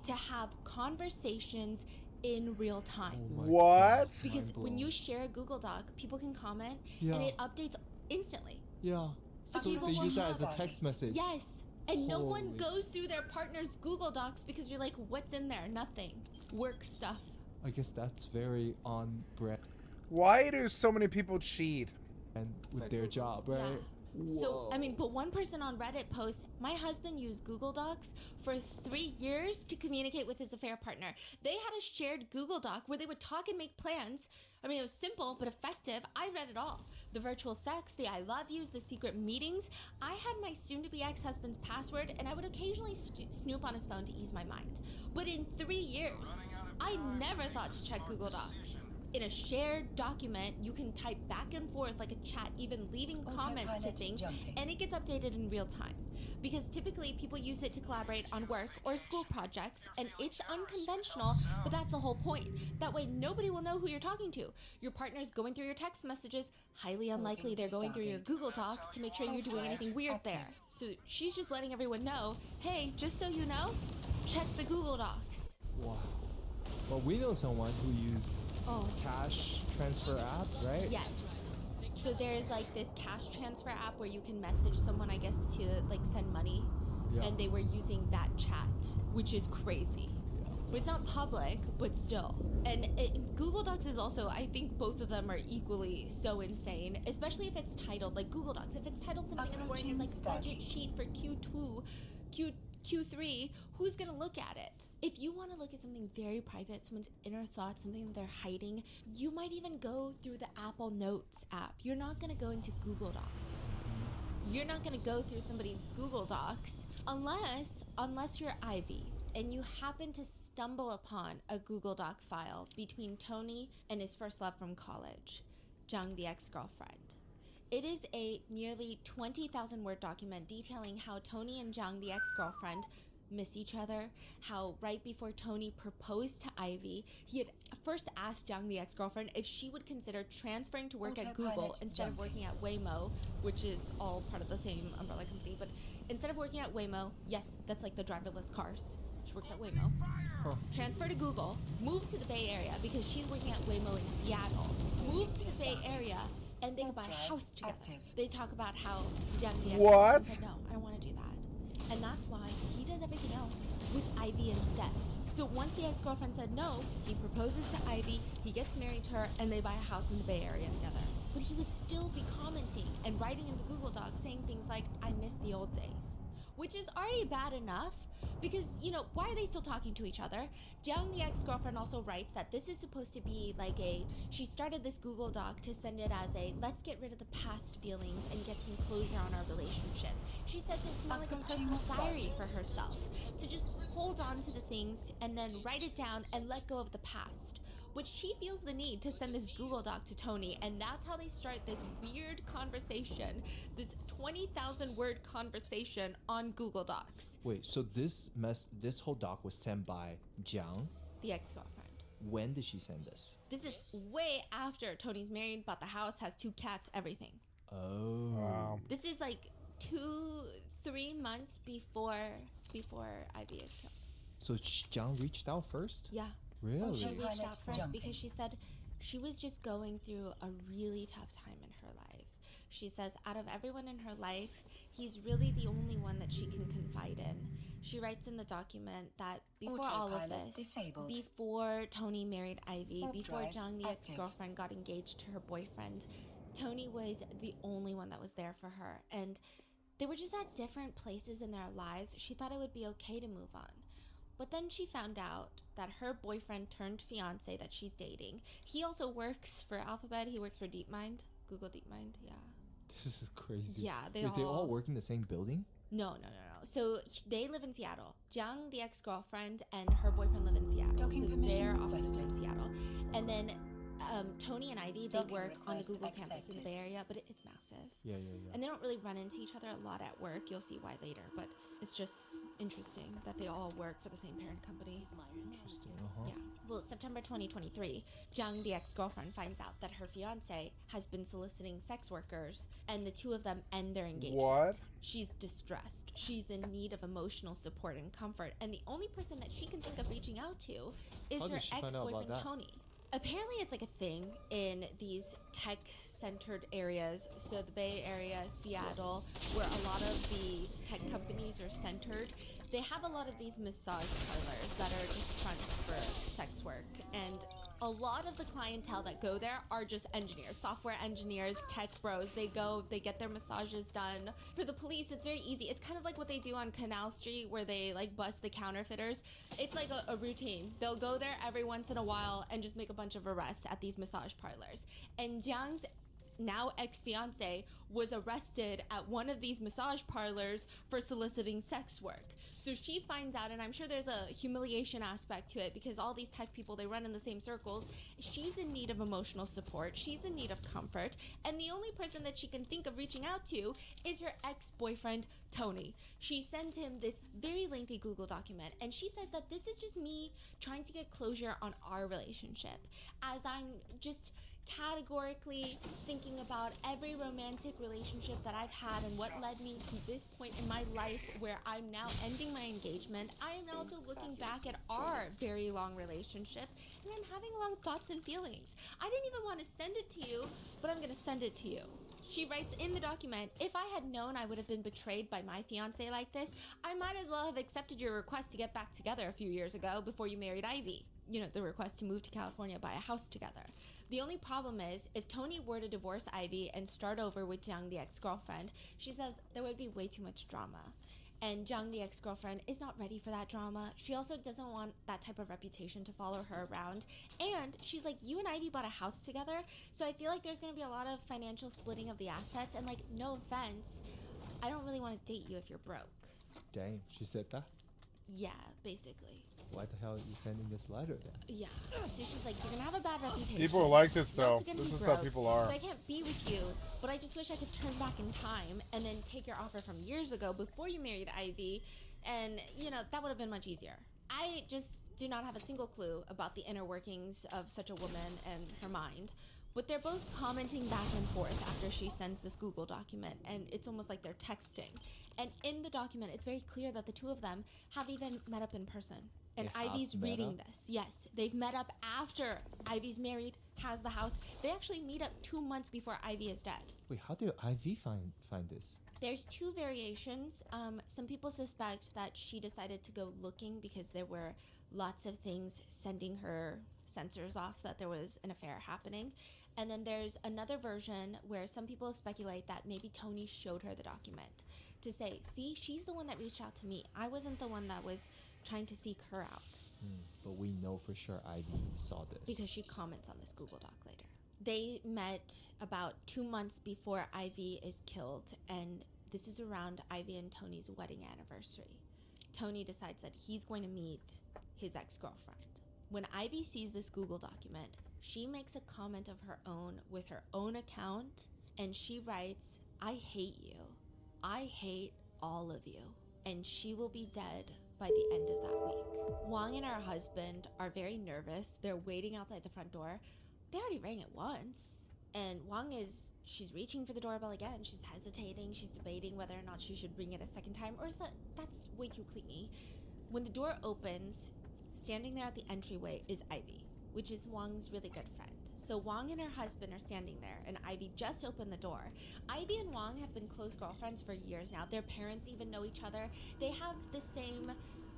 to have conversations in real time. What? Because when you share a Google Doc, people can comment and it updates instantly. Yeah. So So people they will use that have- as a text message. Yes. And no one Holy. goes through their partner's Google Docs because you're like, what's in there? Nothing. Work stuff. I guess that's very on brand Why do so many people cheat? and with For their Google, job, right? So, I mean, but one person on Reddit posts, my husband used Google Docs for 3 years to communicate with his affair partner. They had a shared Google Doc where they would talk and make plans. I mean, it was simple but effective. I read it all. The virtual sex, the I love yous, the secret meetings. I had my soon-to-be ex-husband's password, and I would occasionally snoop on his phone to ease my mind. But in 3 years, I never thought to check Google Docs. In a shared document, you can type back and forth like a chat, even leaving comments to things, and it gets updated in real time. Because typically people use it to collaborate on work or school projects, and it's unconventional, but that's the whole point. That way nobody will know who you're talking to. Your partner's going through your text messages, highly unlikely they're going through your Google Docs to make sure you're doing anything weird there. So she's just letting everyone know, hey, just so you know, check the Google Docs. Wow. Well, we know someone who used cash transfer app, right? Yes. So there's like this cash transfer app where you can message someone, I guess, to like send money. Yeah. And they were using that chat, which is crazy. But it's not public, but still. And Google Docs is also, I think both of them are equally so insane, especially if it's titled, like Google Docs, if it's titled something as boring as like budget sheet for Q3, who's gonna look at it? If you want to look at something very private, someone's inner thoughts, something that they're hiding, you might even go through the Apple Notes app. You're not gonna go into Google Docs. You're not gonna go through somebody's Google Docs unless you're Ivy and you happen to stumble upon a Google Doc file between Tony and his first love from college, Jung, the ex-girlfriend. It is a nearly 20,000 word document detailing how Tony and Jung, the ex-girlfriend, miss each other, how right before Tony proposed to Ivy, he had first asked Jung, the ex-girlfriend, if she would consider transferring to work at Google instead of working at Waymo, which is all part of the same umbrella company, but instead of working at Waymo, yes, that's like the driverless cars. She works at Waymo. Transfer to Google, move to the Bay Area because she's working at Waymo in Seattle. Move to the Bay Area and they could buy a house together. They talk about how Jung, the ex-girlfriend, said, no, I don't want to do that. And that's why he does everything else with Ivy instead. So once the ex-girlfriend said no, he proposes to Ivy, he gets married to her, and they buy a house in the Bay Area together. But he would still be commenting and writing in the Google Doc saying things like, I miss the old days. Which is already bad enough because, you know, why are they still talking to each other? Jung, the ex-girlfriend, also writes that this is supposed to be like she started this Google Doc to send it as let's get rid of the past feelings and get some closure on our relationship. She says it's more like a personal diary for herself, to just hold on to the things and then write it down and let go of the past. But she feels the need to send this Google Doc to Tony, and that's how they start this weird conversation, this 20,000 word conversation on Google Docs. Wait, so this whole doc was sent by Jiang, the ex-girlfriend. When did she send this? This is way after Tony's married, bought the house, has 2 cats, everything. Oh. Wow. This is like 2-3 months before Ivy is killed. So Jiang reached out first? Yeah. Really? She reached out first because she said she was just going through a really tough time in her life. She says out of everyone in her life, he's really the only one that she can confide in. She writes in the document that before all of this, before Tony married Ivy, before Jung, the ex-girlfriend, got engaged to her boyfriend, Tony was the only one that was there for her. And they were just at different places in their lives. She thought it would be okay to move on. But then she found out that her boyfriend turned fiance that she's dating, he also works for Alphabet. He works for DeepMind, Google DeepMind, yeah. This is crazy. Yeah, they all work in the same building? No. So they live in Seattle. Jiang, the ex-girlfriend, and her boyfriend live in Seattle. So their offices are in Seattle. And then Tony and Ivy, they work on the Google campus in the Bay Area, but it's massive. Yeah. And they don't really run into each other a lot at work. You'll see why later. But it's just interesting that they all work for the same parent company. Interesting, Yeah. Well, September 2023, Jung, the ex-girlfriend, finds out that her fiance has been soliciting sex workers, and the two of them end their engagement. What? She's distressed. She's in need of emotional support and comfort, and the only person that she can think of reaching out to is her ex-boyfriend, Tony. Apparently it's like a thing in these tech-centered areas, so the Bay Area, Seattle, where a lot of the tech companies are centered. They have a lot of these massage parlors that are just fronts for sex work, and a lot of the clientele that go there are just engineers, software engineers, tech bros. They go, they get their massages done. For the police, it's very easy. It's kind of like what they do on Canal Street where they like bust the counterfeiters. It's like a routine. They'll go there every once in a while and just make a bunch of arrests at these massage parlors. And Jiang's now ex-fiance was arrested at one of these massage parlors for soliciting sex work. So she finds out, and I'm sure there's a humiliation aspect to it because all these tech people, they run in the same circles. She's in need of emotional support. She's in need of comfort. And the only person that she can think of reaching out to is her ex-boyfriend, Tony. She sends him this very lengthy Google document, and she says that this is just me trying to get closure on our relationship. As I'm just categorically thinking about every romantic relationship that I've had and what led me to this point in my life where I'm now ending my engagement. I am also looking back at our very long relationship, and I'm having a lot of thoughts and feelings. I didn't even want to send it to you, but I'm gonna send it to you. She writes in the document, if I had known I would have been betrayed by my fiance like this, I might as well have accepted your request to get back together a few years ago before you married Ivy. You know, the request to move to California, buy a house together. The only problem is, if Tony were to divorce Ivy and start over with Jiang, the ex-girlfriend, she says there would be way too much drama. And Jung, the ex-girlfriend, is not ready for that drama. She also doesn't want that type of reputation to follow her around. And she's like, you and Ivy bought a house together, so I feel like there's going to be a lot of financial splitting of the assets. And like, no offense, I don't really want to date you if you're broke. Dang, she said that? Yeah, basically. Why the hell are you sending this letter then? Yeah. So she's like, you're gonna have a bad reputation. People are like this, You're though. also gonna This be is how broke, people are. So I can't be with you, but I just wish I could turn back in time and then take your offer from years ago before you married Ivy. And, you know, that would have been much easier. I just do not have a single clue about the inner workings of such a woman and her mind. But they're both commenting back and forth after she sends this Google document, and it's almost like they're texting. And in the document, it's very clear that the two of them have even met up in person. And They have Ivy's met reading up? this. Yes, they've met up after Ivy's married, has the house. They actually meet up 2 months before Ivy is dead. Wait, how did Ivy find this? There's two variations. Some people suspect that she decided to go looking because there were lots of things sending her sensors off that there was an affair happening. And then there's another version where some people speculate that maybe Tony showed her the document to say, see, she's the one that reached out to me. I wasn't the one that was trying to seek her out. But we know for sure Ivy saw this. Because she comments on this Google Doc later. They met about 2 months before Ivy is killed, and this is around Ivy and Tony's wedding anniversary. Tony decides that he's going to meet his ex-girlfriend. When Ivy sees this Google document, she makes a comment of her own with her own account, and she writes, I hate you. I hate all of you. And she will be dead by the end of that week. Wang and her husband are very nervous. They're waiting outside the front door. They already rang it once. And Wang she's reaching for the doorbell again. She's hesitating. She's debating whether or not she should ring it a second time, or is that's way too clingy. When the door opens, standing there at the entryway is Ivy, which is Wang's really good friend. So Wang and her husband are standing there, and Ivy just opened the door. Ivy and Wang have been close girlfriends for years now. Their parents even know each other. They have the same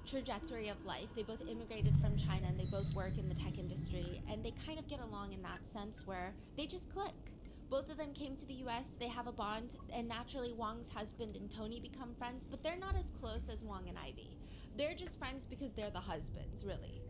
trajectory of life. They both immigrated from China, and they both work in the tech industry, and they kind of get along in that sense where they just click. Both of them came to the US, they have a bond, and naturally Wang's husband and Tony become friends, but they're not as close as Wang and Ivy. They're just friends because they're the husbands, really.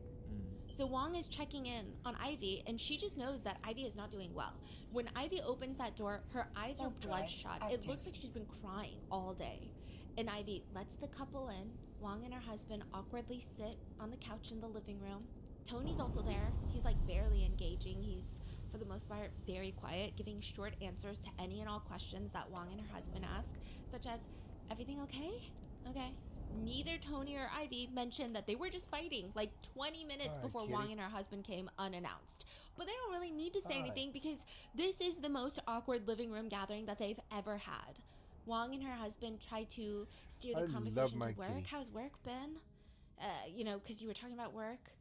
So Wang is checking in on Ivy, and she just knows that Ivy is not doing well. When Ivy opens that door, her eyes are bloodshot. It looks like she's been crying all day. And Ivy lets the couple in. Wang and her husband awkwardly sit on the couch in the living room. Tony's also there. He's like barely engaging. He's, for the most part, very quiet, giving short answers to any and all questions that Wang and her husband ask, such as, everything okay? Okay. Neither Tony or Ivy mentioned that they were just fighting like 20 minutes before kitty. Wang and her husband came unannounced. But they don't really need to say anything because this is the most awkward living room gathering that they've ever had. Wang and her husband tried to steer the conversation to work. kitty. How's work been? Because you were talking about work.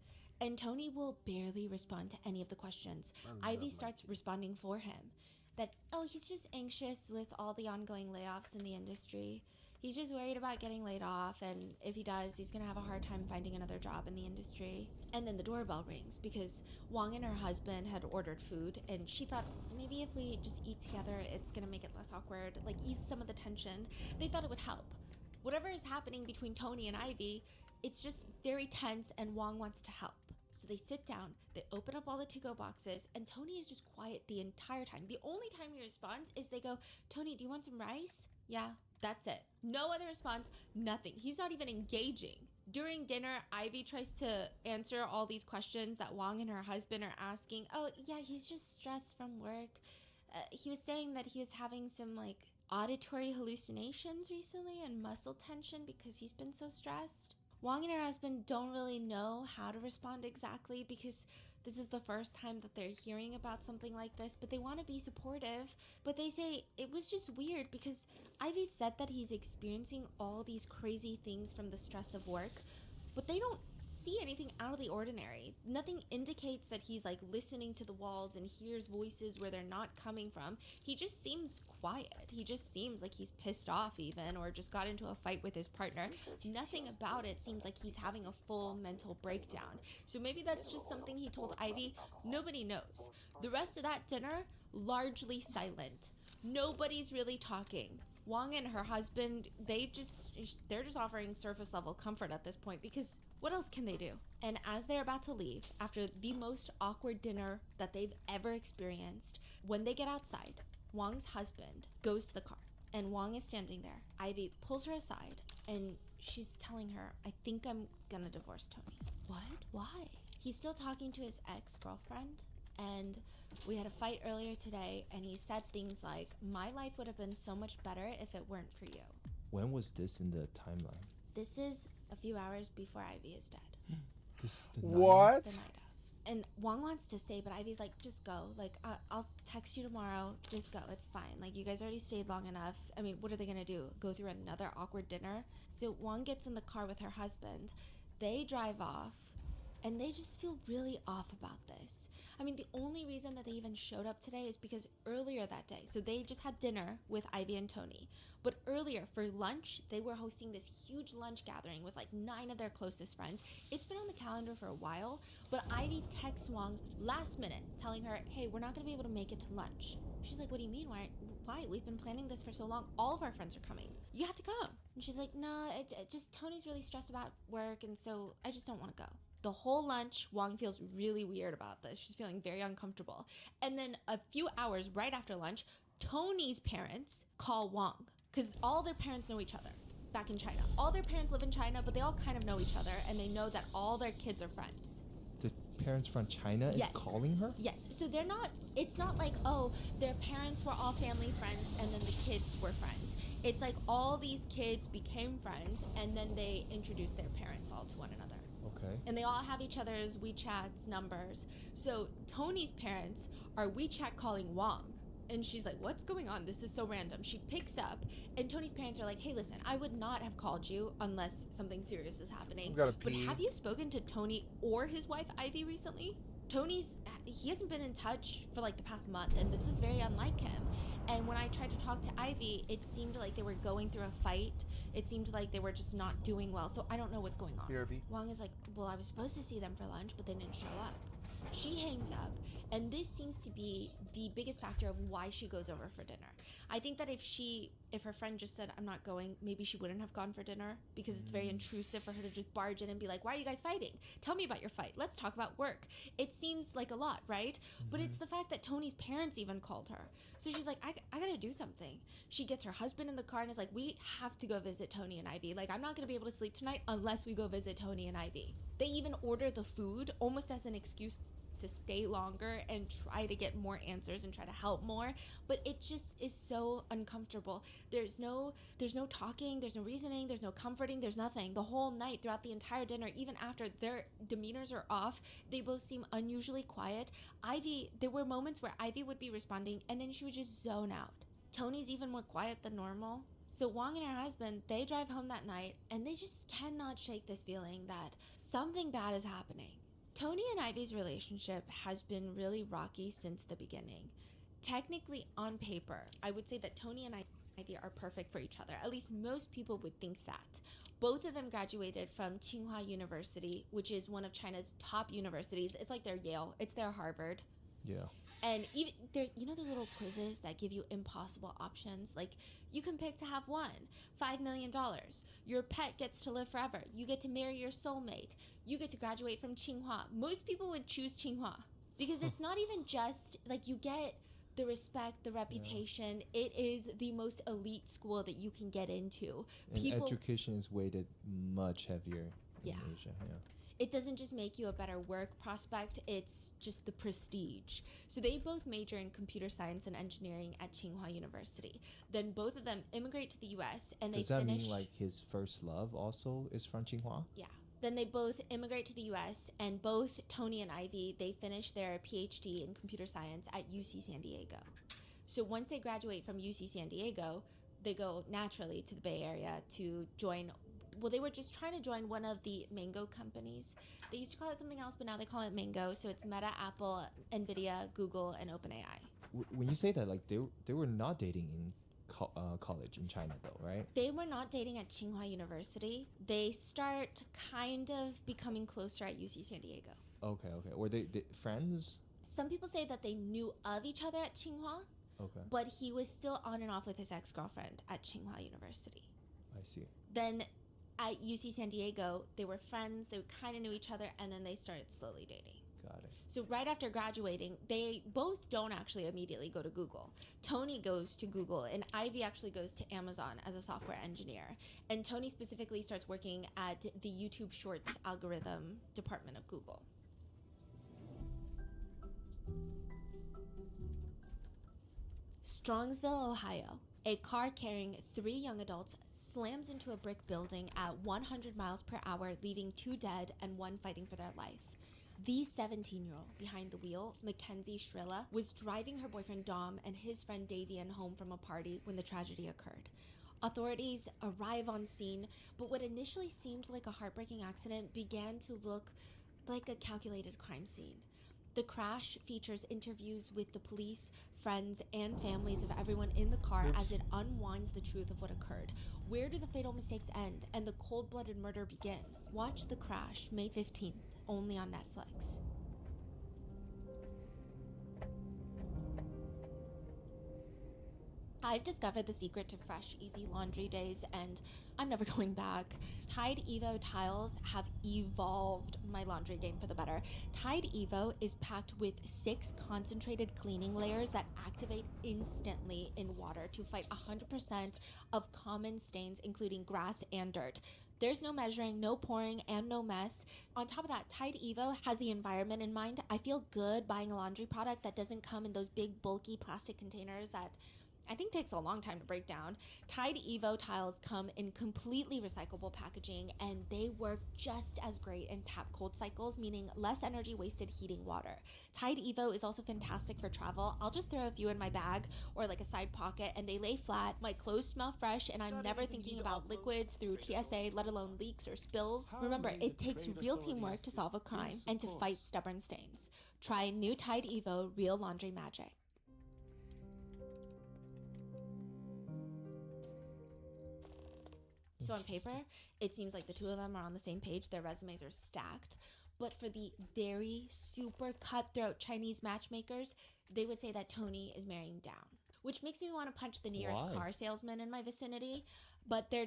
And Tony will barely respond to any of the questions. Ivy starts responding for him. That, he's just anxious with all the ongoing layoffs in the industry. He's just worried about getting laid off, and if he does, he's gonna have a hard time finding another job in the industry. And then the doorbell rings because Wang and her husband had ordered food, and she thought maybe if we just eat together, it's gonna make it less awkward, like ease some of the tension. They thought it would help. Whatever is happening between Tony and Ivy, it's just very tense, and Wang wants to help. So they sit down, they open up all the to-go boxes, and Tony is just quiet the entire time. The only time he responds is they go, Tony, do you want some rice? Yeah, that's it. No other response, nothing. He's not even engaging. During dinner, Ivy tries to answer all these questions that Wang and her husband are asking. Oh, yeah, he's just stressed from work. He was saying that he was having some auditory hallucinations recently and muscle tension because he's been so stressed. Wang and her husband don't really know how to respond exactly because this is the first time that they're hearing about something like this, but they want to be supportive. But they say it was just weird because Ivy said that he's experiencing all these crazy things from the stress of work, but they don't see anything out of the ordinary. Nothing indicates that he's listening to the walls and hears voices where they're not coming from. He just seems quiet. He just seems like he's pissed off even, or just got into a fight with his partner. Nothing about it seems like he's having a full mental breakdown. So maybe that's just something he told Ivy. Nobody knows. The rest of that dinner, largely silent. Nobody's really talking. Wang and her husband, they're just offering surface level comfort at this point, because what else can they do? And as they're about to leave, after the most awkward dinner that they've ever experienced, when they get outside, Wang's husband goes to the car, and Wang is standing there. Ivy pulls her aside, and she's telling her, I think I'm gonna divorce Tony. What? Why? He's still talking to his ex-girlfriend, and we had a fight earlier today, and he said things like, my life would have been so much better if it weren't for you. When was this in the timeline? This is a few hours before Ivy is dead. This is the What? The night of. And Wang wants to stay, but Ivy's like, just go. Like, I'll text you tomorrow. Just go. It's fine. Like, you guys already stayed long enough. I mean, what are they gonna do? Go through another awkward dinner? So Wang gets in the car with her husband. They drive off. And they just feel really off about this. I mean, the only reason that they even showed up today is because earlier that day, so they just had dinner with Ivy and Tony. But earlier, for lunch, they were hosting this huge lunch gathering with like 9 of their closest friends. It's been on the calendar for a while, but Ivy texts Wang last minute telling her, hey, we're not gonna be able to make it to lunch. She's like, what do you mean? Why? We've been planning this for so long. All of our friends are coming. You have to come. And she's like, no, it just Tony's really stressed about work, and so I just don't want to go. The whole lunch, Wang feels really weird about this. She's feeling very uncomfortable. And then a few hours right after lunch, Tony's parents call Wang, because all their parents know each other back in China. All their parents live in China, but they all kind of know each other, and they know that all their kids are friends. The parents from China is calling her? Yes. So it's not like, oh, their parents were all family friends and then the kids were friends. It's like all these kids became friends, and then they introduced their parents all to one another. Okay. And they all have each other's WeChat's numbers. So Tony's parents are WeChat calling Wang. And she's like, what's going on? This is so random. She picks up, and Tony's parents are like, hey, listen, I would not have called you unless something serious is happening. But have you spoken to Tony or his wife, Ivy, recently? He hasn't been in touch for like the past month, and this is very unlike him. And when I tried to talk to Ivy, it seemed like they were going through a fight. It seemed like they were just not doing well, so I don't know what's going on. Wang is like, well, I was supposed to see them for lunch, but they didn't show up. She hangs up, and this seems to be the biggest factor of why she goes over for dinner. I think that if her friend just said, I'm not going, maybe she wouldn't have gone for dinner, because it's very intrusive for her to just barge in and be like, why are you guys fighting? Tell me about your fight. Let's talk about work. It seems like a lot, right? But it's the fact that Tony's parents even called her. So she's like, I gotta do something. She gets her husband in the car and is like, we have to go visit Tony and Ivy. Like, I'm not gonna be able to sleep tonight unless we go visit Tony and Ivy. They even order the food almost as an excuse to stay longer and try to get more answers and try to help more, but it just is so uncomfortable. There's no talking, there's no reasoning, there's no comforting, there's nothing. The whole night, throughout the entire dinner, even after their demeanors are off, they both seem unusually quiet. Ivy, there were moments where Ivy would be responding and then she would just zone out. Tony's even more quiet than normal. So Wang and her husband, they drive home that night, and they just cannot shake this feeling that something bad is happening. Tony and Ivy's relationship has been really rocky since the beginning. Technically, on paper, I would say that Tony and Ivy are perfect for each other. At least most people would think that. Both of them graduated from Tsinghua University, which is one of China's top universities. It's like their Yale. It's their Harvard. Yeah. And even there's, the little quizzes that give you impossible options. Like, you can pick to have one, $5 million. Your pet gets to live forever. You get to marry your soulmate. You get to graduate from Tsinghua. Most people would choose Tsinghua because it's not even just like you get the respect, the reputation. Yeah. It is the most elite school that you can get into. And education is weighted much heavier in Asia. Yeah. It doesn't just make you a better work prospect, it's just the prestige. So they both major in computer science and engineering at Tsinghua University. Then both of them immigrate to the US and Does that mean like his first love also is from Tsinghua? Yeah. Then they both immigrate to the US, and both Tony and Ivy, they finish their PhD in computer science at UC San Diego. So once they graduate from UC San Diego, they go naturally to the Bay Area to join. Well, they were just trying to join one of the Mango companies. They used to call it something else, but now they call it Mango. So it's Meta, Apple, NVIDIA, Google, and OpenAI. When you say that, like they were not dating in college in China, though, right? They were not dating at Tsinghua University. They start kind of becoming closer at UC San Diego. Okay. Were they friends? Some people say that they knew of each other at Tsinghua. Okay. But he was still on and off with his ex-girlfriend at Tsinghua University. I see. Then at UC San Diego, they were friends, they kind of knew each other, and then they started slowly dating. Got it. So right after graduating, they both don't actually immediately go to Google. Tony goes to Google, and Ivy actually goes to Amazon as a software engineer. And Tony specifically starts working at the YouTube Shorts algorithm department of Google. Strongsville, Ohio. A car carrying 3 young adults slams into a brick building at 100 miles per hour, leaving 2 dead and 1 fighting for their life. The 17-year-old behind the wheel, Mackenzie Shrilla, was driving her boyfriend Dom and his friend Davian home from a party when the tragedy occurred. Authorities arrive on scene, but what initially seemed like a heartbreaking accident began to look like a calculated crime scene. The crash features interviews with the police, friends, and families of everyone in the car as it unwinds the truth of what occurred. Where do the fatal mistakes end and the cold-blooded murder begin? Watch The Crash, May 15th, only on Netflix. I've discovered the secret to fresh, easy laundry days, and I'm never going back. Tide Evo tiles have evolved my laundry game for the better. Tide Evo is packed with 6 concentrated cleaning layers that activate instantly in water to fight 100% of common stains, including grass and dirt. There's no measuring, no pouring, and no mess. On top of that, Tide Evo has the environment in mind. I feel good buying a laundry product that doesn't come in those big, bulky plastic containers that I think takes a long time to break down. Tide Evo tiles come in completely recyclable packaging, and they work just as great in tap cold cycles, meaning less energy wasted heating water. Tide Evo is also fantastic for travel. I'll just throw a few in my bag or like a side pocket, and they lay flat. My clothes smell fresh, and I'm never thinking about liquids through TSA, let alone leaks or spills. Remember, it takes real teamwork to solve a crime and to fight stubborn stains. Try new Tide Evo Real Laundry Magic. So on paper, it seems like the two of them are on the same page. Their resumes are stacked. But for the very super cutthroat Chinese matchmakers, they would say that Tony is marrying down. Which makes me want to punch the nearest car salesman in my vicinity. But they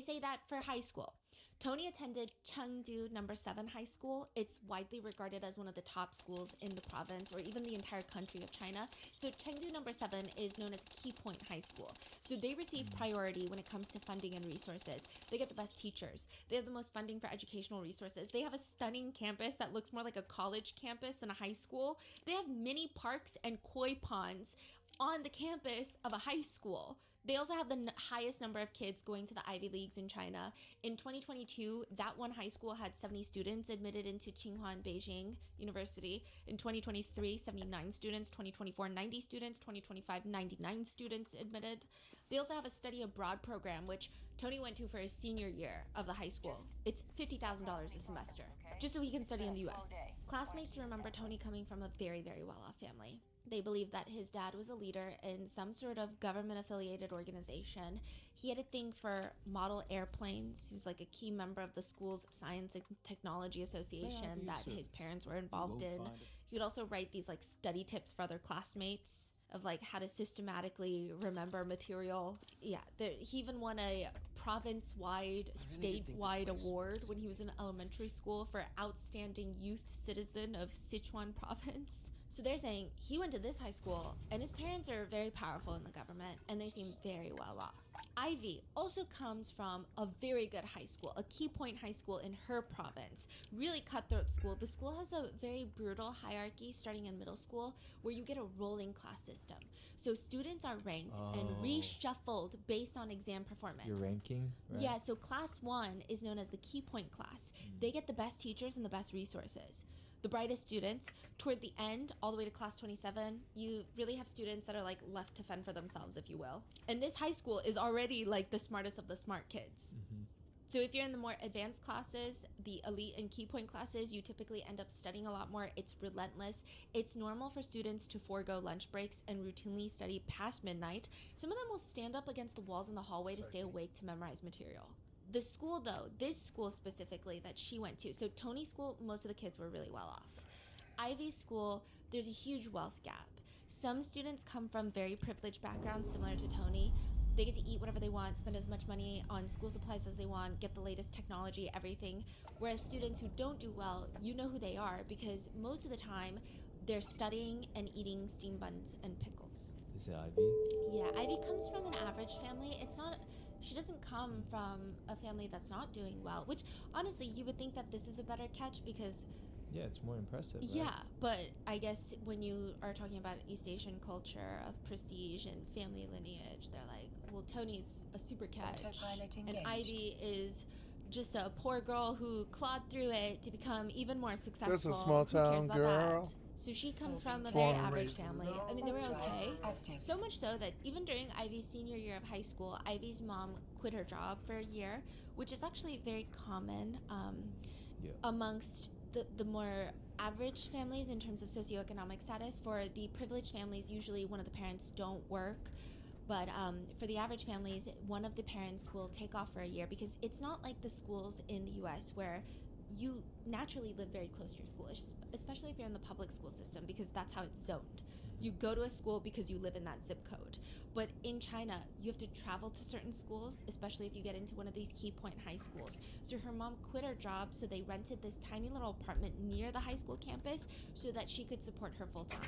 say that for high school. Tony attended Chengdu No. 7 High School. It's widely regarded as one of the top schools in the province or even the entire country of China. So Chengdu No. 7 is known as Key Point High School. So they receive priority when it comes to funding and resources. They get the best teachers. They have the most funding for educational resources. They have a stunning campus that looks more like a college campus than a high school. They have mini parks and koi ponds on the campus of a high school. They also have the highest number of kids going to the Ivy Leagues in China. In 2022, that one high school had 70 students admitted into Tsinghua and Beijing University. In 2023, 79 students. 2024, 90 students. 2025, 99 students admitted. They also have a study abroad program, which Tony went to for his senior year of the high school. It's $50,000 a semester, just so he can study in the US. Classmates remember Tony coming from a very, very well-off family. They believe that his dad was a leader in some sort of government-affiliated organization. He had a thing for model airplanes. He was like a key member of the school's Science and Technology Association that his parents were involved in. He would also write these like study tips for other classmates of like how to systematically remember material. Yeah, he even won a province-wide, statewide award when he was in elementary school for Outstanding Youth Citizen of Sichuan Province. So they're saying he went to this high school and his parents are very powerful in the government and they seem very well off. Ivy also comes from a very good high school, a Key Point High School in her province. Really cutthroat school. The school has a very brutal hierarchy starting in middle school where you get a rolling class system. So students are ranked and reshuffled based on exam performance. Your ranking, right? Yeah, so class 1 is known as the Key Point class. They get the best teachers and the best resources. The brightest students, toward the end, all the way to class 27, you really have students that are like left to fend for themselves, if you will. And this high school is already like the smartest of the smart kids. So if you're in the more advanced classes, the elite and key point classes, you typically end up studying a lot more. It's relentless. It's normal for students to forego lunch breaks and routinely study past midnight. Some of them will stand up against the walls in the hallway to stay awake to memorize material. The school though, this school specifically that she went to, so Tony's school, most of the kids were really well off. Ivy's school, there's a huge wealth gap. Some students come from very privileged backgrounds, similar to Tony. They get to eat whatever they want, spend as much money on school supplies as they want, get the latest technology, everything. Whereas students who don't do well, you know who they are, because most of the time they're studying and eating steam buns and pickles. Is it Ivy? Yeah, Ivy comes from an average family. She doesn't come from a family that's not doing well, which honestly, you would think that this is a better catch because Yeah, it's more impressive, right? yeah, but I guess when you are talking about East Asian culture of prestige and family lineage, they're like, well, Tony's a super catch, Autopilot and engaged. Ivy is just a poor girl who clawed through it to become even more successful. Just a small Who cares town about girl. that? So she comes from a Born very and average raised in family. I mean, they were okay. So much so that even during Ivy's senior year of high school, Ivy's mom quit her job for a year, which is actually very common amongst the more average families in terms of socioeconomic status. For the privileged families, usually one of the parents don't work. But for the average families, one of the parents will take off for a year because it's not like the schools in the US where you naturally live very close to your school, especially if you're in the public school system, because that's how it's zoned. You go to a school because you live in that zip code. But in China, you have to travel to certain schools, especially if you get into one of these key point high schools. So her mom quit her job, so they rented this tiny little apartment near the high school campus so that she could support her full time.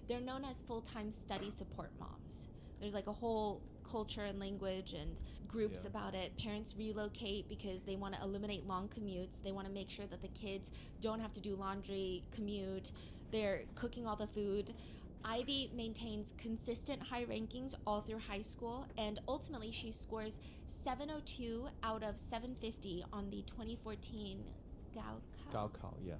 They're known as full-time study support moms. There's like a whole culture and language and groups about it. Parents relocate because they want to eliminate long commutes. They want to make sure that the kids don't have to do laundry, commute. They're cooking all the food. Ivy maintains consistent high rankings all through high school, and ultimately she scores 702 out of 750 on the 2014 Gaokao, yeah.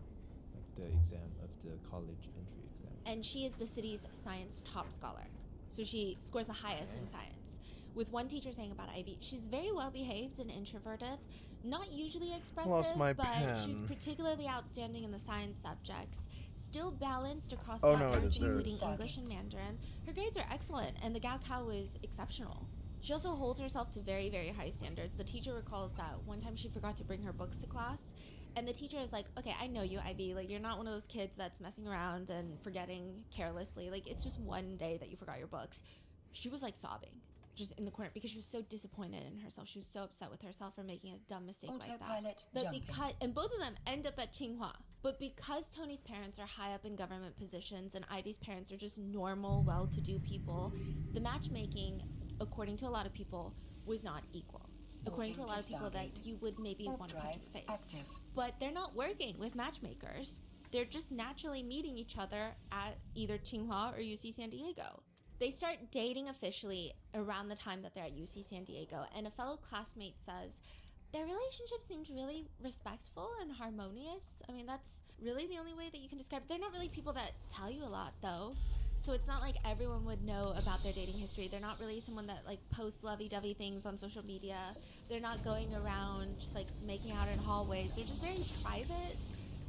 Like the exam of the college entry exam. And she is the city's science top scholar. So she scores the highest in science. With one teacher saying about Ivy, she's very well behaved and introverted, not usually expressive, Lost my but pen. she's particularly outstanding in the science subjects, still balanced across Oh, no, it others, is hers. including English and Mandarin. Her grades are excellent, and the Gaokao was exceptional. She also holds herself to very, very high standards. The teacher recalls that one time she forgot to bring her books to class, and the teacher is like, okay, I know you, Ivy. Like, you're not one of those kids that's messing around and forgetting carelessly. Like, it's just one day that you forgot your books. She was, like, sobbing just in the corner because she was so disappointed in herself. She was so upset with herself for making a dumb mistake like that. But and both of them end up at Tsinghua. But because Tony's parents are high up in government positions and Ivy's parents are just normal, well-to-do people, the matchmaking, according to a lot of people, was not equal. According to a lot of people that you would maybe want to punch in the face. But they're not working with matchmakers. They're just naturally meeting each other at either Tsinghua or UC San Diego. They start dating officially around the time that they're at UC San Diego, and a fellow classmate says, their relationship seems really respectful and harmonious. I mean, that's really the only way that you can describe it. They're not really people that tell you a lot, though. So it's not like everyone would know about their dating history. They're not really someone that like posts lovey-dovey things on social media. They're not going around just like making out in hallways. They're just very private.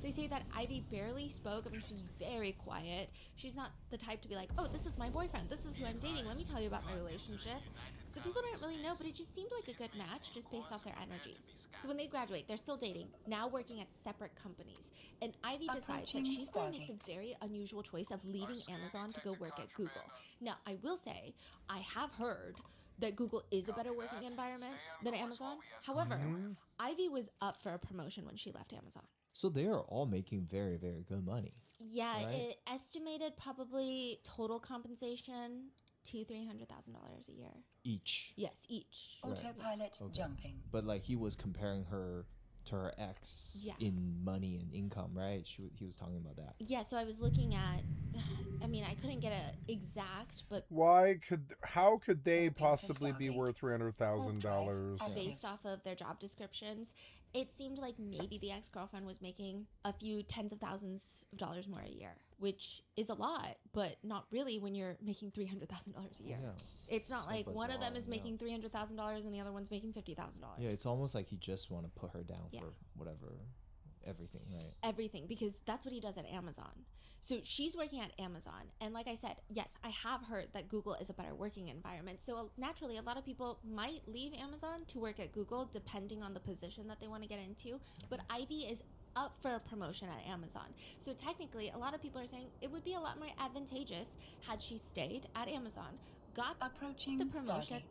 They say that Ivy barely spoke. I mean, she's very quiet. She's not the type to be like, oh, this is my boyfriend. This is who I'm dating. Let me tell you about my relationship. So people don't really know, but it just seemed like a good match just based off their energies. So when they graduate, they're still dating, now working at separate companies. And Ivy decides that she's going to make the very unusual choice of leaving Amazon to go work at Google. Now, I will say, I have heard that Google is a better working environment than Amazon. However, Ivy was up for a promotion when she left Amazon. So they are all making very, very good money. Yeah, right? it estimated probably total compensation $200,000-$300,000 a year. Each. Yes, each. Autopilot Okay. jumping. But like he was comparing her to her ex in money and income, right? He was talking about that. Yeah, so I was looking at, I mean, I couldn't get a exact, but How could they possibly be worth $300,000? based off of their job descriptions, it seemed like maybe the ex-girlfriend was making a few tens of thousands of dollars more a year, which is a lot, but not really when you're making $300,000 a year. Yeah. It's not So like one of them bizarre, is making $300,000 and the other one's making $50,000. Yeah, it's almost like he just want to put her down Yeah. for whatever, everything, right? Everything, because that's what he does at Amazon. So she's working at Amazon, and like I said, yes, I have heard that Google is a better working environment. So naturally, a lot of people might leave Amazon to work at Google depending on the position that they want to get into. But Ivy is up for a promotion at Amazon. So technically, a lot of people are saying it would be a lot more advantageous had she stayed at Amazon, got the promotion,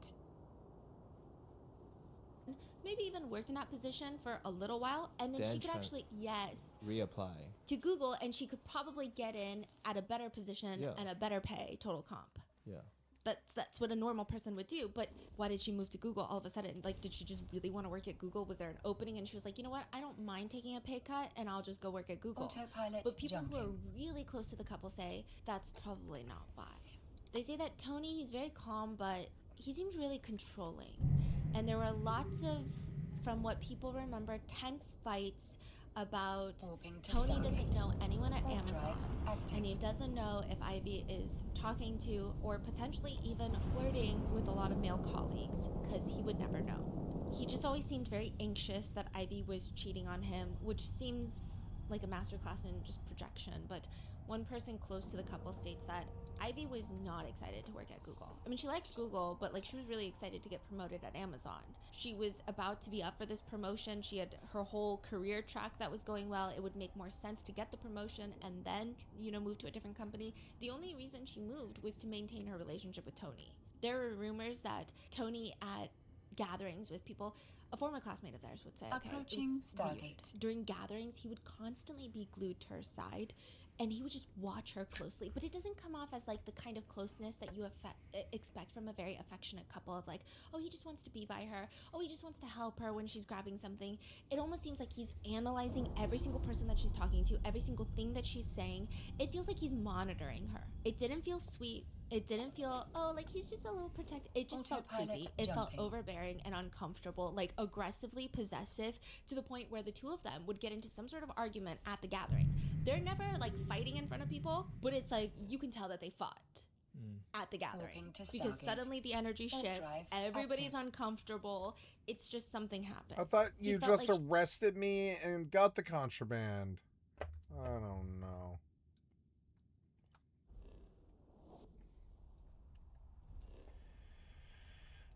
maybe even worked in that position for a little while, and then she could actually, reapply to Google, and she could probably get in at a better position and a better pay, total comp. Yeah. That's what a normal person would do. But why did she move to Google all of a sudden? Like, did she just really want to work at Google? Was there an opening and she was like, you know what, I don't mind taking a pay cut and I'll just go work at Google. But people who are really close to the couple say that's probably not why. They say that Tony, he's very calm, but he seems really controlling. And there were lots of, from what people remember, tense fights about Tony doesn't know anyone at Amazon, and he doesn't know if Ivy is talking to or potentially even flirting with a lot of male colleagues, because he would never know. He just always seemed very anxious that Ivy was cheating on him, which seems like a masterclass in just projection, but one person close to the couple states that Ivy was not excited to work at Google. I mean, she likes Google, but like she was really excited to get promoted at Amazon. She was about to be up for this promotion. She had her whole career track that was going well. It would make more sense to get the promotion and then, move to a different company. The only reason she moved was to maintain her relationship with Tony. There were rumors that Tony at gatherings with people, a former classmate of theirs would say, Approaching Stargate. Weird. During gatherings, he would constantly be glued to her side, and he would just watch her closely. But it doesn't come off as like the kind of closeness that you expect from a very affectionate couple of like, oh, he just wants to be by her. Oh, he just wants to help her when she's grabbing something. It almost seems like he's analyzing every single person that she's talking to, every single thing that she's saying. It feels like he's monitoring her. It didn't feel sweet. It didn't feel, like he's just a little protective. It just felt creepy. It felt overbearing and uncomfortable, like aggressively possessive, to the point where the two of them would get into some sort of argument at the gathering. They're never like fighting in front of people, but it's like you can tell that they fought at the gathering because suddenly the energy shifts. Everybody's uncomfortable. It's just something happened. I thought you just arrested me and got the contraband. I don't know.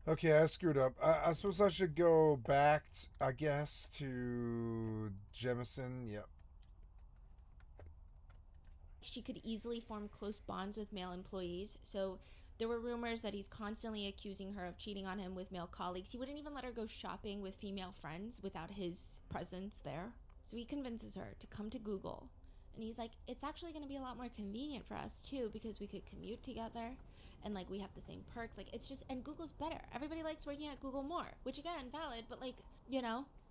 Okay, I screwed up. I suppose I should go back, I guess, to Jemison. Yep. She could easily form close bonds with male employees. So there were rumors that he's constantly accusing her of cheating on him with male colleagues. He wouldn't even let her go shopping with female friends without his presence there. So he convinces her to come to Google. And he's like, it's actually going to be a lot more convenient for us too, because we could commute together. And like we have the same perks. Like it's just, and Google's better. Everybody likes working at Google more, which again, valid, but like,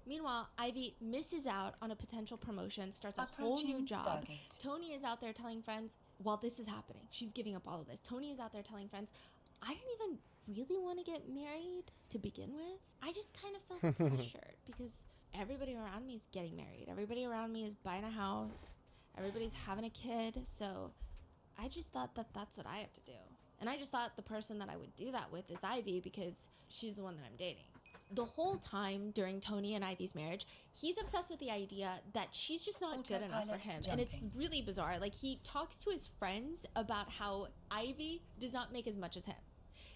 Meanwhile, Ivy misses out on a potential promotion, starts a whole new job. Tony is out there telling friends, while this is happening, she's giving up all of this. Tony is out there telling friends, I didn't even really want to get married to begin with. I just kind of felt pressured because everybody around me is getting married. Everybody around me is buying a house. Everybody's having a kid. So I just thought that that's what I have to do. And I just thought the person that I would do that with is Ivy because she's the one that I'm dating. The whole time during Tony and Ivy's marriage, he's obsessed with the idea that she's just not good enough for him. And it's really bizarre. Like, he talks to his friends about how Ivy does not make as much as him.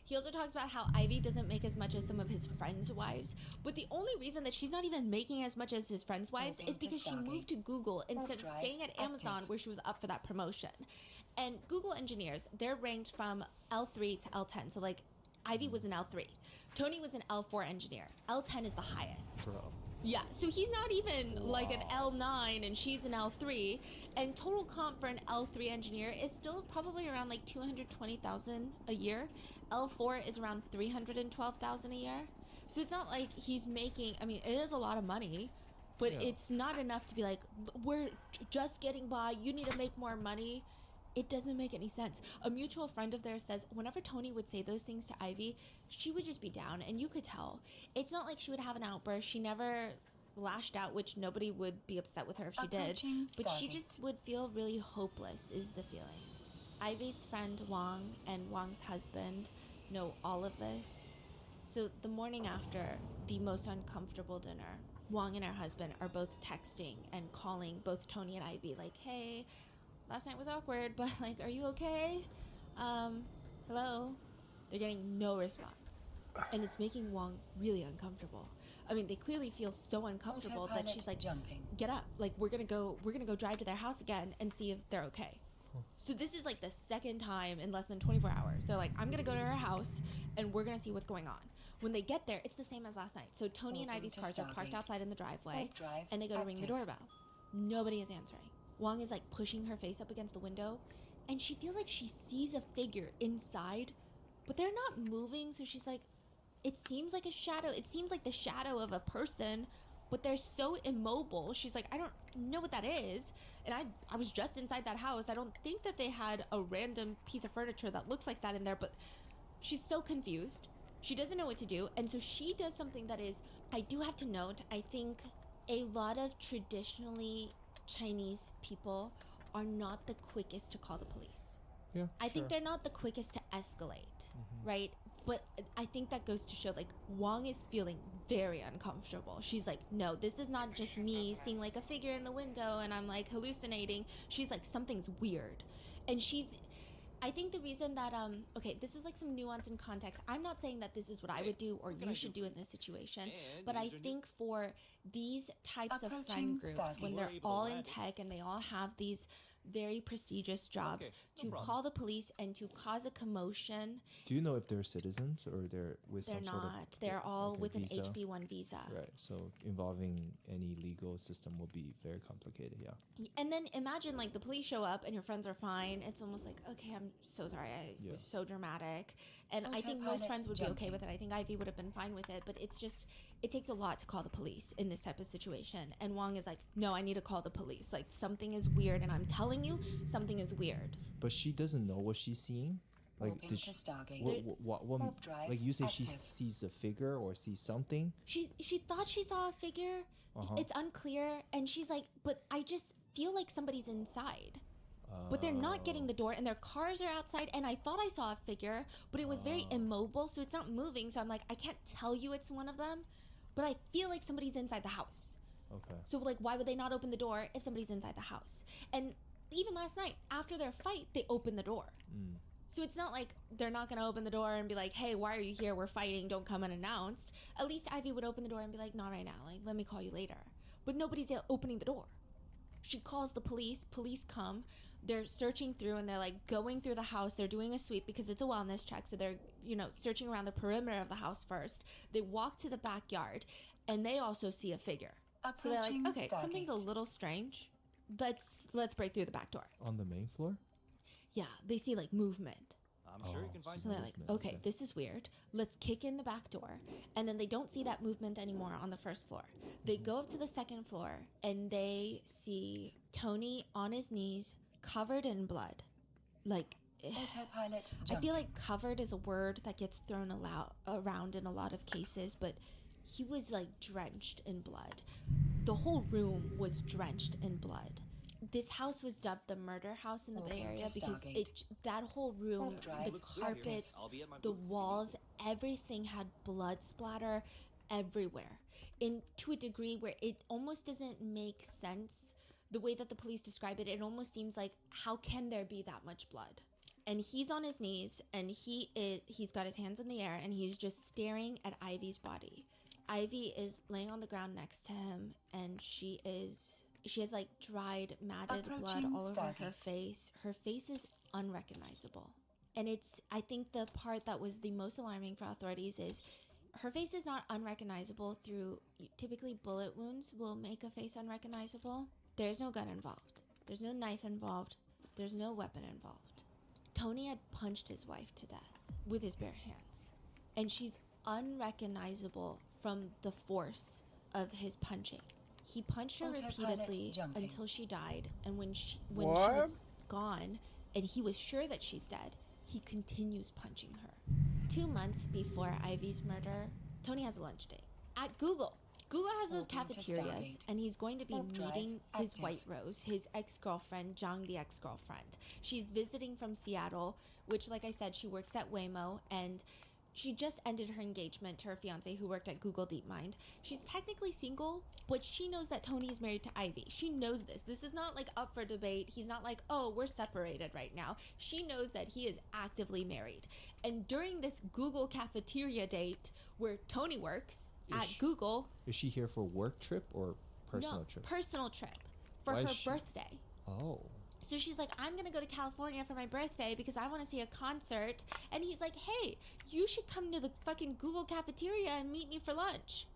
He also talks about how Ivy doesn't make as much as some of his friends' wives. But the only reason that she's not even making as much as his friends' wives is because she moved to Google instead of staying at Amazon where she was up for that promotion. And Google engineers, they're ranked from L3 to L10. So, like, Ivy was an L3. Tony was an L4 engineer. L10 is the highest. Bro. Yeah, so he's not even like an L9 and she's an L3. And total comp for an L3 engineer is still probably around like $220,000 a year. L4 is around $312,000 a year. So it's not like he's making, I mean, it is a lot of money, but it's not enough to be like, we're just getting by, you need to make more money. It doesn't make any sense. A mutual friend of theirs says whenever Tony would say those things to Ivy, she would just be down, and you could tell. It's not like she would have an outburst. She never lashed out, which nobody would be upset with her if she did. But she just would feel really hopeless, is the feeling. Ivy's friend Wong and Wong's husband know all of this. So the morning after the most uncomfortable dinner, Wong and her husband are both texting and calling both Tony and Ivy like, hey, last night was awkward, but like, are you okay? Hello? They're getting no response. and it's making Wong really uncomfortable. I mean, they clearly feel so uncomfortable that she's like, get up, like we're gonna go drive to their house again and see if they're okay. So this is like the second time in less than 24 hours. They're like, I'm gonna go to her house and we're gonna see what's going on. When they get there, it's the same as last night. So Tony and Ivy's cars are parked outside in the driveway, and they go to ring the doorbell. Nobody is answering. Wong is like pushing her face up against the window, and she feels like she sees a figure inside, but they're not moving. So she's like, it seems like a shadow. It seems like the shadow of a person, but they're so immobile. She's like, I don't know what that is. And I was just inside that house. I don't think that they had a random piece of furniture that looks like that in there, but she's so confused. She doesn't know what to do. And so she does something that is, I do have to note, I think a lot of traditionally Chinese people are not the quickest to call the police. Yeah, I think they're not the quickest to escalate, right? But I think that goes to show, like, Wong is feeling very uncomfortable. She's like, no, this is not just me seeing like a figure in the window and I'm like hallucinating. She's like, something's weird. And I think the reason that, okay, this is like some nuance and context. I'm not saying that this is what I would do or you should do in this situation, but I think for these types of friend groups, when they're all in tech and they all have these very prestigious jobs, to call the police and to cause a commotion. Do you know if they're citizens or they're with They're some sort of... not. They're all with an visa? HB1 visa. Right, so involving any legal system will be very complicated, yeah. And then imagine like the police show up and your friends are fine. It's almost like, okay, I'm so sorry. I was so dramatic. And I think most friends would be okay with it. I think Ivy would have been fine with it. But it's just, it takes a lot to call the police in this type of situation. And Wong is like, no, I need to call the police. Like, something is weird. And I'm telling you, something is weird. But she doesn't know what she's seeing? Like, did she, what like you say she sees a figure or sees something? She thought she saw a figure. It's unclear. And she's like, but I just feel like somebody's inside. But they're not getting the door and their cars are outside, and I thought I saw a figure, but it was very immobile, so it's not moving. So I'm like, I can't tell you it's one of them, but I feel like somebody's inside the house. Okay. So like, why would they not open the door if somebody's inside the house? And even last night, after their fight, they opened the door. So it's not like they're not going to open the door and be like, hey, why are you here? We're fighting. Don't come unannounced. At least Ivy would open the door and be like, not right now. Like, let me call you later. But nobody's opening the door. She calls the police. Police come. They're searching through and they're like going through the house. They're doing a sweep because it's a wellness check. So they're, searching around the perimeter of the house first. They walk to the backyard and they also see a figure. So they're like, okay, something's a little strange. Let's break through the back door. On the main floor? Yeah, they see like movement. I'm sure you can find So they're like, okay, this is weird. Let's kick in the back door. And then they don't see that movement anymore on the first floor. They go up to the second floor and they see Tony on his knees, covered in blood. Like, I feel like covered is a word that gets thrown around in a lot of cases, but he was like drenched in blood. The whole room was drenched in blood. This house was dubbed the murder house in the Bay Area because that whole room, the carpets, the walls, everything had blood splatter everywhere. To a degree where it almost doesn't make sense. The way that the police describe it, it almost seems like, how can there be that much blood? And he's on his knees and he's got his hands in the air and he's just staring at Ivy's body. Ivy is laying on the ground next to him and she has like dried, matted blood all over her face. Her face is unrecognizable. And I think the part that was the most alarming for authorities is her face is not unrecognizable through, typically bullet wounds will make a face unrecognizable. There's no gun involved. There's no knife involved. There's no weapon involved. Tony had punched his wife to death with his bare hands. And she's unrecognizable from the force of his punching. He punched her repeatedly until she died. And when she was gone and he was sure that she's dead, he continues punching her. 2 months before Ivy's murder, Tony has a lunch date at Google. Google has those cafeterias, and he's going to be meeting his White Rose, his ex-girlfriend, Zhang, the ex-girlfriend. She's visiting from Seattle, which, like I said, she works at Waymo, and She just ended her engagement to her fiance who worked at Google DeepMind. She's technically single, but she knows that Tony is married to Ivy. She knows this. This is not like up for debate. He's not like, oh, we're separated right now. She knows that he is actively married. And during this Google cafeteria date where Tony works at Google. Is she here for work trip or personal trip? Personal trip for her birthday. Oh. So she's like, I'm going to go to California for my birthday because I want to see a concert. And he's like, hey, you should come to the fucking Google cafeteria and meet me for lunch.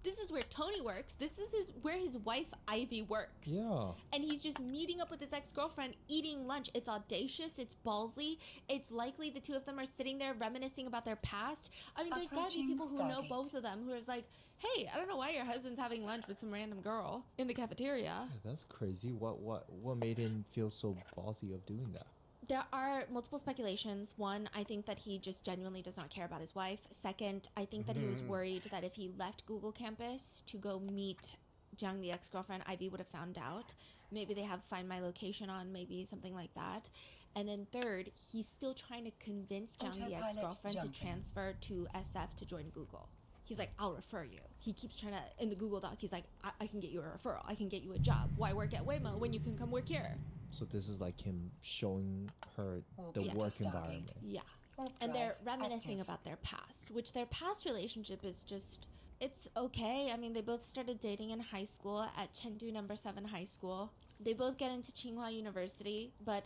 This is where Tony works. This is where his wife, Ivy, works. Yeah. And he's just meeting up with his ex-girlfriend, eating lunch. It's audacious. It's ballsy. It's likely the two of them are sitting there reminiscing about their past. I mean, there's got to be people who know both of them who are like, hey, I don't know why your husband's having lunch with some random girl in the cafeteria. Yeah, that's crazy. What made him feel so ballsy of doing that? There are multiple speculations. One, I think that he just genuinely does not care about his wife. Second, I think that he was worried that if he left Google campus to go meet Jiang, the ex-girlfriend, Ivy would have found out. Maybe they have Find My Location on, maybe something like that. And then third, he's still trying to convince Jiang, the ex-girlfriend, to transfer to SF to join Google. He's like, I'll refer you. He keeps trying to, in the Google Doc, he's like, I can get you a referral. I can get you a job. Why work at Waymo when you can come work here? So this is like him showing her the work environment. Yeah. And they're reminiscing about their past, which their past relationship is just, it's okay. I mean, they both started dating in high school at Chengdu No. 7 High School. They both get into Tsinghua University, but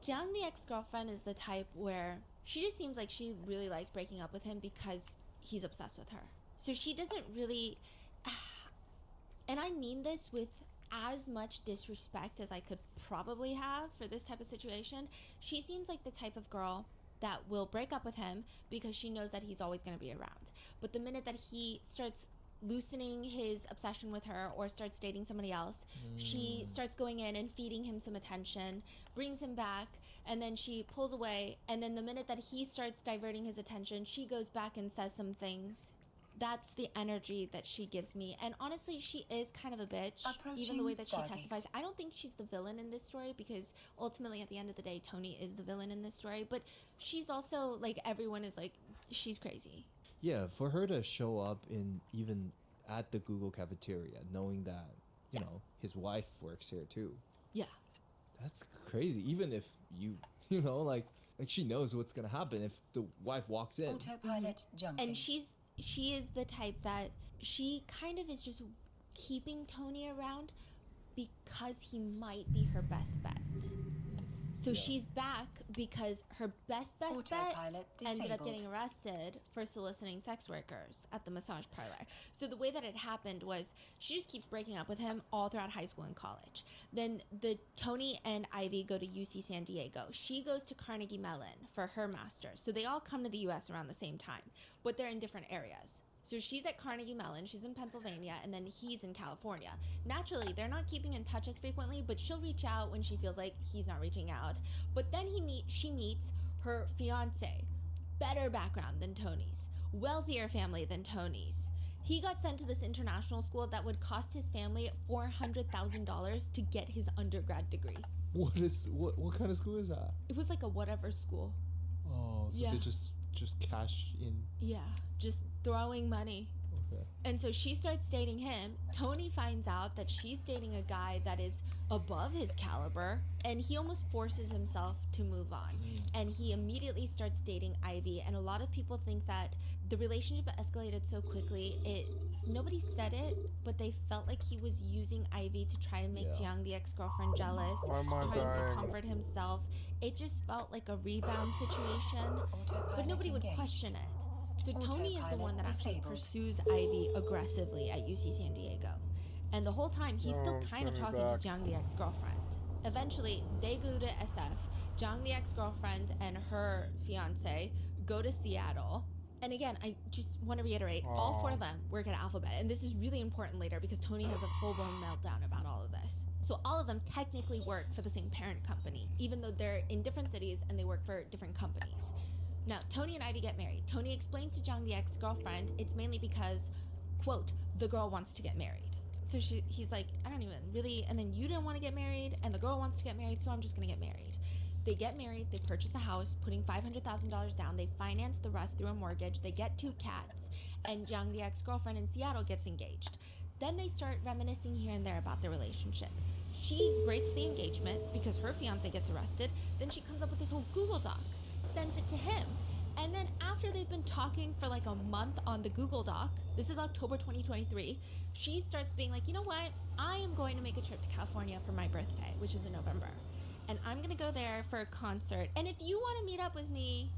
Jiang, the ex-girlfriend, is the type where she just seems like she really likes breaking up with him because he's obsessed with her. So she doesn't really, and I mean this with as much disrespect as I could probably have for this type of situation. She seems like the type of girl that will break up with him because she knows that he's always going to be around. But the minute that he starts loosening his obsession with her or starts dating somebody else, she starts going in and feeding him some attention, brings him back, and then she pulls away. And then the minute that he starts diverting his attention, she goes back and says some things. That's the energy that she gives me. And honestly, she is kind of a bitch, even the way that she testifies. I don't think she's the villain in this story because ultimately at the end of the day, Tony is the villain in this story. But she's also like, everyone is like, she's crazy. Yeah, for her to show up in even at the Google cafeteria, knowing that, you know, his wife works here too. Yeah. That's crazy. Even if you know, like she knows what's going to happen if the wife walks in. Autopilot jumping. And she is the type that she kind of is just keeping Tony around because he might be her best bet. So she's back because her best bet ended up getting arrested for soliciting sex workers at the massage parlor. So the way that it happened was she just keeps breaking up with him all throughout high school and college. Then Tony and Ivy go to UC San Diego. She goes to Carnegie Mellon for her master's. So they all come to the US around the same time, but they're in different areas. So she's at Carnegie Mellon, she's in Pennsylvania, and then he's in California. Naturally, they're not keeping in touch as frequently, but she'll reach out when she feels like he's not reaching out. But then she meets her fiance. Better background than Tony's. Wealthier family than Tony's. He got sent to this international school that would cost his family $400,000 to get his undergrad degree. What kind of school is that? It was like a whatever school. Oh, so they just cash in. Yeah, just throwing money. Okay. And so she starts dating him. Tony finds out that she's dating a guy that is above his caliber, and he almost forces himself to move on. And he immediately starts dating Ivy, and a lot of people think that the relationship escalated so quickly, nobody said it, but they felt like he was using Ivy to try to make Jiang, the ex-girlfriend, jealous, trying to comfort himself. It just felt like a rebound situation, but nobody would question it. So Tony is the one that actually pursues Ivy aggressively at UC San Diego. And the whole time, he's still kind of talking to Jiang, the ex-girlfriend. Eventually, they go to SF. Jiang, the ex-girlfriend, and her fiance go to Seattle. And again, I just want to reiterate, all four of them work at Alphabet. And this is really important later because Tony has a full-blown meltdown about all of this. So all of them technically work for the same parent company, even though they're in different cities and they work for different companies. Now, Tony and Ivy get married. Tony explains to Jiang, the ex-girlfriend, it's mainly because, quote, the girl wants to get married. So he's like, I don't even really, and then you didn't want to get married, and the girl wants to get married, so I'm just going to get married. They get married, they purchase a house, putting $500,000 down. They finance the rest through a mortgage. They get 2 cats, and Jung, the ex-girlfriend in Seattle, gets engaged. Then they start reminiscing here and there about their relationship. She breaks the engagement because her fiance gets arrested. Then she comes up with this whole Google Doc, sends it to him. And then after they've been talking for like a month on the Google Doc, this is October 2023, she starts being like, you know what? I am going to make a trip to California for my birthday, which is in November. And I'm going to go there for a concert. And if you want to meet up with me,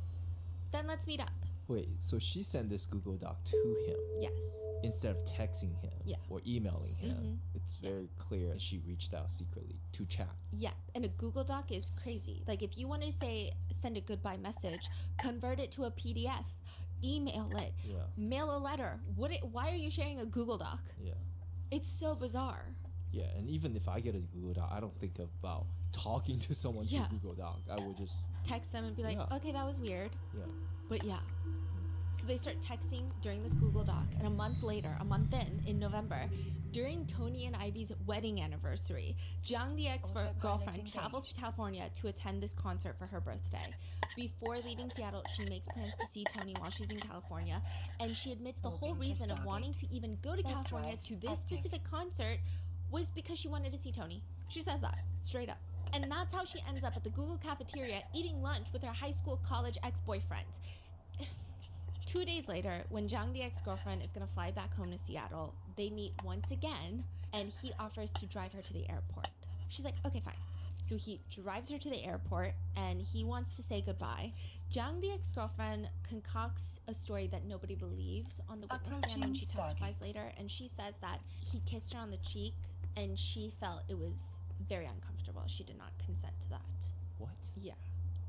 then let's meet up. Wait, so she sent this Google Doc to him? Yes. Instead of texting him or emailing him. Mhm. It's very clear she reached out secretly to chat. Yeah, and a Google Doc is crazy. Like if you wanted to send a goodbye message, convert it to a PDF, email it, mail a letter. Why are you sharing a Google Doc? Yeah. It's so bizarre. Yeah, and even if I get a Google Doc, I don't think about talking to someone through Google Doc. I would just text them and be like, okay, that was weird. Yeah. But yeah. So they start texting during this Google Doc, and a month in November, during Tony and Ivy's wedding anniversary, Jung, the ex-girlfriend, travels to California to attend this concert for her birthday. Before leaving Seattle, she makes plans to see Tony while she's in California, and she admits the whole reason of wanting to even go to California to this specific concert was because she wanted to see Tony. She says that, straight up. And that's how she ends up at the Google cafeteria eating lunch with her high school college ex-boyfriend. 2 days later, when Jung, the ex-girlfriend, is going to fly back home to Seattle, they meet once again, and he offers to drive her to the airport. She's like, okay, fine. So he drives her to the airport, and he wants to say goodbye. Jung, the ex-girlfriend, concocts a story that nobody believes on the witness stand when she testifies later, and she says that he kissed her on the cheek, and she felt it was very uncomfortable. She did not consent to that. What? Yeah.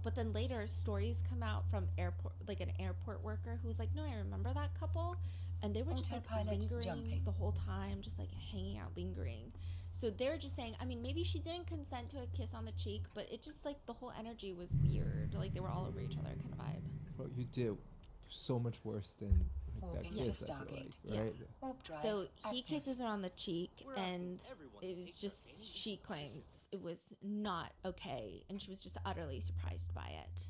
But then later, stories come out from an airport worker who was like, no, I remember that couple. And they were just like lingering the whole time, just like hanging out, lingering. So they're just saying, I mean, maybe she didn't consent to a kiss on the cheek, but it just like the whole energy was weird. Like they were all over each other kind of vibe. Well, you did so much worse than like that kiss, I feel like, right? So he kisses her on the cheek, and it was just, she claims it was not okay, and she was just utterly surprised by it.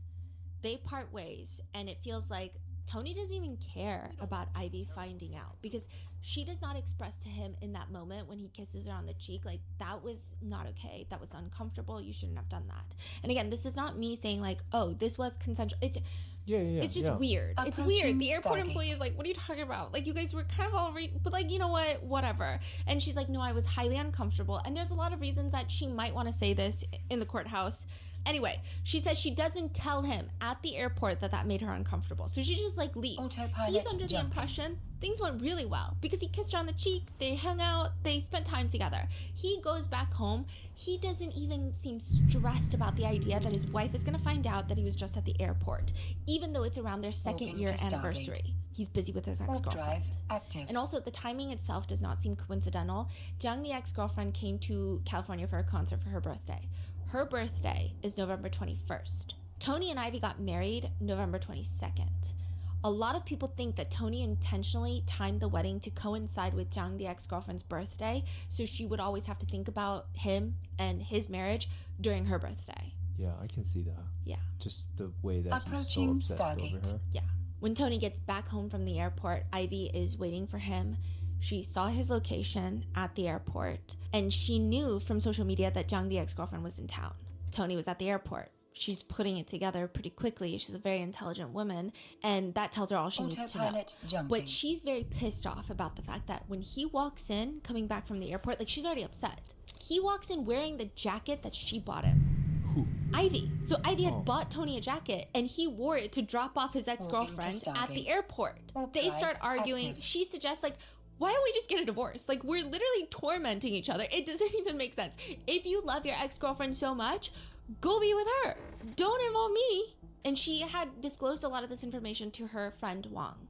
They part ways, and it feels like Tony doesn't even care about Ivy finding out, because she does not express to him in that moment when he kisses her on the cheek, like, that was not okay, that was uncomfortable, you shouldn't have done that. And again, this is not me saying like, oh, this was consensual. It's just weird. It's weird. The airport employee is like, what are you talking about? Like, you guys were kind of all but like, you know what, whatever. And she's like, no, I was highly uncomfortable. And there's a lot of reasons that she might want to say this in the courthouse. Anyway, she says she doesn't tell him at the airport that made her uncomfortable. So she just like leaves. He's under the impression things went really well because he kissed her on the cheek, they hung out, they spent time together. He goes back home. He doesn't even seem stressed about the idea that his wife is going to find out that he was just at the airport, even though it's around their second year anniversary. He's busy with his ex-girlfriend. And also, the timing itself does not seem coincidental. Jung, the ex-girlfriend, came to California for a concert for her birthday. Her birthday is November 21st. Tony and Ivy got married November 22nd. A lot of people think that Tony intentionally timed the wedding to coincide with Jung, the ex-girlfriend's birthday, so she would always have to think about him and his marriage during her birthday. Yeah, I can see that. Yeah. Just the way that he's so obsessed over her. Yeah. When Tony gets back home from the airport, Ivy is waiting for him. She saw his location at the airport, and she knew from social media that Jung, the ex-girlfriend, was in town. Tony was at the airport. She's putting it together pretty quickly. She's a very intelligent woman, and that tells her all she needs to know. But she's very pissed off about the fact that when he walks in, coming back from the airport, like, she's already upset. He walks in wearing the jacket that she bought him. Who? Ivy. So Ivy had bought Tony a jacket, and he wore it to drop off his ex-girlfriend at the airport. They start arguing. She suggests, like, why don't we just get a divorce? Like, we're literally tormenting each other. It doesn't even make sense. If you love your ex-girlfriend so much, go be with her. Don't involve me. And she had disclosed a lot of this information to her friend Wang.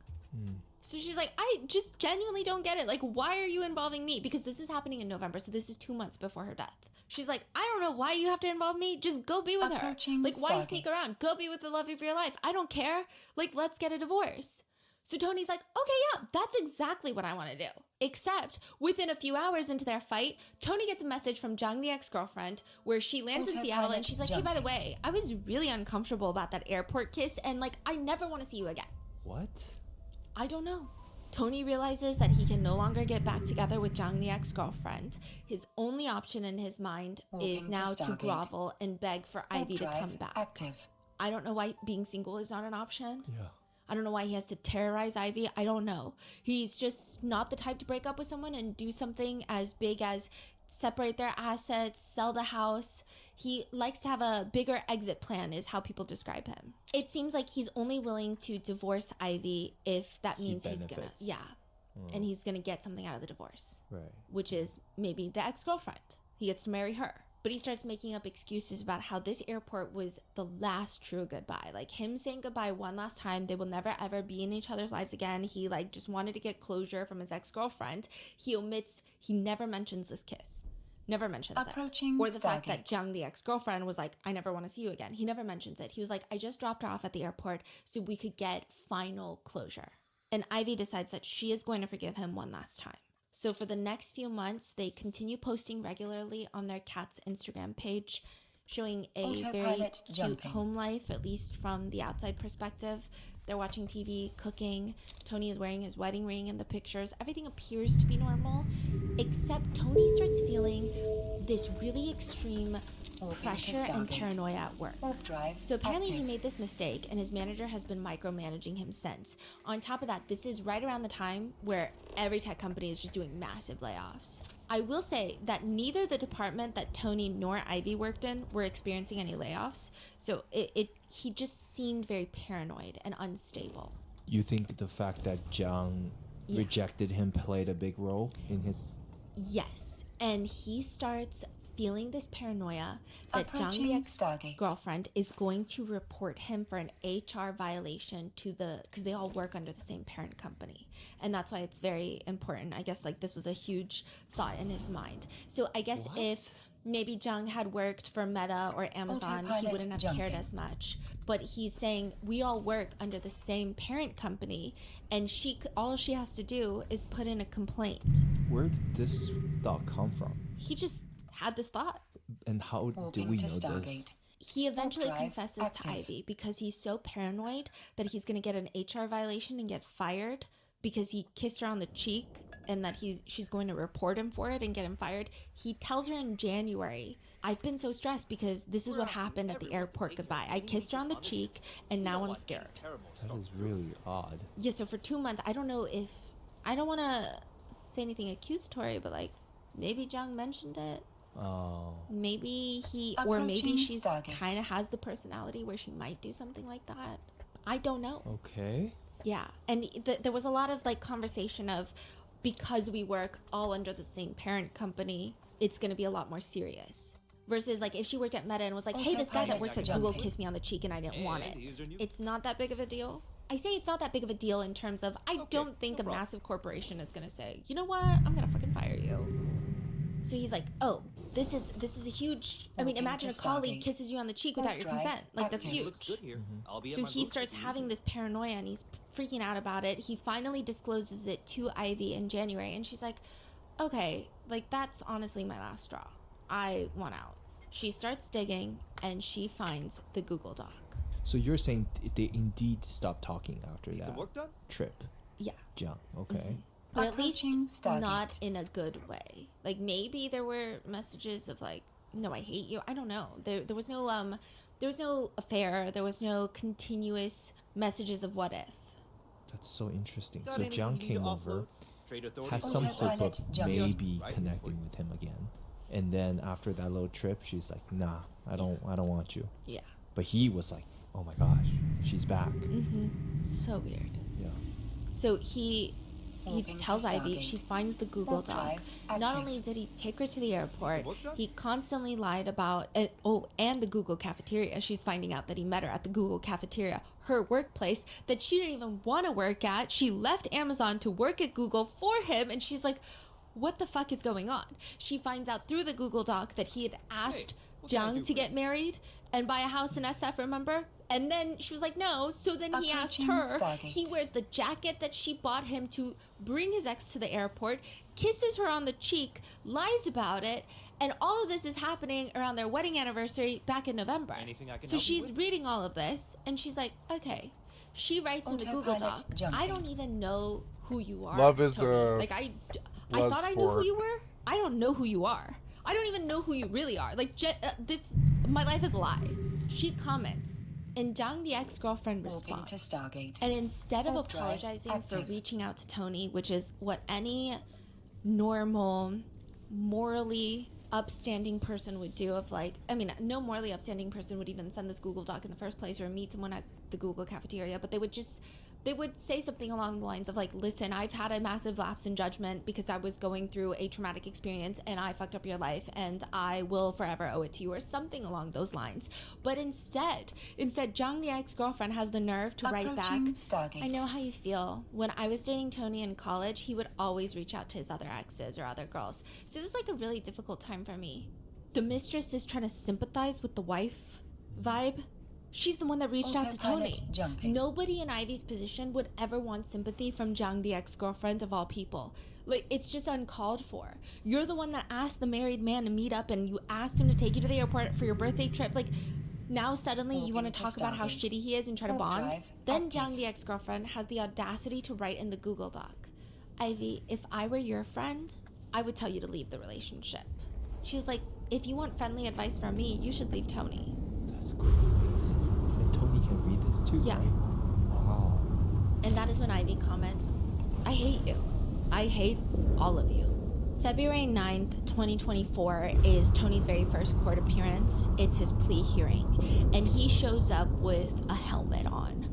So she's like, I just genuinely don't get it. Like, why are you involving me? Because this is happening in November, so this is 2 months before her death. She's like, I don't know why you have to involve me. Just go be with her. Like, why sneak around? Go be with the love of your life. I don't care. Like, let's get a divorce. So Tony's like, okay, yeah, that's exactly what I want to do. Except within a few hours into their fight, Tony gets a message from Jung, the ex-girlfriend, where she lands in Seattle and she's like, hey, by the way, I was really uncomfortable about that airport kiss and like, I never want to see you again. What? I don't know. Tony realizes that he can no longer get back together with Jung, the ex-girlfriend. His only option in his mind is now to grovel and beg for Ivy to come back. I don't know why being single is not an option. Yeah. I don't know why he has to terrorize Ivy. I don't know. He's just not the type to break up with someone and do something as big as separate their assets, sell the house. He likes to have a bigger exit plan is how people describe him. It seems like he's only willing to divorce Ivy if that means he's gonna, and he's gonna get something out of the divorce. Right. Which is maybe the ex-girlfriend. He gets to marry her. But he starts making up excuses about how this airport was the last true goodbye. Like him saying goodbye one last time. They will never ever be in each other's lives again. He like just wanted to get closure from his ex-girlfriend. He never mentions this kiss. Never mentions it. Or the fact that Jung, the ex-girlfriend, was like, I never want to see you again. He never mentions it. He was like, I just dropped her off at the airport so we could get final closure. And Ivy decides that she is going to forgive him one last time. So for the next few months, they continue posting regularly on their cat's Instagram page, showing a very cute home life, at least from the outside perspective. They're watching TV, cooking. Tony is wearing his wedding ring in the pictures. Everything appears to be normal, except Tony starts feeling this really extreme pressure and paranoia at work. So apparently he made this mistake and his manager has been micromanaging him since. On top of that, this is right around the time where every tech company is just doing massive layoffs. I will say that neither the department that Tony nor Ivy worked in were experiencing any layoffs. So he just seemed very paranoid and unstable. You think the fact that Jung rejected him played a big role in his... Yes, and he starts feeling this paranoia that Jung, the ex-girlfriend, is going to report him for an HR violation to because they all work under the same parent company. And that's why it's very important. I guess like this was a huge thought in his mind. So I guess if maybe Jung had worked for Meta or Amazon, he wouldn't have cared as much. But he's saying we all work under the same parent company and all she has to do is put in a complaint. Where did this thought come from? He just had this thought. And how did we know this? He eventually confesses to Ivy because he's so paranoid that he's going to get an HR violation and get fired because he kissed her on the cheek and that she's going to report him for it and get him fired. He tells her in January, I've been so stressed because this is what happened at the airport goodbye. I kissed her on the cheek and now I'm scared. That is really odd. Yeah, so for 2 months, I don't know if... I don't want to say anything accusatory, but like maybe Jung mentioned it. Oh. Maybe maybe she's kind of has the personality where she might do something like that. I don't know. Okay. Yeah, and there was a lot of like conversation of because we work all under the same parent company, it's going to be a lot more serious. Versus like if she worked at Meta and was like, hey, this guy that works at Google kissed me on the cheek and I didn't want it. It's not that big of a deal. I say it's not that big of a deal in terms of I don't think a massive corporation is going to say, you know what, I'm going to fucking fire you. So he's like, oh, this is a huge... I mean, imagine a colleague kisses you on the cheek without your consent. Like, that's huge. So he starts having this paranoia and he's freaking out about it. He finally discloses it to Ivy in January and she's like, okay, like, that's honestly my last straw. I want out. She starts digging and she finds the Google Doc. So you're saying they indeed stopped talking after that trip? Yeah. Jung, okay. Mm-hmm. Or at least not in a good way. Like maybe there were messages of like, no, I hate you. I don't know. There was no affair. There was no continuous messages of what if. That's so interesting. So Jung came over, had some hope of maybe connecting with him again, and then after that little trip, she's like, nah, I don't want you. Yeah. But he was like, oh my gosh, she's back. Mm-hmm. So weird. Yeah. So he tells Ivy, she finds the Google Doc. Not only did he take her to the airport, he constantly lied about and the Google cafeteria. She's finding out that he met her at the Google cafeteria, her workplace that she didn't even want to work at. She left Amazon to work at Google for him, and she's like, what the fuck is going on? She finds out through the Google Doc that he had asked Jiang to get married and buy a house in SF, remember? And then she was like, no. So then he asked her. He wears the jacket that she bought him to bring his ex to the airport, kisses her on the cheek, lies about it, and all of this is happening around their wedding anniversary back in November. Anything I can So help you she's with? reading all of this, and she's like, okay. She writes in the Google Doc, I don't even know who you are. Love is Tony. a Like, I love thought I knew who sport. you were. I don't know who you are. I don't even know who you really are. Like, my life is a lie. She comments, and Jiang, the ex-girlfriend, responds. To Stargate. And instead of Warp drive apologizing for active. reaching out to Tony, which is what any normal, morally upstanding person would do, of like, I mean, no morally upstanding person would even send this Google Doc in the first place or meet someone at the Google cafeteria, but they would say something along the lines of like, listen, I've had a massive lapse in judgment because I was going through a traumatic experience and I fucked up your life and I will forever owe it to you, or something along those lines. But instead, Jiang, the ex-girlfriend, has the nerve to write back, I know how you feel. When I was dating Tony in college, he would always reach out to his other exes or other girls. So it was like a really difficult time for me. The mistress is trying to sympathize with the wife vibe. She's the one that reached out to Tony. Nobody in Ivy's position would ever want sympathy from Jiang, the ex-girlfriend of all people. Like, it's just uncalled for. You're the one that asked the married man to meet up, and you asked him to take you to the airport for your birthday trip. Like, now suddenly you want to talk about how shitty he is and try to bond? Then Jiang, the ex-girlfriend, has the audacity to write in the Google Doc, Ivy, if I were your friend, I would tell you to leave the relationship. She's like, if you want friendly advice from me, you should leave Tony. That's crazy. And Tony can read this too, Yeah. right? Wow. And that is when Ivy comments, I hate you. I hate all of you. February 9th, 2024 is Tony's very first court appearance. It's his plea hearing. And he shows up with a helmet on.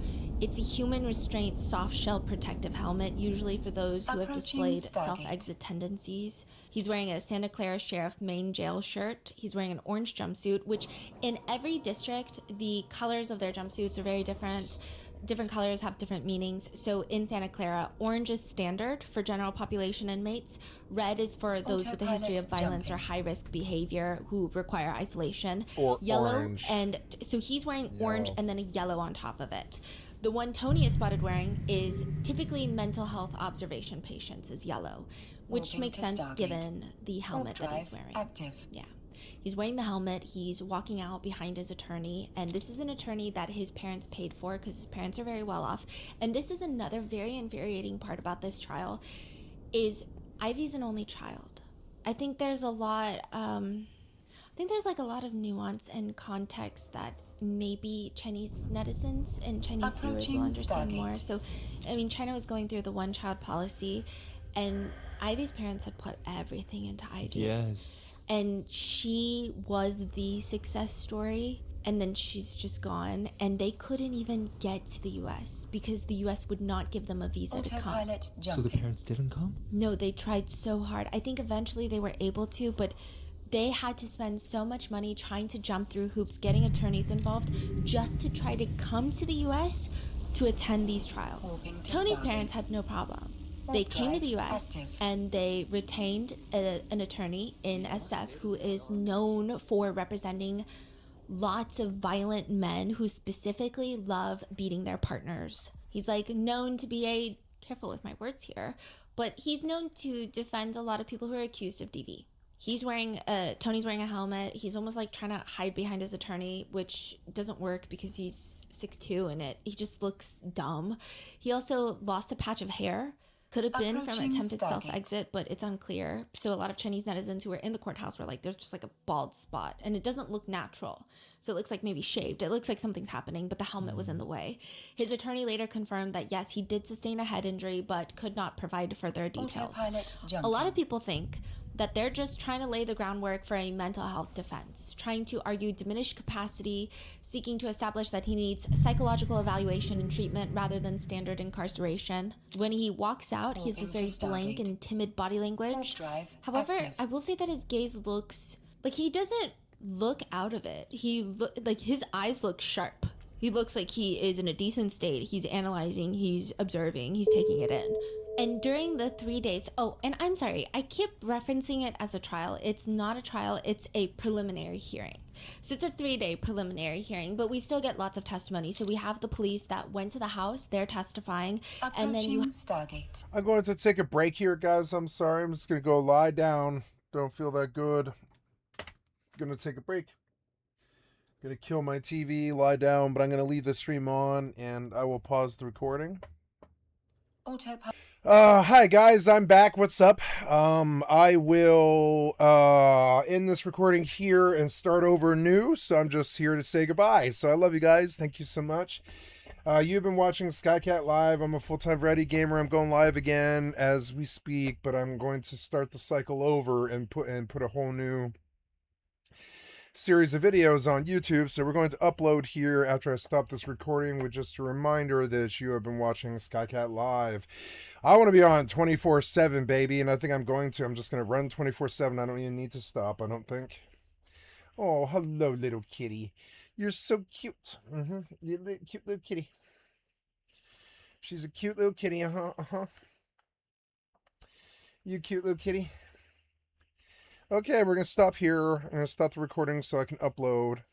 It's a human restraint soft shell protective helmet, usually for those who have displayed self-exit tendencies. He's wearing a Santa Clara Sheriff Main Jail shirt. He's wearing an orange jumpsuit, which in every district, the colors of their jumpsuits are very different. Different colors have different meanings. So in Santa Clara, orange is standard for general population inmates. Red is for those with a history of violence or high-risk behavior who require isolation. Or yellow, orange. and so he's wearing orange Yellow. and then a yellow on top of it. The one Tony is spotted wearing is typically mental health observation patients, is yellow, which Moving makes to sense Stargate. given the helmet that he's drive wearing. active. Yeah. He's wearing the helmet. He's walking out behind his attorney. And this is an attorney that his parents paid for because his parents are very well off. And this is another very infuriating part about this trial is Ivy's an only child. I think there's a lot, like a lot of nuance and context that maybe Chinese netizens and Chinese viewers will understand more. So, I mean, China was going through the one-child policy, and Ivy's parents had put everything into Ivy. Yes. And she was the success story, and then she's just gone, and they couldn't even get to the US because the US would not give them a visa to come. So the parents didn't come? No, they tried so hard. I think eventually they were able to, but they had to spend so much money trying to jump through hoops, getting attorneys involved, just to try to come to the US to attend these trials. Tony's parents had no problem. They came to the US and they retained an attorney in SF who is known for representing lots of violent men who specifically love beating their partners. He's like known to be careful with my words here, but he's known to defend a lot of people who are accused of DV. He's wearing Tony's wearing a helmet. He's almost like trying to hide behind his attorney, which doesn't work because he's 6'2" and he just looks dumb. He also lost a patch of hair. Could have been from attempted self-exit, but it's unclear. So a lot of Chinese netizens who were in the courthouse were like, there's just like a bald spot and it doesn't look natural. So it looks like maybe shaved. It looks like something's happening, but the helmet was in the way. His attorney later confirmed that yes, he did sustain a head injury, but could not provide further details. A lot of people think that they're just trying to lay the groundwork for a mental health defense, trying to argue diminished capacity, seeking to establish that he needs psychological evaluation and treatment rather than standard incarceration. When he walks out, he has this very blank and timid body language. However, I will say that his gaze looks like he doesn't look out of it. Like his eyes look sharp. He looks like he is in a decent state. He's analyzing, he's observing, he's taking it in. And during the 3 days, oh, and I'm sorry, I keep referencing it as a trial. It's not a trial, it's a preliminary hearing. So it's a 3-day preliminary hearing, but we still get lots of testimony. So we have the police that went to the house, they're testifying, and then you... Stargate. I'm going to take a break here, guys. I'm sorry. I'm just going to go lie down. Don't feel that good. Going to take a break. Going to kill my TV, lie down, but I'm going to leave the stream on, and I will pause the recording. Autopilot. Hi guys, I'm back. What's up? I will end this recording here and start over new, so I'm just here to say goodbye. So I love you guys. Thank you so much. You've been watching Skycatlive. I'm a full-time Ready gamer. I'm going live again as we speak, but I'm going to start the cycle over and put a whole new series of videos on YouTube. So we're going to upload here after I stop this recording with just a reminder that you have been watching Skycatlive. I want to be on 24/7, baby, and I think I'm going to. I'm just going to run 24/7. I don't even need to stop, I don't think. Oh, hello, little kitty. You're so cute. Cute little kitty. She's a cute little kitty. You cute little kitty. Okay, we're going to stop here. I'm going to stop the recording so I can upload.